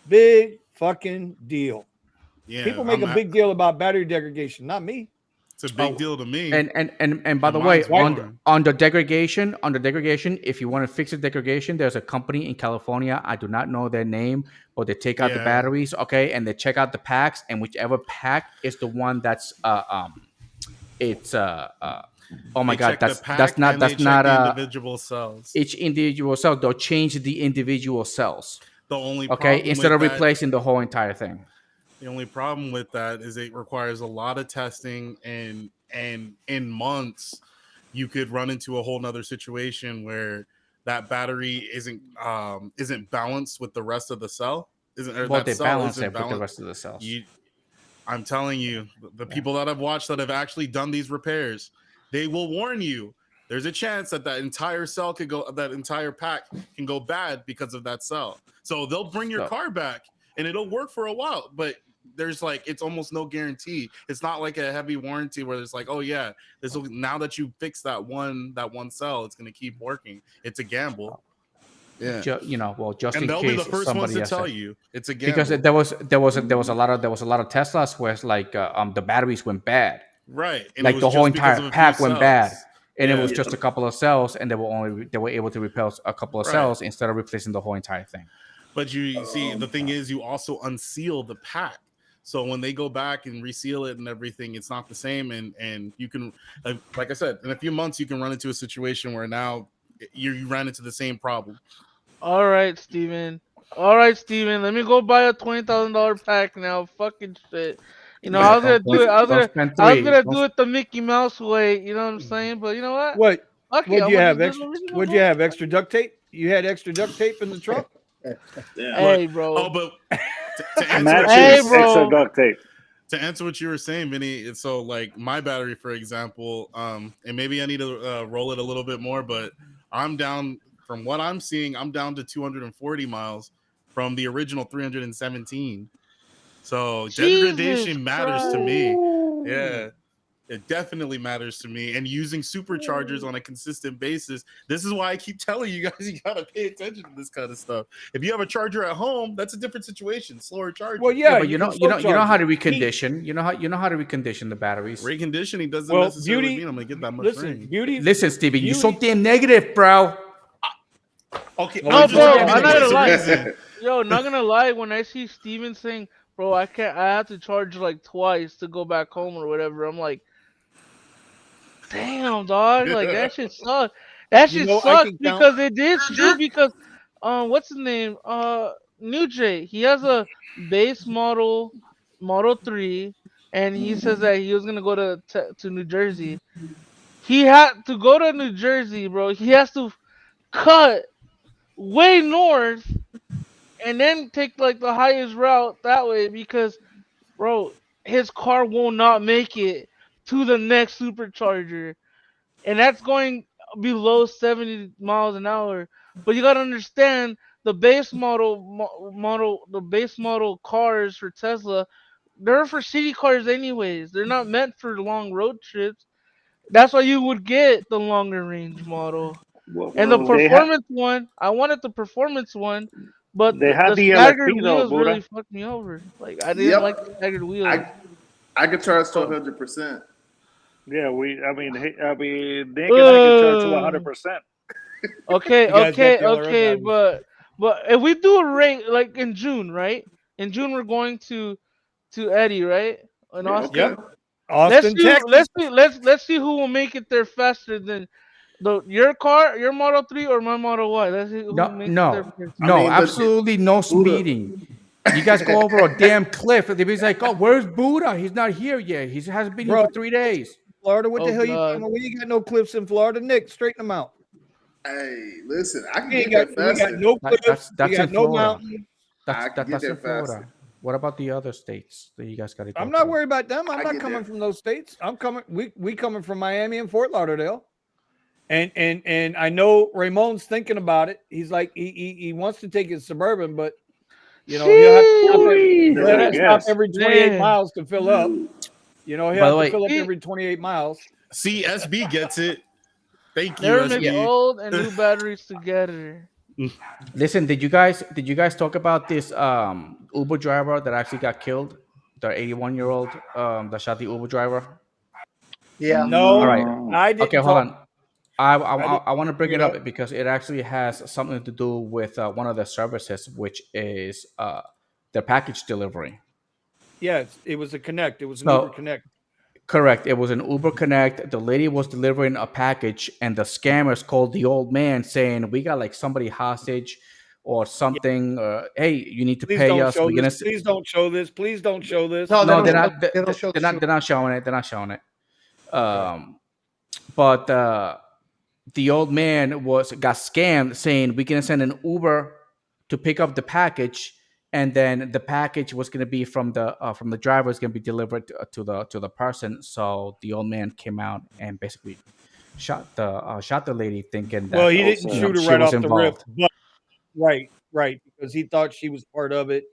Big fucking deal. Yeah, People make a big deal about battery degradation, not me. it's a big deal to me. And by the way, mine's worn. on the degradation, if you want to fix the degradation, there's a company in California. I do not know their name, but they take out the Yeah. batteries, okay, and they check out the packs, and whichever pack is the one that's it's oh my They god, check the that's pack not and they that's check not the individual cells. each individual cell. They'll change the individual cells, The only okay, problem instead with of that, replacing the whole entire thing. the only problem with that is it requires a lot of testing, and in months you could run into a whole nother situation where that battery isn't balanced with the rest of the cell. Well, That they cell balance isn't it with the balanced. rest of the cells. I'm telling you, the people that I've watched that have actually done these repairs, they will warn you. There's a chance that entire cell could go, that entire pack can go bad because of that cell. So they'll bring your car back and it'll work for a while, but there's it's almost no guarantee. It's not like a heavy warranty where it's like, oh yeah, now that you fix that one cell, it's gonna keep working. It's a gamble. Yeah, just and in they'll case be the first ones to tell you it's a gamble. Because there was a lot of Teslas where the batteries went bad, right, and like the whole entire pack went bad, and it was Yeah. just a couple of cells, and they were able to repair a couple of Right. cells instead of replacing the whole entire thing. But you see, the thing is, you also unseal the pack. So when they go back and reseal it and everything, it's not the same. And you can, like I said, in a few months, you can run into a situation where now you ran into the same problem. All right, Steven. Let me go buy a $20,000 pack now. Fucking shit. You know, I was gonna do it. I was gonna do it the Mickey Mouse way. You know what I'm saying? But you know what? What? Fuck it, What'd I'm you gonna have? just do the original What'd you have? one. Extra duct tape? You had extra duct tape in the trunk? Yeah. Hey, bro. Oh, but to answer Matches Hey, bro. extra duct tape. to answer what you were saying, Vinny, so like my battery, for example, and maybe I need to roll it a little bit more, but I'm down from what I'm seeing, I'm down to 240 miles from the original 317. So Jesus degradation matters to me. Yeah. It definitely matters to me. And using superchargers on a consistent basis. This is why I keep telling you guys you gotta pay attention to this kind of stuff. If you have a charger at home, that's a different situation. Slower charger. Well, yeah, but you know, slow you know how charge to it. recondition. You know how to recondition the batteries. Reconditioning doesn't Well, necessarily beauty. mean I'm gonna get that much Listen, range. beauty. Listen, Steven, you're so Beauty. damn negative, bro. Okay, No, No, I'm just bro, trying to I'm be the not gonna voice of lie. reason. Yo, not gonna lie. When I see Steven saying, "Bro, I can't," I have to charge like twice to go back home or whatever. I'm like, damn, dog. Like that shit sucks. That You shit know, I sucks can count. because it is true. Because what's his name? New Jay. He has a base model, Model 3, and he says that he was gonna go to New Jersey. He had to go to New Jersey, bro. He has to cut way north and then take like the highest route that way because, bro, his car will not make it to the next supercharger, and that's going below 70 miles an hour. But you gotta understand the the base model cars for Tesla, they're for city cars anyways. They're not meant for long road trips. That's why you would get the longer range model. And the Well, performance one, I wanted the performance one, but they had the the staggered LFP though, wheels really Buddha. fucked me over. Like I didn't like the Yep. staggered wheels. I could charge to So, 100%. Yeah, Nick and I can charge to uh, 100%. okay, You guys got the LRO okay, batteries. but if we do a rate like in June, right? In June we're going to Eddie, right? In Yeah. Austin. Yep. Austin, Texas. Let's see who will make it there faster than your car, your Model 3 or my Model Y. Let's see who No, makes it there no, first. I no, mean, but absolutely no Buddha, speeding. You guys go over a damn cliff, and they're like, "Oh, where's Buddha? He's not here yet. He hasn't been here Bro, for 3 days." Florida, what the Oh hell you talking god. about? We ain't got no cliffs in Florida. Nick, straighten them out. hey, listen, I can We ain't get got there we got faster. no That, cliffs. We that's in got no Florida. mountains. I can get That's there in Florida. faster. What about the other states that you guys got to go I'm not to? worried about them. I'm I not get coming there. from those states. I'm coming. We coming from Miami and Fort Lauderdale. And I know Ramon's thinking about it. He's like he wants to take his suburban, but you know he'll That's have a to stop Sheesh. guess. every 28 Man. miles to fill up. You know he'll By the have to way, fill up See, every 28 miles. See, SB gets it. Thank you, never mix yeah. SB. old and new batteries together. Listen, did you guys talk about this Uber driver that actually got killed? The 81-year-old that shot the Uber driver. Yeah. All No, right. No. I Okay, didn't hold talk. on. I I, I didn't I want to bring bring it it up. up because it actually has something to do with one of the services, which is the package delivery. Yes, it was a Connect. It was an Uber So Connect. correct, it was an Uber Connect. The lady was delivering a package, and the scammers called the old man saying, "We got like somebody hostage." Or Yeah, something. Hey, you need to please pay don't us. show We're this. gonna. Please don't show this. Please don't show this. No, they No, don't they're show. not. They don't show the They're not. shoe. They're not showing it. They're not showing it. Okay. But the old man got scammed, saying we're gonna send an Uber to pick up the package, and then the package was gonna be from the driver is gonna be delivered to the person. So the old man came out and basically shot the lady, thinking Well, that he Oh, didn't sad. shoot her she right was off the rip, involved. but right, because he thought she was part of it,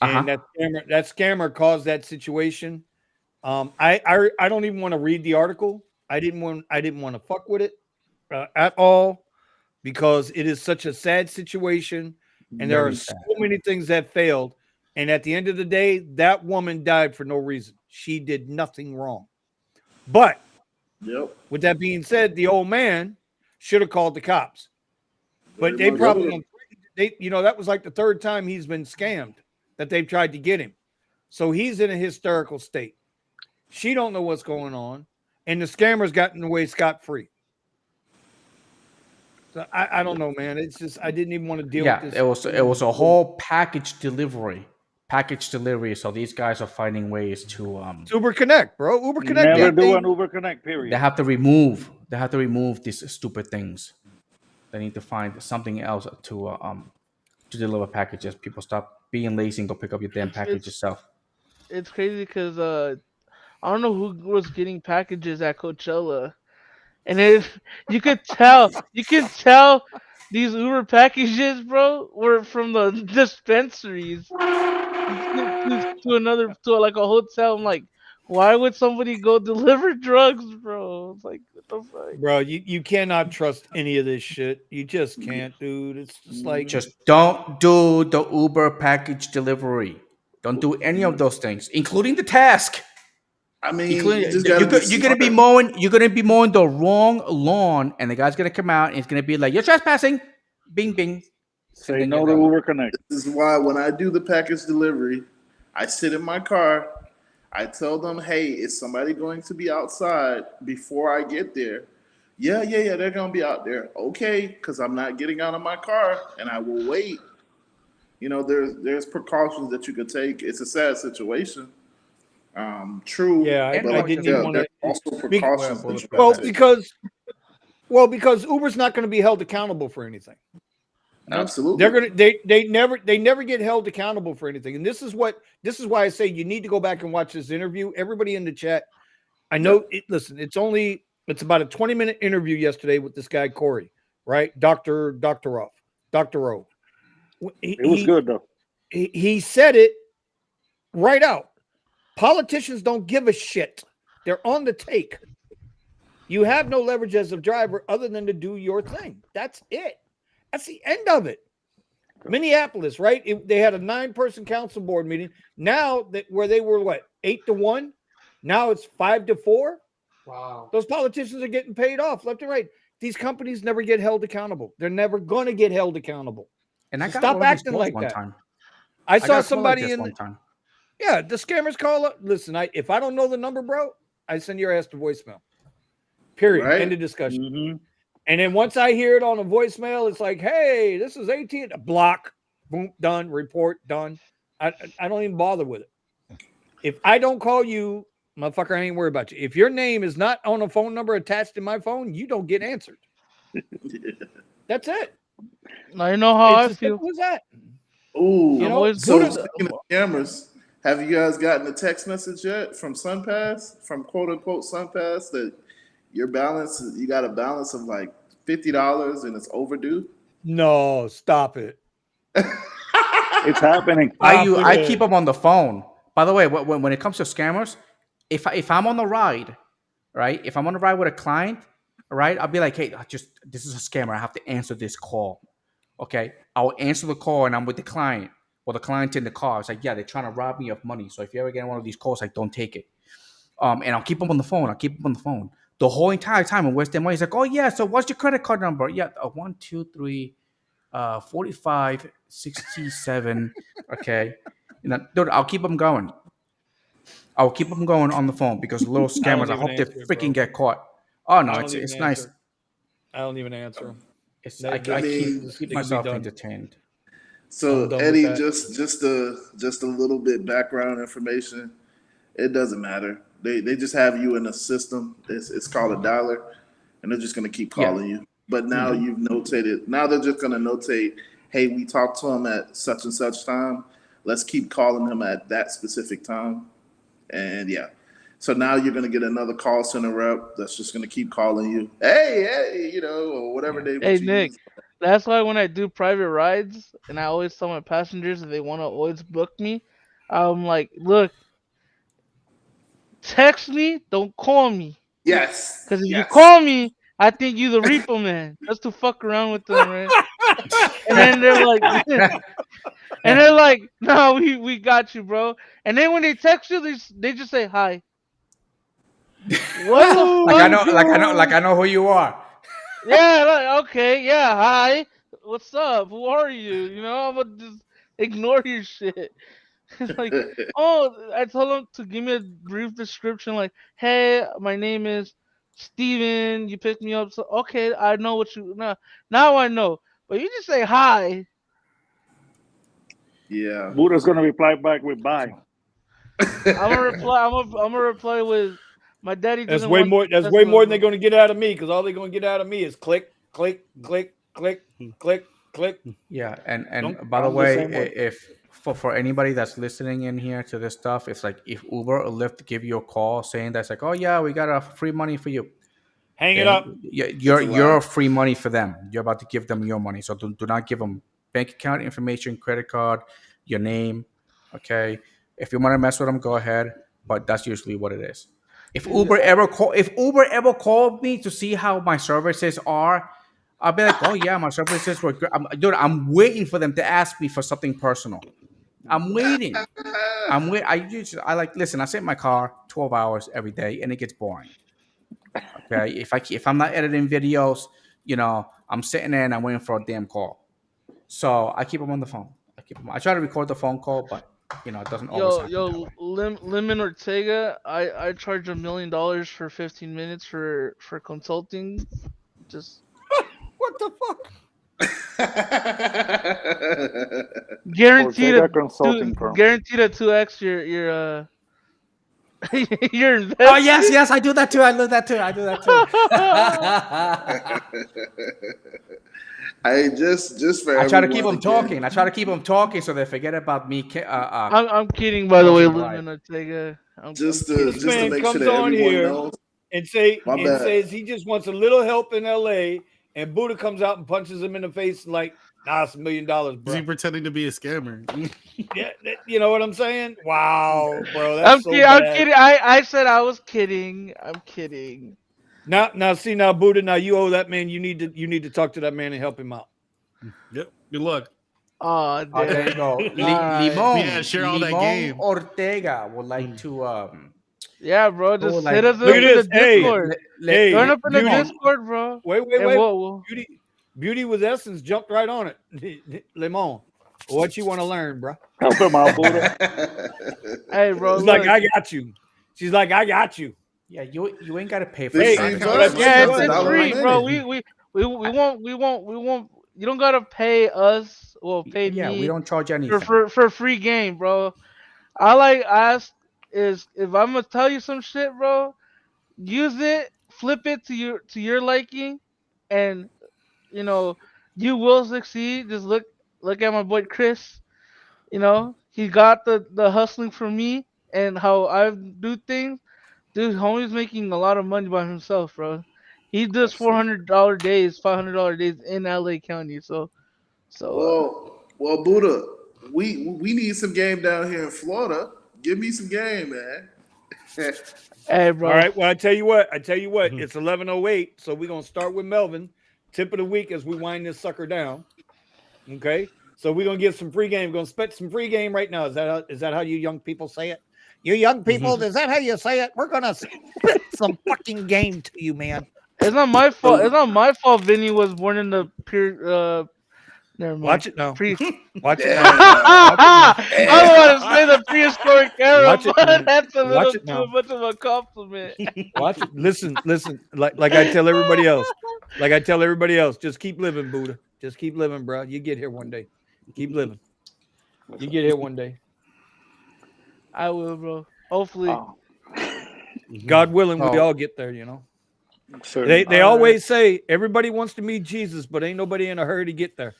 Uh huh. and that scammer caused that situation. I don't even want to read the article. I didn't want to fuck with it at all because it is such a sad situation, and there are Very so sad. many things that failed. And at the end of the day, that woman died for no reason. She did nothing wrong. But Yep. with that being said, the old man should have called the cops. But Very they much probably so. done- that was like the third time he's been scammed that they've tried to get him. So he's in a hysterical state. She don't know what's going on, and the scammers gotten away scot free. So I don't know, man. It's just I didn't even want to deal with Yeah, this. it was a whole package delivery. So these guys are finding ways to It's Uber Connect, bro. Uber Connect. Never yeah, do an Uber Connect, they period. have to remove these stupid things. They need to find something else to deliver packages. People stop being lazy and go pick up your damn It's package it's yourself. it's crazy because I don't know who was getting packages at Coachella, and if you can tell these Uber packages, bro, were from the dispensaries to like a hotel. I'm like, Why would somebody go deliver drugs, bro? It's like, what the fuck? Bro, you cannot trust any of this shit. You just can't, dude. It's just like Just don't do the Uber package delivery. Don't do any of those things, including the task. I mean, Including you just got to be you're gonna be smart. mowing. You're gonna be mowing the wrong lawn, and the guy's gonna come out and it's gonna be like, "You're trespassing." Bing, bing. Say no to Uber Connect. This is why when I do the package delivery, I sit in my car. I tell them, hey, is somebody going to be outside before I get there? Yeah, they're going to be out there. Okay, because I'm not getting out of my car and I will wait. You know, there's precautions that you could take. It's a sad situation. True. yeah, I But didn't even want there's to. also precautions that you Well, gotta take. because Uber's not going to be held accountable for anything. Absolutely. They're gonna they never get held accountable for anything. And this is why I say you need to go back and watch this interview. Everybody in the chat, I know listen, it's about a 20-minute interview yesterday with this guy Corey, right? Dr. O. It was good though. He said it right out. Politicians don't give a shit. They're on the take. You have no leverage as a driver other than to do your thing. That's it. That's the end of it. Minneapolis, right? They had a 9-person council board meeting. Now where they were 8-1, now it's 5-4. Wow. Those politicians are getting paid off left and right. These companies never get held accountable. They're never going to get held accountable. And I So got stop one of these acting calls like one that. time. I saw got somebody this in one time. Yeah, the scammers call up. Listen, if I don't know the number, bro, I send your ass to voicemail. Period. Right? End of discussion. Mm-hmm. And then once I hear it on a voicemail, it's like, hey, this is AT&T. Block. Boom, done. Report, done. I don't even bother with it. If I don't call you, motherfucker, I ain't worried about you. If your name is not on a phone number attached to my phone, you don't get answered. That's it. Now you know how It's I as feel. simple as that. Ooh, You know, always so good. speaking of scammers, have you guys gotten a text message yet from SunPass, from quote unquote SunPass, that you got a balance of like $50 and it's overdue? No, stop it. It's happening. I keep them on the phone. By the way, when it comes to scammers, if I'm on the ride, right? If I'm on the ride with a client, right? I'll be like, hey, this is a scammer. I have to answer this call. Okay, I'll answer the call and I'm with the client. Well, the client's in the car. It's like, yeah, they're trying to rob me of money. So if you ever get one of these calls, like, don't take it. And I'll keep them on the phone. The whole entire time. And where's their money? He's like, oh yeah. So what's your credit card number? Yeah, 1, 2, 3, 45, 67. Okay, dude, I'll keep them going. I'll keep them going on the phone because little scammers. I hope they freaking get caught. Oh no, it's nice. I don't even answer them. I keep myself entertained. So Eddie, just a little bit background information. It doesn't matter. They just have you in a system. It's called a dialer, and they're just gonna keep calling you. But now you've notated. Now they're just gonna notate. Hey, we talked to him at such and such time. Let's keep calling him at that specific time. And yeah. So now you're going to get another call center rep that's just going to keep calling you. Hey, or whatever they Hey want Nick, that's why when I do private rides and I always tell my passengers if they want to always book me, I'm like, look, text me, don't call me. Yes. Because if you call me, I think you the repo man. Just to fuck around with them, right? And then they're like, no, we got you, bro. And then when they text you, they just say hi. What the Like I know who you are. Yeah, like, okay, yeah, hi. What's up? Who are you? I'm gonna just ignore your shit. Like, oh, I told him to give me a brief description, like, hey, my name is Steven. You picked me up. So, okay, I know what you now I know. But you just say hi. Yeah. Buddha's gonna reply back with bye. I'm gonna reply with my daddy. That's way more than they're going to get out of me, because all they're going to get out of me is click, click, click, click, click, click. Yeah, and by the way, if for anybody that's listening in here to this stuff, it's like if Uber or Lyft give you a call saying that's like, oh yeah, we got a free money for you. Hang it up. You're free money for them. You're about to give them your money, so do not give them bank account information, credit card, your name. Okay, if you want to mess with them, go ahead. but that's usually what it is. If Uber ever called me to see how my services are, I'll be like, oh yeah, my services were great. Dude, I'm waiting for them to ask me for something personal. I'm waiting. I like listen. I sit in my car 12 hours every day, and it gets boring. Okay, if I'm not editing videos, I'm sitting there and I'm waiting for a damn call. So I keep them on the phone. I try to record the phone call, but it doesn't always happen that way. Lemon Ortega, I charge $1 million for 15 minutes for consulting. Just What the fuck? guaranteed Ortega Consulting Firm. guaranteed a 2x your your investment. Oh yes, I do that too. I do that too. Hey, just for I try to keep everyone them again, talking. I try to keep them talking so they forget about me. I'm kidding, by the way, Closing the Lemon Ortega. I'm just to kidding. This just to man make sure comes that on everyone here knows. and My bad. says he just wants a little help in L.A. and Buddha comes out and punches him in the face like, nah, it's $1 million, Is bro. he pretending to be a scammer? Yeah, you know what I'm saying? Wow, bro, I'm that's so kidding. I'm bad. kidding. I said I was kidding. I'm kidding. Now, Buddha. Now you owe that man. You need to talk to that man and help him out. Yep. Good luck. Oh, Oh, there you go. Alright. Limon. Yeah, share all that Limon game. Ortega would like to Yeah, bro. Just like, hit us Look up at in the this. Hey, Discord. hey, Turn up in the Beauty. Discord, bro. Wait. Whoa. Beauty with Essence jumped right on it. Limon, what you want to learn, bro? Help him out, Buddha. Hey, bro. She's Look. like, I got you. She's like, I got you. Yeah, you ain't gotta pay for Hey, it. so that's Yeah, what it's you free, $1 bro. a minute. We won't. You don't gotta pay us. Well, pay Yeah, we me don't charge anything. for free game, bro. All I ask is if I'm gonna tell you some shit, bro, use it, flip it to your liking, and you will succeed. Just look at my boy Chris. He got the hustling from me and how I do things. Dude, homie's making a lot of money by himself, bro. He does $400 days, $500 days in LA County. So Well, Buddha, we need some game down here in Florida. Give me some game, man. hey, bro. All right. Well, I tell you what. It's 11:08. So we're gonna start with Melvin. Tip of the week as we wind this sucker down. Okay. So we're gonna get some free game. We're gonna spit some free game right now. Is that how you young people say it? You young people, is that how you say it? We're gonna spit some fucking game to you, man. It's not my fault. It's not my fault. Vinny was born in the pure. Never mind. Watch it now. Watch it Yeah. now. I don't want to say the prehistoric era, Watch it, but man. that's a little Watch it too now. much of a compliment. Watch it. Listen. Like I tell everybody else. Just keep living, Buddha. Just keep living, bro. You get here one day. Keep living. You get here one day. I will, bro. Hopefully. God willing, we Oh. all get there. Certainly. They always say everybody wants to meet Jesus, but ain't nobody in a hurry to get there.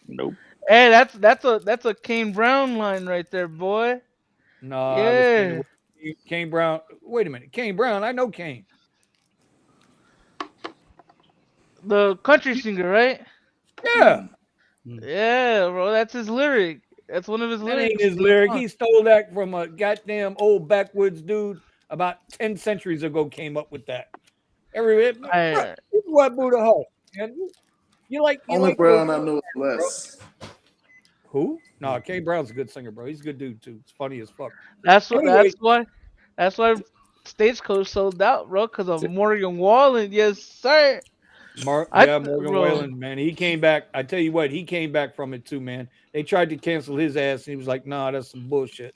Nope. Hey, that's a Kane Brown line right there, boy. No, Yeah. Kane Brown. Wait a minute, Kane Brown. I know Kane. The country singer, right? Yeah, Yeah, bro. That's his lyric. That's one of his that lyrics. ain't his lyric. He stole that from a goddamn old backwoods dude about 10 centuries ago. Came up with that. This is what Buddha Hall. Man, you Only like Brown I know is less. who? No, Kane Brown's a good singer, bro. He's a good dude too. It's funny as fuck. That's Anyway. that's why Stagecoach sold out, bro, because of Morgan Wallen. Yes, sir. Morgan Wallen, man. He came back. I tell you what, he came back from it too, man. They tried to cancel his ass, and he was like, nah, that's some bullshit.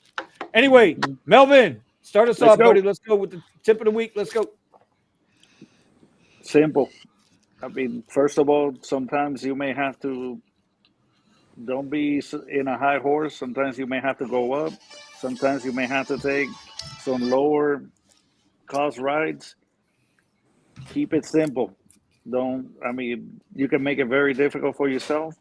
Anyway, Melvin, start us off, buddy. Let's go with the tip of the week. Let's go. Simple. I mean, first of all, sometimes you may have to, don't be in a high horse. Sometimes you may have to go up. Sometimes you may have to take some lower cost rides. Keep it simple. You can make it very difficult for yourself,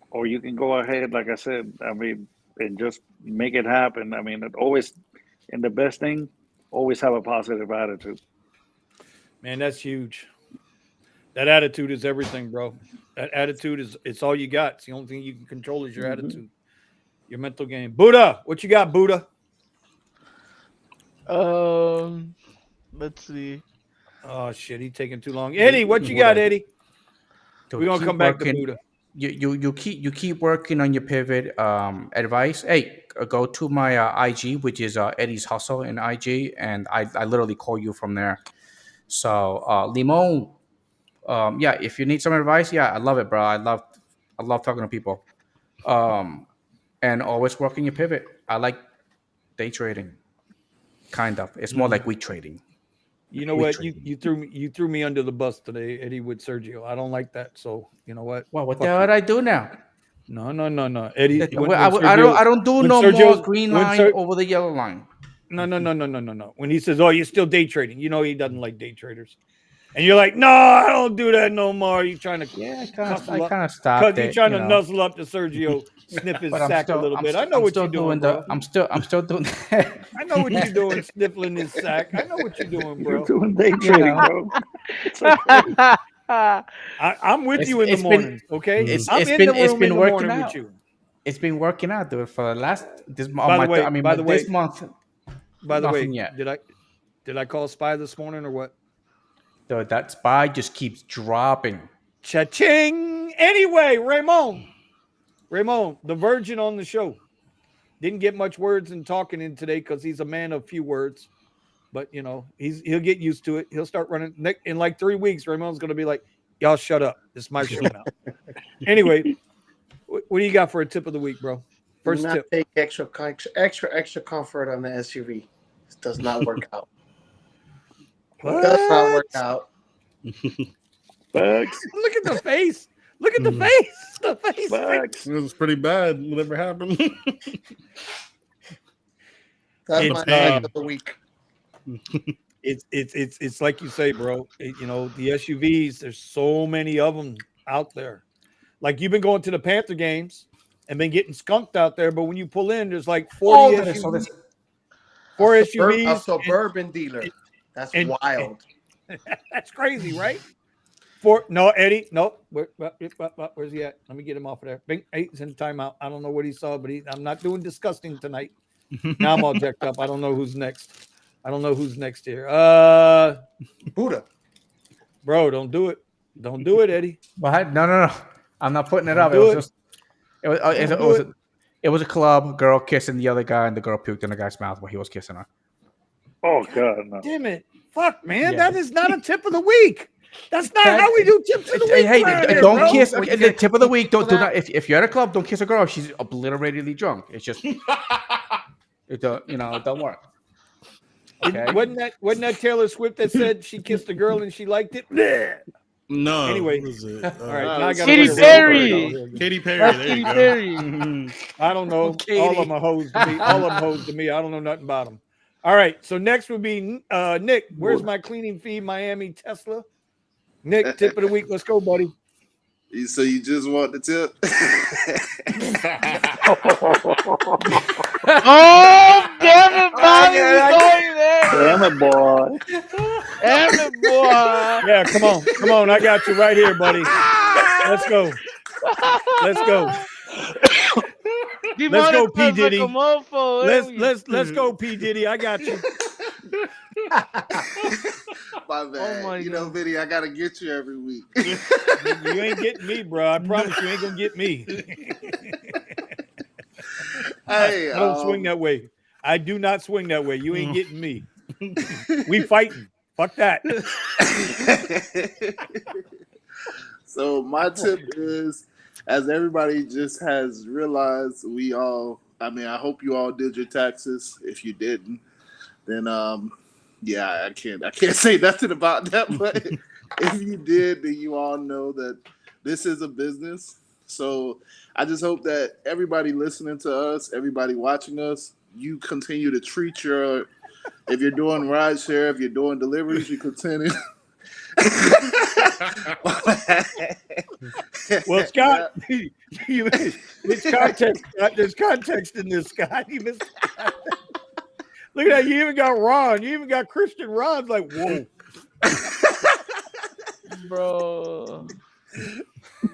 or you can go ahead, like I said, and just make it happen. And the best thing, always have a positive attitude. Man, that's huge. That attitude is everything, bro. That attitude it's all you got. It's the only thing you can control is your attitude, your mental game. Buddha, what you got, Buddha? Let's see. Oh shit, he's taking too long. Eddie, what you got, Eddie? So We're gonna keep come back to working. Buddha. You keep working on your pivot advice. Hey, go to my IG, which is Eddie's Hustle in IG, and I literally call you from there. So Limon, yeah, if you need some advice, yeah, I love it, bro. I love talking to people. And always working your pivot. I like day trading, kind of. It's more like week trading. You know Week what? trading. You threw me under the bus today, Eddie, with Sergio. I don't like that. So you know what? Well, what Fuck the hell you. did I do now? No, Eddie. I don't do When no more Sergio's green when line Ser, over the yellow line. no. When he says, "Oh, you're still day trading," you know he doesn't like day traders, and you're like, "No, I don't do that no more." You trying to Yeah, I cussle up, kind of cause stopped you it, trying to nuzzle up to Sergio, sniff his But sack a little bit. I know I'm what still you're doing, doing bro. I'm still doing I know what you're doing, sniffling his sack. I know what you're doing, You're bro. doing day you trading, know. bro. It's okay. I'm with you in the It's been mornings, okay? it's I'm it's in been the it's room in been the working morning with out. you. It's been working out, dude. For the last this on By the my way, I mean by the way, this month, by the nothing way, yet. did I call spy this morning or what? Dude, that spy just keeps dropping. Cha-ching! Anyway, Ramon, the virgin on the show. Didn't get much words in talking in today because he's a man of few words. But you know, he'll get used to it. He'll start running in like 3 weeks. Ramon's gonna be like, "Y'all shut up. This is my show now." Anyway, what do you got for a tip of the week, bro? Do First not tip. take extra comfort on the SUV. It does not work out. It does not work What? out. Bugs. Look at the face. Look at the face. The face. Bugs. It was pretty bad. Whatever happened. That's It's my tip of the week. it's like you say, bro. You know, the SUVs, there's so many of them out there. Like you've been going to the Panther games and been getting skunked out there, but when you pull in, there's like 40 Oh, that is so SUVs, this. four A SUVs, suburban dealer. That's and wild. that's crazy, right? For no, Eddie, no. Where's he at? Let me get him off of there. Bing, he's in timeout. I don't know what he saw, but I'm not doing disgusting tonight. Now I'm all jacked up. I don't know who's next. I don't know who's next here. Buddha. Bro, don't do it. Don't do it, Eddie. What? No. I'm not putting it Don't up. It do was it. just it was Don't do it. it was a club, girl kissing the other guy, and the girl puked in the guy's mouth while he was kissing her. Oh God, no. Damn it. Fuck, man. Yeah. That is not a tip of the week. That's not how we do tips of the week. Hey, around here, don't bro. kiss. Okay. The tip of the week. Don't do So not. If you're at a club, don't kiss a girl. She's obliteratedly drunk. It's just it don't it don't work. Okay. Wasn't that Taylor Swift that said she kissed a girl and she liked it? Bleh. No. Anyway. What was it? All right, Wow, now I got Katy Perry. Katy Perry. That's There you Katy go. Perry. I don't know. Katie. All of them are hoes to me. All of them hoes to me. I don't know nothing about them. All right. So next would be Nick. Where's my cleaning fee Miami Tesla? Nick, tip of the week. Let's go, buddy. So you just want the tip? Oh, damn it, Bobby, we going there. Damn it, boy. Damn it, boy. Yeah, come on. I got you right here, buddy. Let's go. Let's go. Let's go, P. Demonetized like Diddy. a mofo, Let's go, P. Diddy. I got you. My bad. my you know, God. Vinny, I gotta get you every week. You ain't getting me, bro. I promise you ain't gonna get me. Hey, I don't swing that way. I do not swing that way. You ain't getting me. We fighting. Fuck that. So my tip is, as everybody just has realized, I hope you all did your taxes. If you didn't, then yeah, I can't say nothing about that. But if you did, then you all know that this is a business. So I just hope that everybody listening to us, everybody watching us, you continue to treat if you're doing rideshare, if you're doing deliveries, you continue. Well, Scott, there's context. There's context in this, Scott. You missed. Look at that. You even got Ron. You even got Christian Ron's like, whoa. bro. Yeah,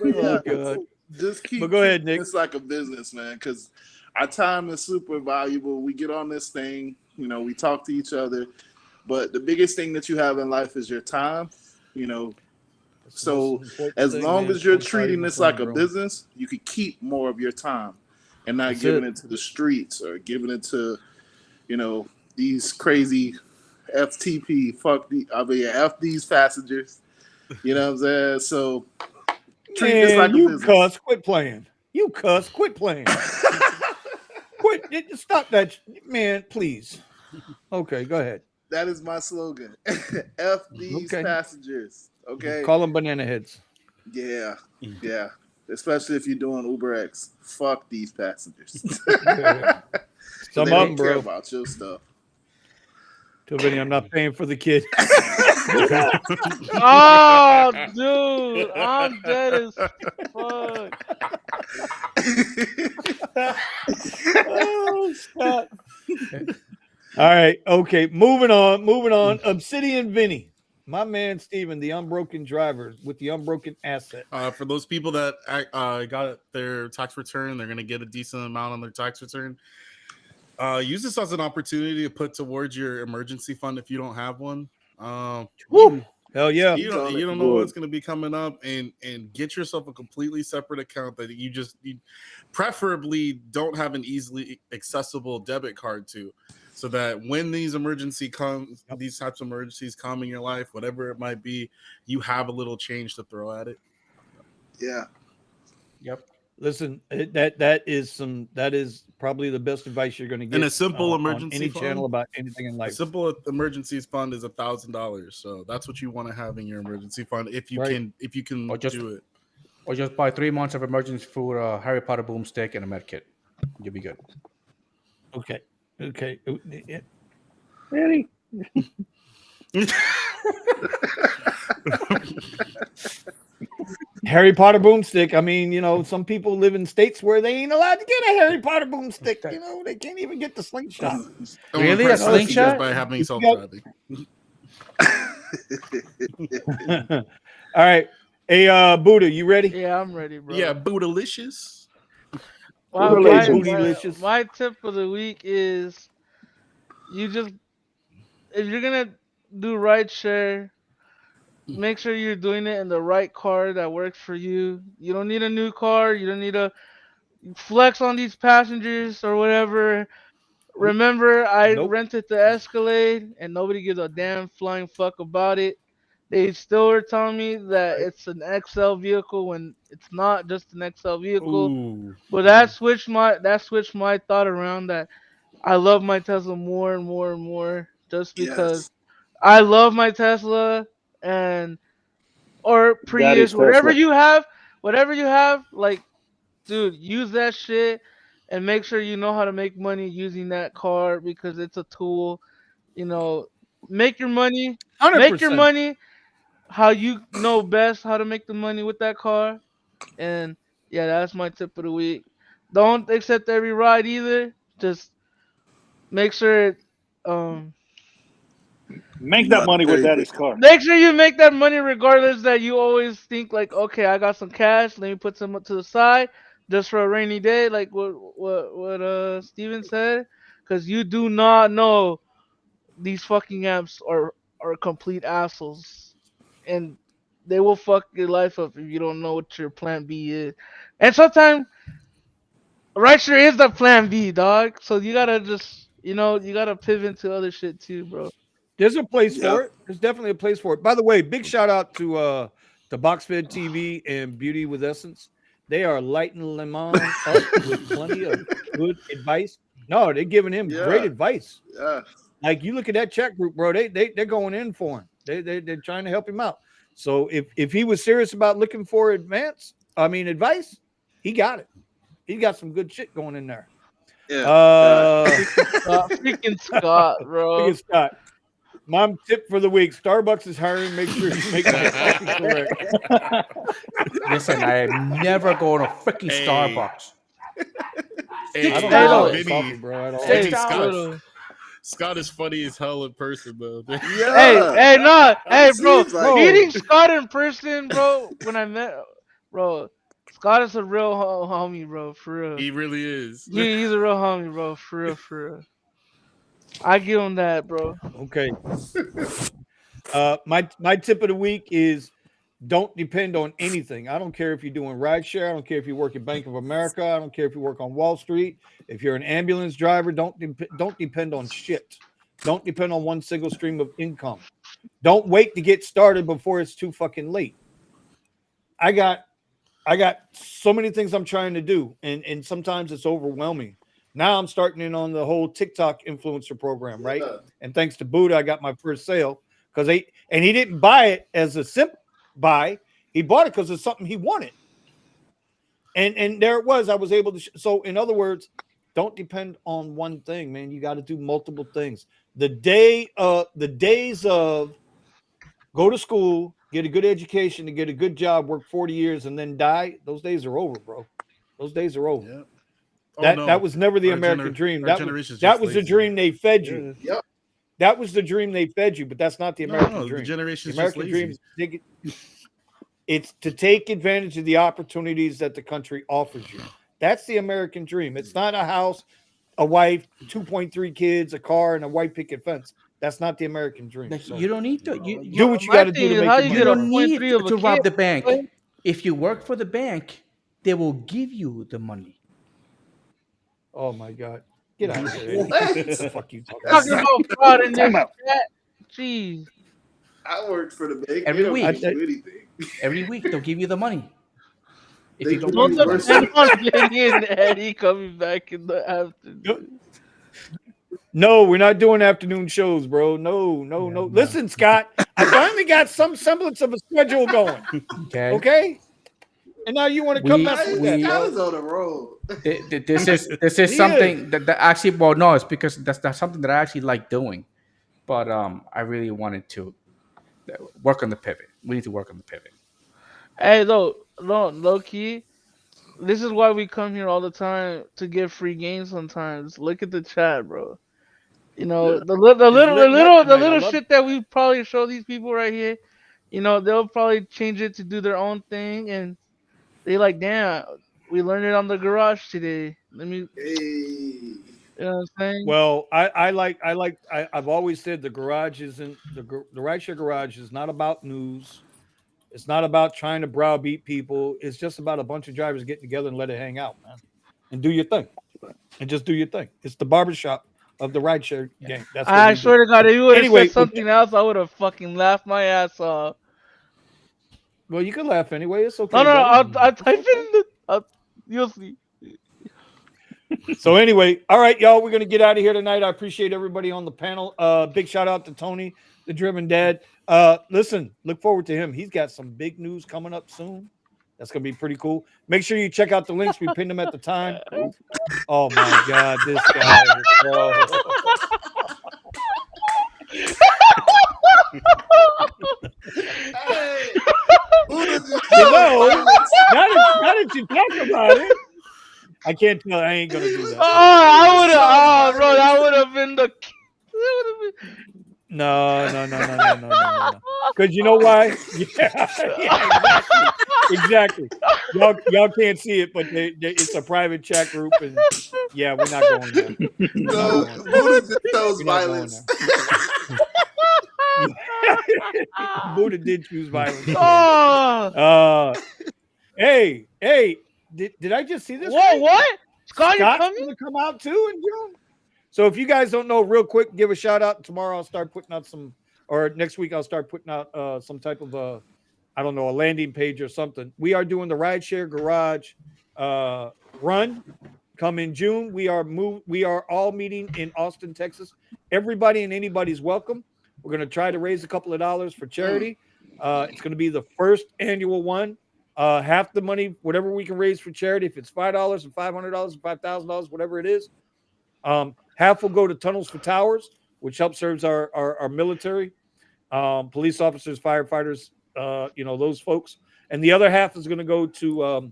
Oh, God. just keep. But go ahead, Nick. It's like a business, man, because our time is super valuable. We get on this thing, You know, we talk to each other, but the biggest thing that you have in life is your time. You know, That's the most so important as thing, long man. as you're I'm proud of you, treating my this friend, like a bro. business, you could keep more of your time and not That's giving it. it to the streets or giving it to, you know, these crazy FTP, F these passengers. You know what I'm saying? So treat this Man, like a you business. cuss. Quit playing. You cuss. Quit playing. Quit. Stop that, man. Please. Okay, go ahead. That is my slogan. F these Okay, passengers. Okay. call them banana heads. Yeah. Yeah. Especially if you're doing Uber X. Fuck these passengers. Because Some they of don't them, care bro. about your stuff. Too many. I'm not paying for the kid. Oh, dude, I'm dead as fuck. Oh, Scott. All right. Okay. Moving on. Moving on. Obsidian Vinny. My man Steven, the unbroken driver with the unbroken asset. For those people that got their tax return, they're gonna get a decent amount on their tax return. Use this as an opportunity to put towards your emergency fund if you don't have one. Woo! Hell yeah. You don't know what's going to be coming up, and get yourself a completely separate account that you preferably don't have an easily accessible debit card to, so that when these these types of emergencies come in your life, whatever it might be, you have a little change to throw at it. Yeah. Yep. Listen, that is probably the best advice you're going to get. And a simple on emergency any fund, channel about anything in a life. simple emergencies fund is $1,000. So that's what you want to have in your emergency fund if you can Or just do it. or just buy 3 months of emergency food, Harry Potter boomstick, and a med kit. You'll be good. Okay. Yeah. Really? Harry Potter boomstick. I mean, you know, some people live in states where they ain't allowed to get a Harry Potter boomstick. You know, they can't even get the slingshot. Really? A slingshot? By having self-driving. All right. Hey, Buddha, you ready? Yeah, I'm ready, bro. Yeah, Bootylicious. Okay, bootylicious. My tip for the week is if you're gonna do rideshare, make sure you're doing it in the right car that works for you. You don't need a new car. You don't need to flex on these passengers or whatever. Remember, I Nope. rented the Escalade and nobody gives a damn flying fuck about it. They still were telling me that it's an XL vehicle when it's not just an XL vehicle. Ooh. But that switched my thought around, that I love my Tesla more and more and more, just because Yes. I love my Tesla, and or Prius, Daddy's Tesla. whatever you have, like, dude, use that shit and make sure you know how to make money using that car, because it's a tool. You know, make your money, make your 100%. money how you know best how to make the money with that car. And yeah, that's my tip of the week. Don't accept every ride either. Just make sure um Make that money There with you go. Daddy's car. make sure you make that money, regardless that you always think like, okay, I got some cash, let me put some to the side just for a rainy day, like what Steven said, because you do not know, these fucking apps are complete assholes, and they will fuck your life up if you don't know what your plan B is. And sometimes Rideshare is the plan B, dog. So you gotta just, you gotta pivot to other shit too, bro. There's a place Yeah. for it. There's definitely a place for it. By the way, big shout out to Boxfed TV and Beauty with Essence. They are lighting Lemon up with plenty of good advice. No, they're giving him great Yeah. advice. Yeah. Like, you look at that chat group, bro. They're going in for him. They're trying to help him out. So if he was serious about looking for advice, he got it. He got some good shit going in there. Yeah. Freaking Scott, bro. Freaking Scott. My tip for the week: Starbucks is hiring. Make sure you make that coffee correct. Listen, I never go to freaking Hey. Starbucks. Hey, I don't Hey, know look. about Vinny. coffee, bro, at all. Hey, $6. Scott is funny as hell in person, though. Yeah. Hey, bro. Seems like Meeting Scott in person, bro. When I met, bro, Scott is a real homie, bro. For real. He really is. He's a real homie, bro. For real, for real. I give him that, bro. Okay. My tip of the week is don't depend on anything. I don't care if you're doing rideshare. I don't care if you work at Bank of America. I don't care if you work on Wall Street. If you're an ambulance driver, don't depend on shit. Don't depend on one single stream of income. Don't wait to get started before it's too fucking late. I got so many things I'm trying to do, and sometimes it's overwhelming. Now I'm starting in on the whole TikTok influencer program, right? Yeah. And thanks to Buddha, I got my first sale because he didn't buy it as a simp buy. He bought it because it's something he wanted. And there it was. I was able to. So in other words, don't depend on one thing, man. You got to do multiple things. The days of go to school, get a good education, to get a good job, work 40 years, and then die. Those days are over, bro. Those days are over. Yep. That was never the American dream. That was the dream they fed you. Yep. That was the dream they fed you, but that's not the American dream. The generation's the American just dream lazy. it's to take advantage of the opportunities that the country offers you. That's the American dream. It's not a house, a wife, 2.3 kids, a car, and a white picket fence. That's not the American dream. Like, So you don't need to. do what you got to do to make You your don't money. need 0.3 of a to rob kid, the bank. right? If you work for the bank, they will give you the money. Oh my God. Get out of here. What? What the fuck you talking Talking about? about fraud in this Time out. chat. Jeez. I worked for the bank. Every They don't week. give you anything. Every week they'll give you the money. If They you don't give Don't you work worse. depend on Lenny and Eddie coming back in the afternoon. No, we're not doing afternoon shows, bro. No. Listen, Scott, I finally got some semblance of a schedule going. okay. Okay? And now you want to come We- mess with we- that, I bro. was on the road. This is He something that actually, well, no, it's because that's something that I actually like doing, but I really wanted to work on the pivot. We need to work on the pivot. Hey, no, low key. This is why we come here all the time to get free games. Sometimes look at the chat, bro. You know Yeah. the little lit up tonight. I love shit that we probably show these people right here. You know they'll probably change it to do their own thing, and they like, damn, we learned it on the garage today. Let me, Hey. you know what I'm saying? Well, I've always said the garage isn't the Rideshare garage is not about news. It's not about trying to browbeat people. It's just about a bunch of drivers getting together and let it hang out, man. And do your thing. And just do your thing. It's the barbershop of the rideshare game. That's what I we do. swear to God, if you would have Anyway, said something else, I would have fucking laughed my ass off. well, you can laugh anyway. It's okay. No, brother. I'll type it in the. You'll see. So anyway, all right, y'all, we're gonna get out of here tonight. I appreciate everybody on the panel. Big shout out to Tony, the Driven Dad. Listen, look forward to him. He's got some big news coming up soon. That's gonna be pretty cool. Make sure you check out the links. We pinned them at the time. Oh my God, this guy, bro. Hey. Who does this You know, now that you talk about it, I can't tell. I ain't gonna do that. I would have. Oh, bro, that would have been the. No. Because you know why? Yeah, exactly. Y'all can't see it, but it's a private chat group, and yeah, we're not going there. No, who does this shows violence? Buddha did choose violence. Oh. Hey, did I just see this? Whoa, right? what? Scott, you Scott's coming? gonna come out too in June. So if you guys don't know, real quick, give a shout out. Tomorrow I'll start putting out some, or next week I'll start putting out some type of a landing page or something. We are doing the Rideshare Garage run. Come in June. We are all meeting in Austin, Texas. Everybody and anybody's welcome. We're gonna try to raise a couple of dollars for charity. It's gonna be the first annual one. Half the money, whatever we can raise for charity, if it's $5 and $500 and $5,000, whatever it is. Half will go to Tunnels for Towers, which helps serves our military, police officers, firefighters, those folks. And the other half is going to go to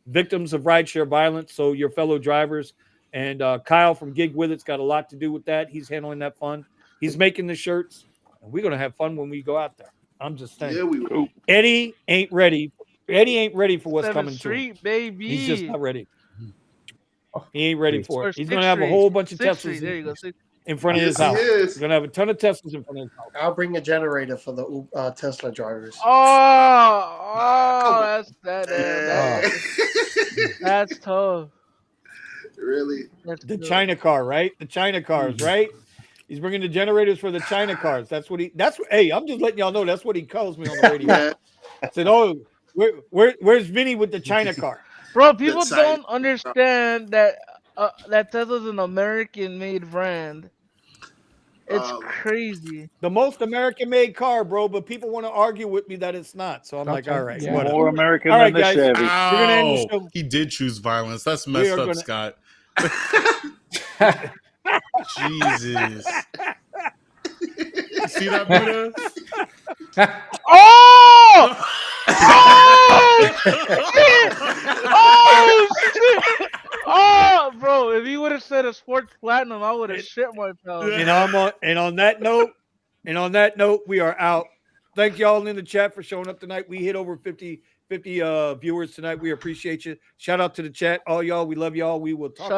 victims of rideshare violence. So your fellow drivers. And Kyle from Gig With It's got a lot to do with that. He's handling that fund. He's making the shirts. And we're going to have fun when we go out there. I'm just saying. Yeah, we will. Eddie ain't ready. Eddie ain't ready for what's 7th coming to Street, him. baby. He's just not ready. He ain't ready for Or it. He's 6th going to have a Street. whole bunch of 6th Street. Teslas. There you go. in front of his Yes, house. he is. He's gonna have a ton of Teslas in front of his house. I'll bring a generator for the Tesla drivers. That's tough. Really? The China car, right? The China cars, right? He's bringing the generators for the China cars. Hey, I'm just letting y'all know that's what he calls me on the radio. Yeah. Said, "Oh, where's Vinny with the China car?" Bro, people That's how don't understand that that Tesla's an American-made brand. It's crazy. The most American-made car, bro. But people want to argue with me that it's not. So I'm like, all right, whatever. More American All than right, the guys. Chevy. We're gonna end the show. He did choose violence. That's messed up, Scott. Jesus. You see that, Buddha? Oh! Oh! Shit! Oh shit! Oh, bro! If you would have said a sports platinum, I would have shit my pants. And on that note, we are out. Thank y'all in the chat for showing up tonight. We hit over 50 viewers tonight. We appreciate you. Shout out to the chat, all y'all. We love y'all. We will talk.